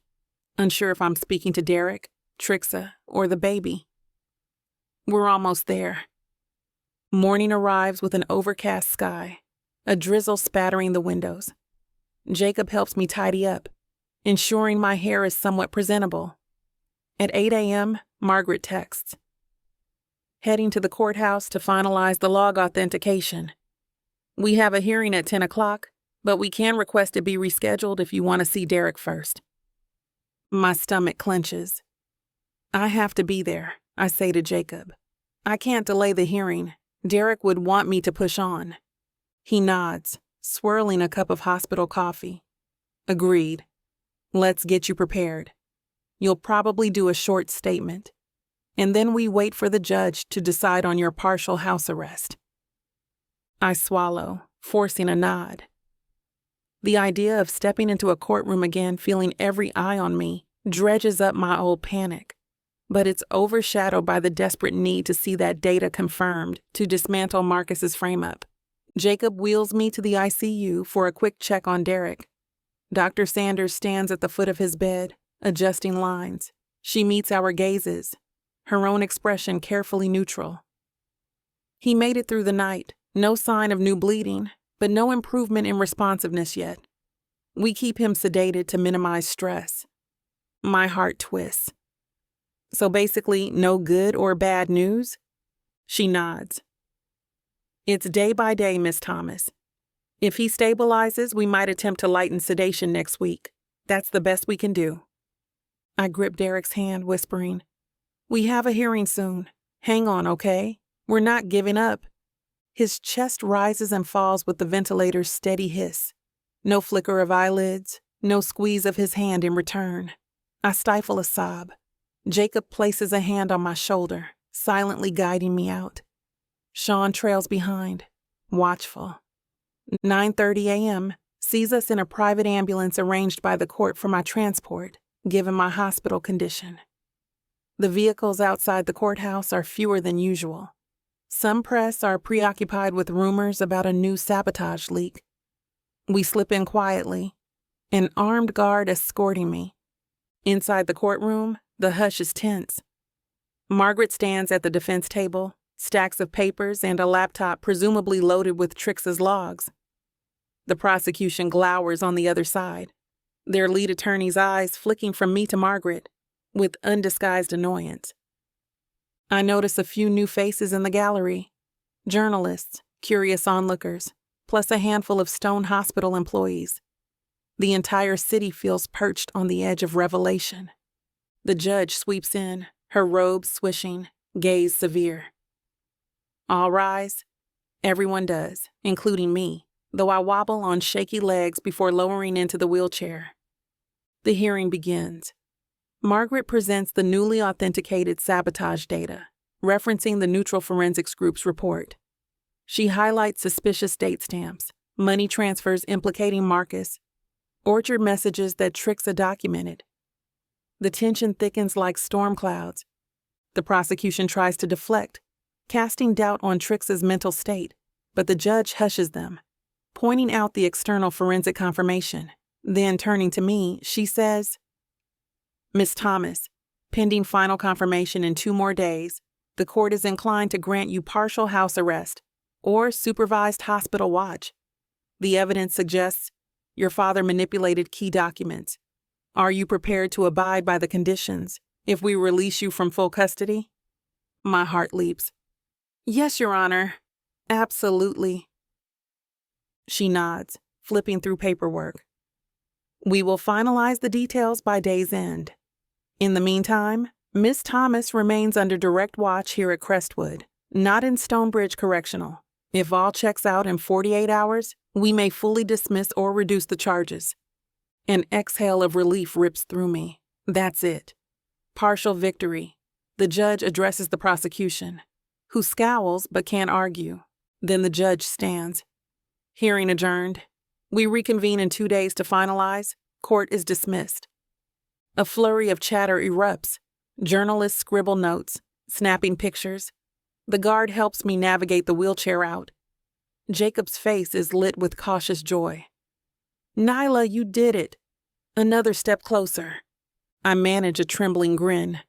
unsure if I'm speaking to Derek, Trixa, or the baby. We're almost there. Morning arrives with an overcast sky, a drizzle spattering the windows. Jacob helps me tidy up, ensuring my hair is somewhat presentable. At 8 a.m., Margaret texts. Heading to the courthouse to finalize the log authentication. We have a hearing at 10 o'clock, but we can request it be rescheduled if you want to see Derek first. My stomach clenches. I have to be there, I say to Jacob. I can't delay the hearing. Derek would want me to push on. He nods, swirling a cup of hospital coffee. Agreed. Let's get you prepared. You'll probably do a short statement, and then we wait for the judge to decide on your partial house arrest. I swallow, forcing a nod. The idea of stepping into a courtroom again, feeling every eye on me, dredges up my old panic. But it's overshadowed by the desperate need to see that data confirmed to dismantle Marcus's frame-up. Jacob wheels me to the ICU for a quick check on Derek. Dr. Sanders stands at the foot of his bed, adjusting lines. She meets our gazes, her own expression carefully neutral. He made it through the night, no sign of new bleeding, but no improvement in responsiveness yet. We keep him sedated to minimize stress. My heart twists. So basically, no good or bad news? She nods. It's day by day, Miss Thomas. If he stabilizes, we might attempt to lighten sedation next week. That's the best we can do. I grip Derek's hand, whispering, We have a hearing soon. Hang on, okay? We're not giving up. His chest rises and falls with the ventilator's steady hiss. No flicker of eyelids, no squeeze of his hand in return. I stifle a sob. Jacob places a hand on my shoulder, silently guiding me out. Sean trails behind, watchful. 9:30 a.m. sees us in a private ambulance arranged by the court for my transport, given my hospital condition. The vehicles outside the courthouse are fewer than usual. Some press are preoccupied with rumors about a new sabotage leak. We slip in quietly, an armed guard escorting me. Inside the courtroom, the hush is tense. Margaret stands at the defense table, stacks of papers and a laptop presumably loaded with Trixa's logs. The prosecution glowers on the other side, their lead attorney's eyes flicking from me to Margaret with undisguised annoyance. I notice a few new faces in the gallery, journalists, curious onlookers, plus a handful of Stone Hospital employees. The entire city feels perched on the edge of revelation. The judge sweeps in, her robes swishing, gaze severe. All rise. Everyone does, including me, though I wobble on shaky legs before lowering into the wheelchair. The hearing begins. Margaret presents the newly authenticated sabotage data, referencing the Neutral Forensics Group's report. She highlights suspicious date stamps, money transfers implicating Marcus, orchard messages that Trixa documented. The tension thickens like storm clouds. The prosecution tries to deflect, casting doubt on Trixa's mental state, but the judge hushes them, pointing out the external forensic confirmation. Then, turning to me, she says, Miss Thomas, pending final confirmation in 2 more days, the court is inclined to grant you partial house arrest or supervised hospital watch. The evidence suggests your father manipulated key documents. Are you prepared to abide by the conditions if we release you from full custody? My heart leaps. Yes, Your Honor. Absolutely. She nods, flipping through paperwork. We will finalize the details by day's end. In the meantime, Miss Thomas remains under direct watch here at Crestwood, not in Stonebridge Correctional. If all checks out in 48 hours, we may fully dismiss or reduce the charges. An exhale of relief rips through me. That's it. Partial victory. The judge addresses the prosecution, who scowls but can't argue. Then the judge stands. Hearing adjourned. We reconvene in 2 days to finalize. Court is dismissed. A flurry of chatter erupts. Journalists scribble notes, snapping pictures. The guard helps me navigate the wheelchair out. Jacob's face is lit with cautious joy. Nyla, you did it. Another step closer. I manage a trembling grin.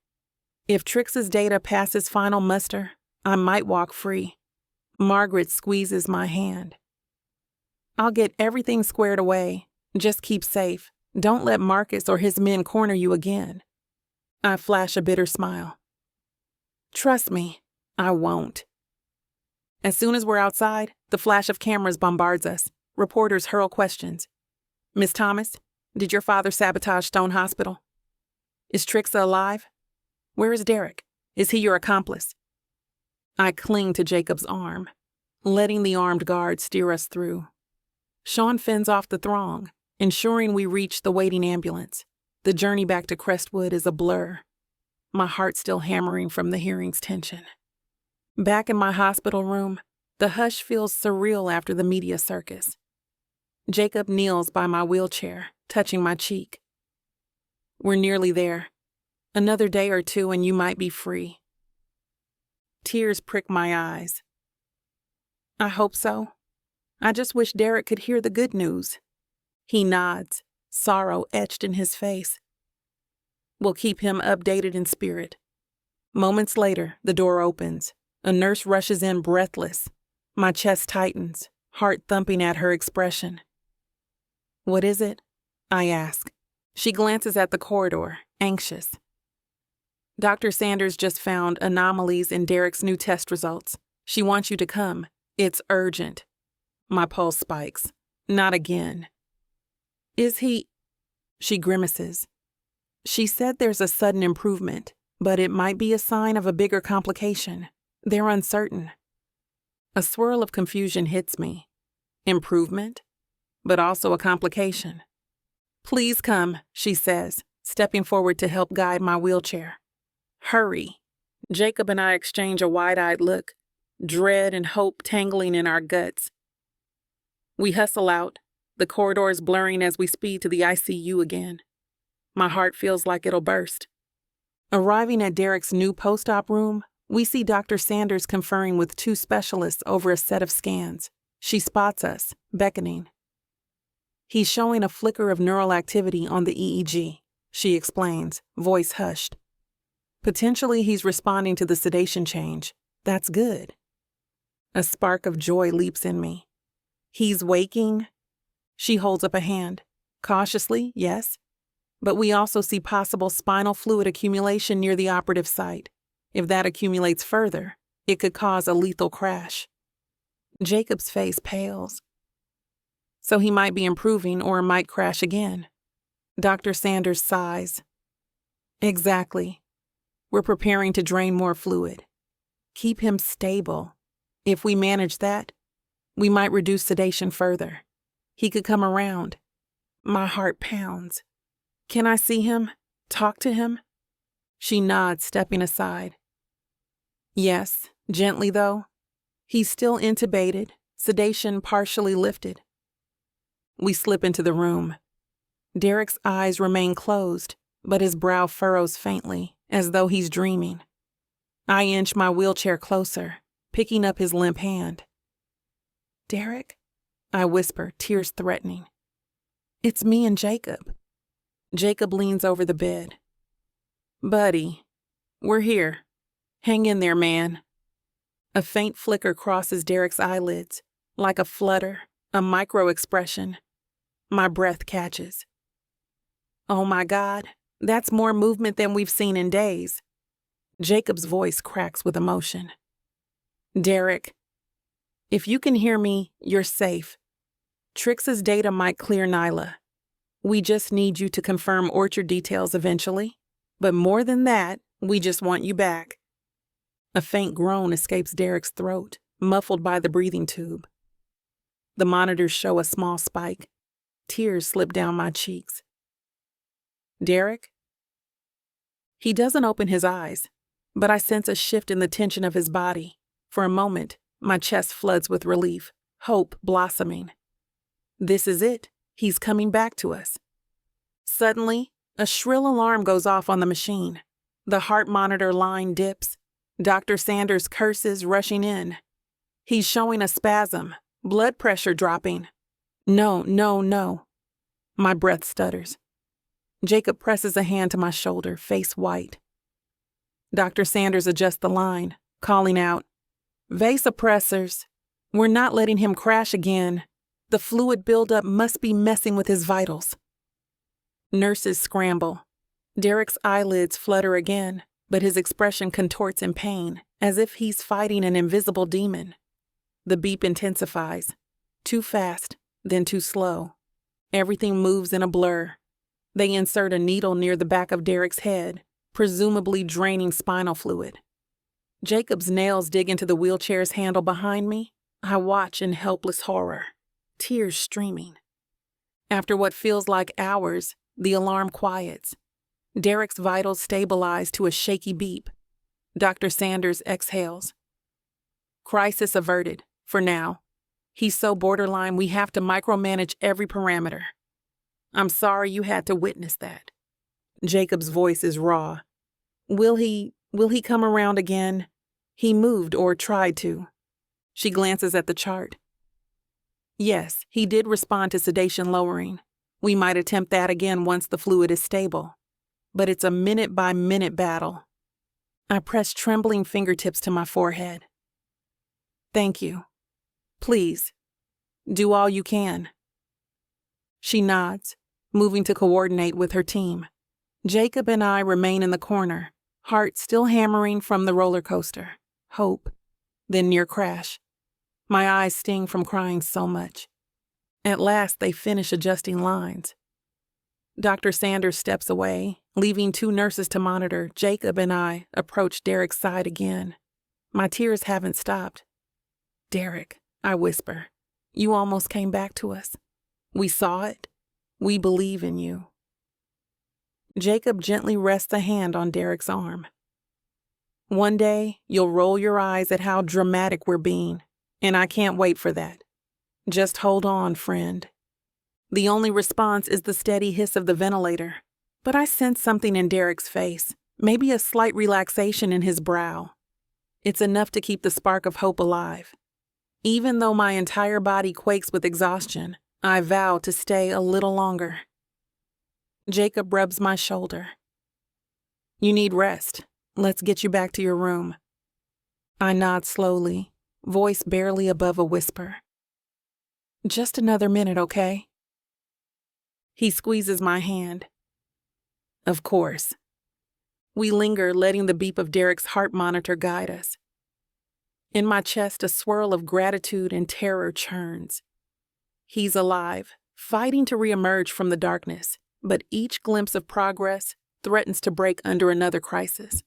If Trixa's data passes final muster, I might walk free. Margaret squeezes my hand. I'll get everything squared away. Just keep safe. Don't let Marcus or his men corner you again. I flash a bitter smile. Trust me, I won't. As soon as we're outside, the flash of cameras bombards us. Reporters hurl questions. Miss Thomas, did your father sabotage Stone Hospital? Is Trixa alive? Where is Derek? Is he your accomplice? I cling to Jacob's arm, letting the armed guard steer us through. Sean fends off the throng, ensuring we reach the waiting ambulance. The journey back to Crestwood is a blur, my heart still hammering from the hearing's tension. Back in my hospital room, the hush feels surreal after the media circus. Jacob kneels by my wheelchair, touching my cheek. We're nearly there. Another day or two and you might be free. Tears prick my eyes. I hope so. I just wish Derek could hear the good news. He nods, sorrow etched in his face. We'll keep him updated in spirit. Moments later, the door opens. A nurse rushes in breathless. My chest tightens, heart thumping at her expression. What is it? I ask. She glances at the corridor, anxious. Dr. Sanders just found anomalies in Derek's new test results. She wants you to come. It's urgent. My pulse spikes. Not again. Is he? She grimaces. She said there's a sudden improvement, but it might be a sign of a bigger complication. They're uncertain. A swirl of confusion hits me. Improvement, but also a complication. Please come, she says, stepping forward to help guide my wheelchair. Hurry. Jacob and I exchange a wide-eyed look, dread and hope tangling in our guts. We hustle out, the corridors blurring as we speed to the ICU again. My heart feels like it'll burst. Arriving at Derek's new post-op room, we see Dr. Sanders conferring with two specialists over a set of scans. She spots us, beckoning. He's showing a flicker of neural activity on the EEG, she explains, voice hushed. Potentially he's responding to the sedation change. That's good. A spark of joy leaps in me. He's waking. She holds up a hand. Cautiously, yes. But we also see possible spinal fluid accumulation near the operative site. If that accumulates further, it could cause a lethal crash. Jacob's face pales. So he might be improving or might crash again. Dr. Sanders sighs. Exactly. We're preparing to drain more fluid. Keep him stable. If we manage that, we might reduce sedation further. He could come around. My heart pounds. Can I see him? Talk to him? She nods, stepping aside. Yes, gently though. He's still intubated, sedation partially lifted. We slip into the room. Derek's eyes remain closed, but his brow furrows faintly, as though he's dreaming. I inch my wheelchair closer, picking up his limp hand. Derek? I whisper, tears threatening. It's me and Jacob. Jacob leans over the bed. Buddy, we're here. Hang in there, man. A faint flicker crosses Derek's eyelids, like a flutter, a micro-expression. My breath catches. Oh my God, that's more movement than we've seen in days. Jacob's voice cracks with emotion. Derek, if you can hear me, you're safe. Trixa's data might clear Nyla. We just need you to confirm orchard details eventually. But more than that, we just want you back. A faint groan escapes Derek's throat, muffled by the breathing tube. The monitors show a small spike. Tears slip down my cheeks. Derek? He doesn't open his eyes, but I sense a shift in the tension of his body. For a moment, my chest floods with relief, hope blossoming. This is it. He's coming back to us. Suddenly, a shrill alarm goes off on the machine. The heart monitor line dips. Dr. Sanders curses, rushing in. He's showing a spasm, blood pressure dropping. No, no, no. My breath stutters. Jacob presses a hand to my shoulder, face white. Dr. Sanders adjusts the line, calling out, Vasopressors. We're not letting him crash again. The fluid buildup must be messing with his vitals. Nurses scramble. Derek's eyelids flutter again, but his expression contorts in pain, as if he's fighting an invisible demon. The beep intensifies. Too fast, then too slow. Everything moves in a blur. They insert a needle near the back of Derek's head, presumably draining spinal fluid. Jacob's nails dig into the wheelchair's handle behind me. I watch in helpless horror, tears streaming. After what feels like hours, the alarm quiets. Derek's vitals stabilize to a shaky beep. Dr. Sanders exhales. Crisis averted, for now. He's so borderline we have to micromanage every parameter. I'm sorry you had to witness that. Jacob's voice is raw. Will he come around again? He moved or tried to. She glances at the chart. Yes, he did respond to sedation lowering. We might attempt that again once the fluid is stable. But it's a minute-by-minute battle. I press trembling fingertips to my forehead. Thank you. Please, do all you can. She nods, moving to coordinate with her team. Jacob and I remain in the corner, heart still hammering from the roller coaster. Hope, then near crash. My eyes sting from crying so much. At last they finish adjusting lines. Dr. Sanders steps away, leaving 2 nurses to monitor. Jacob and I approach Derek's side again. My tears haven't stopped. Derek, I whisper, you almost came back to us. We saw it. We believe in you. Jacob gently rests a hand on Derek's arm. One day, you'll roll your eyes at how dramatic we're being, and I can't wait for that. Just hold on, friend. The only response is the steady hiss of the ventilator, but I sense something in Derek's face, maybe a slight relaxation in his brow. It's enough to keep the spark of hope alive. Even though my entire body quakes with exhaustion, I vow to stay a little longer. Jacob rubs my shoulder. You need rest. Let's get you back to your room. I nod slowly, voice barely above a whisper. Just another minute, okay? He squeezes my hand. Of course. We linger, letting the beep of Derek's heart monitor guide us. In my chest, a swirl of gratitude and terror churns. He's alive, fighting to reemerge from the darkness, but each glimpse of progress threatens to break under another crisis.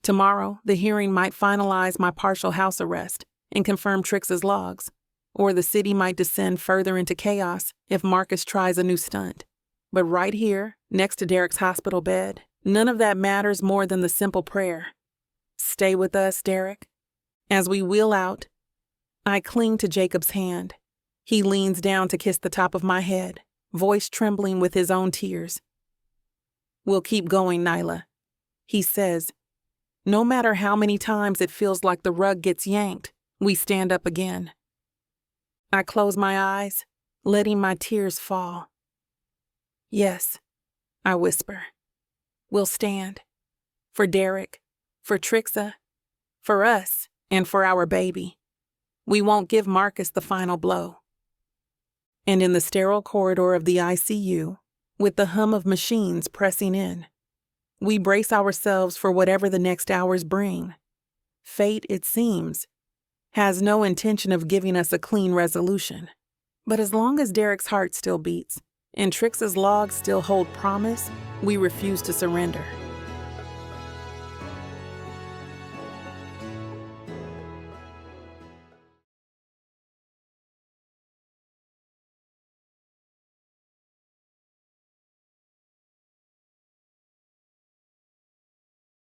Tomorrow, the hearing might finalize my partial house arrest and confirm Trixa's logs, or the city might descend further into chaos if Marcus tries a new stunt. But right here, next to Derek's hospital bed, none of that matters more than the simple prayer. Stay with us, Derek. As we wheel out, I cling to Jacob's hand. He leans down to kiss the top of my head, voice trembling with his own tears. We'll keep going, Nyla. He says, no matter how many times it feels like the rug gets yanked, we stand up again. I close my eyes, letting my tears fall. Yes, I whisper. We'll stand. For Derek, for Trixa, for us, and for our baby. We won't give Marcus the final blow. And in the sterile corridor of the ICU, with the hum of machines pressing in, we brace ourselves for whatever the next hours bring. Fate, it seems, has no intention of giving us a clean resolution. But as long as Derek's heart still beats and Trixa's logs still hold promise, we refuse to surrender.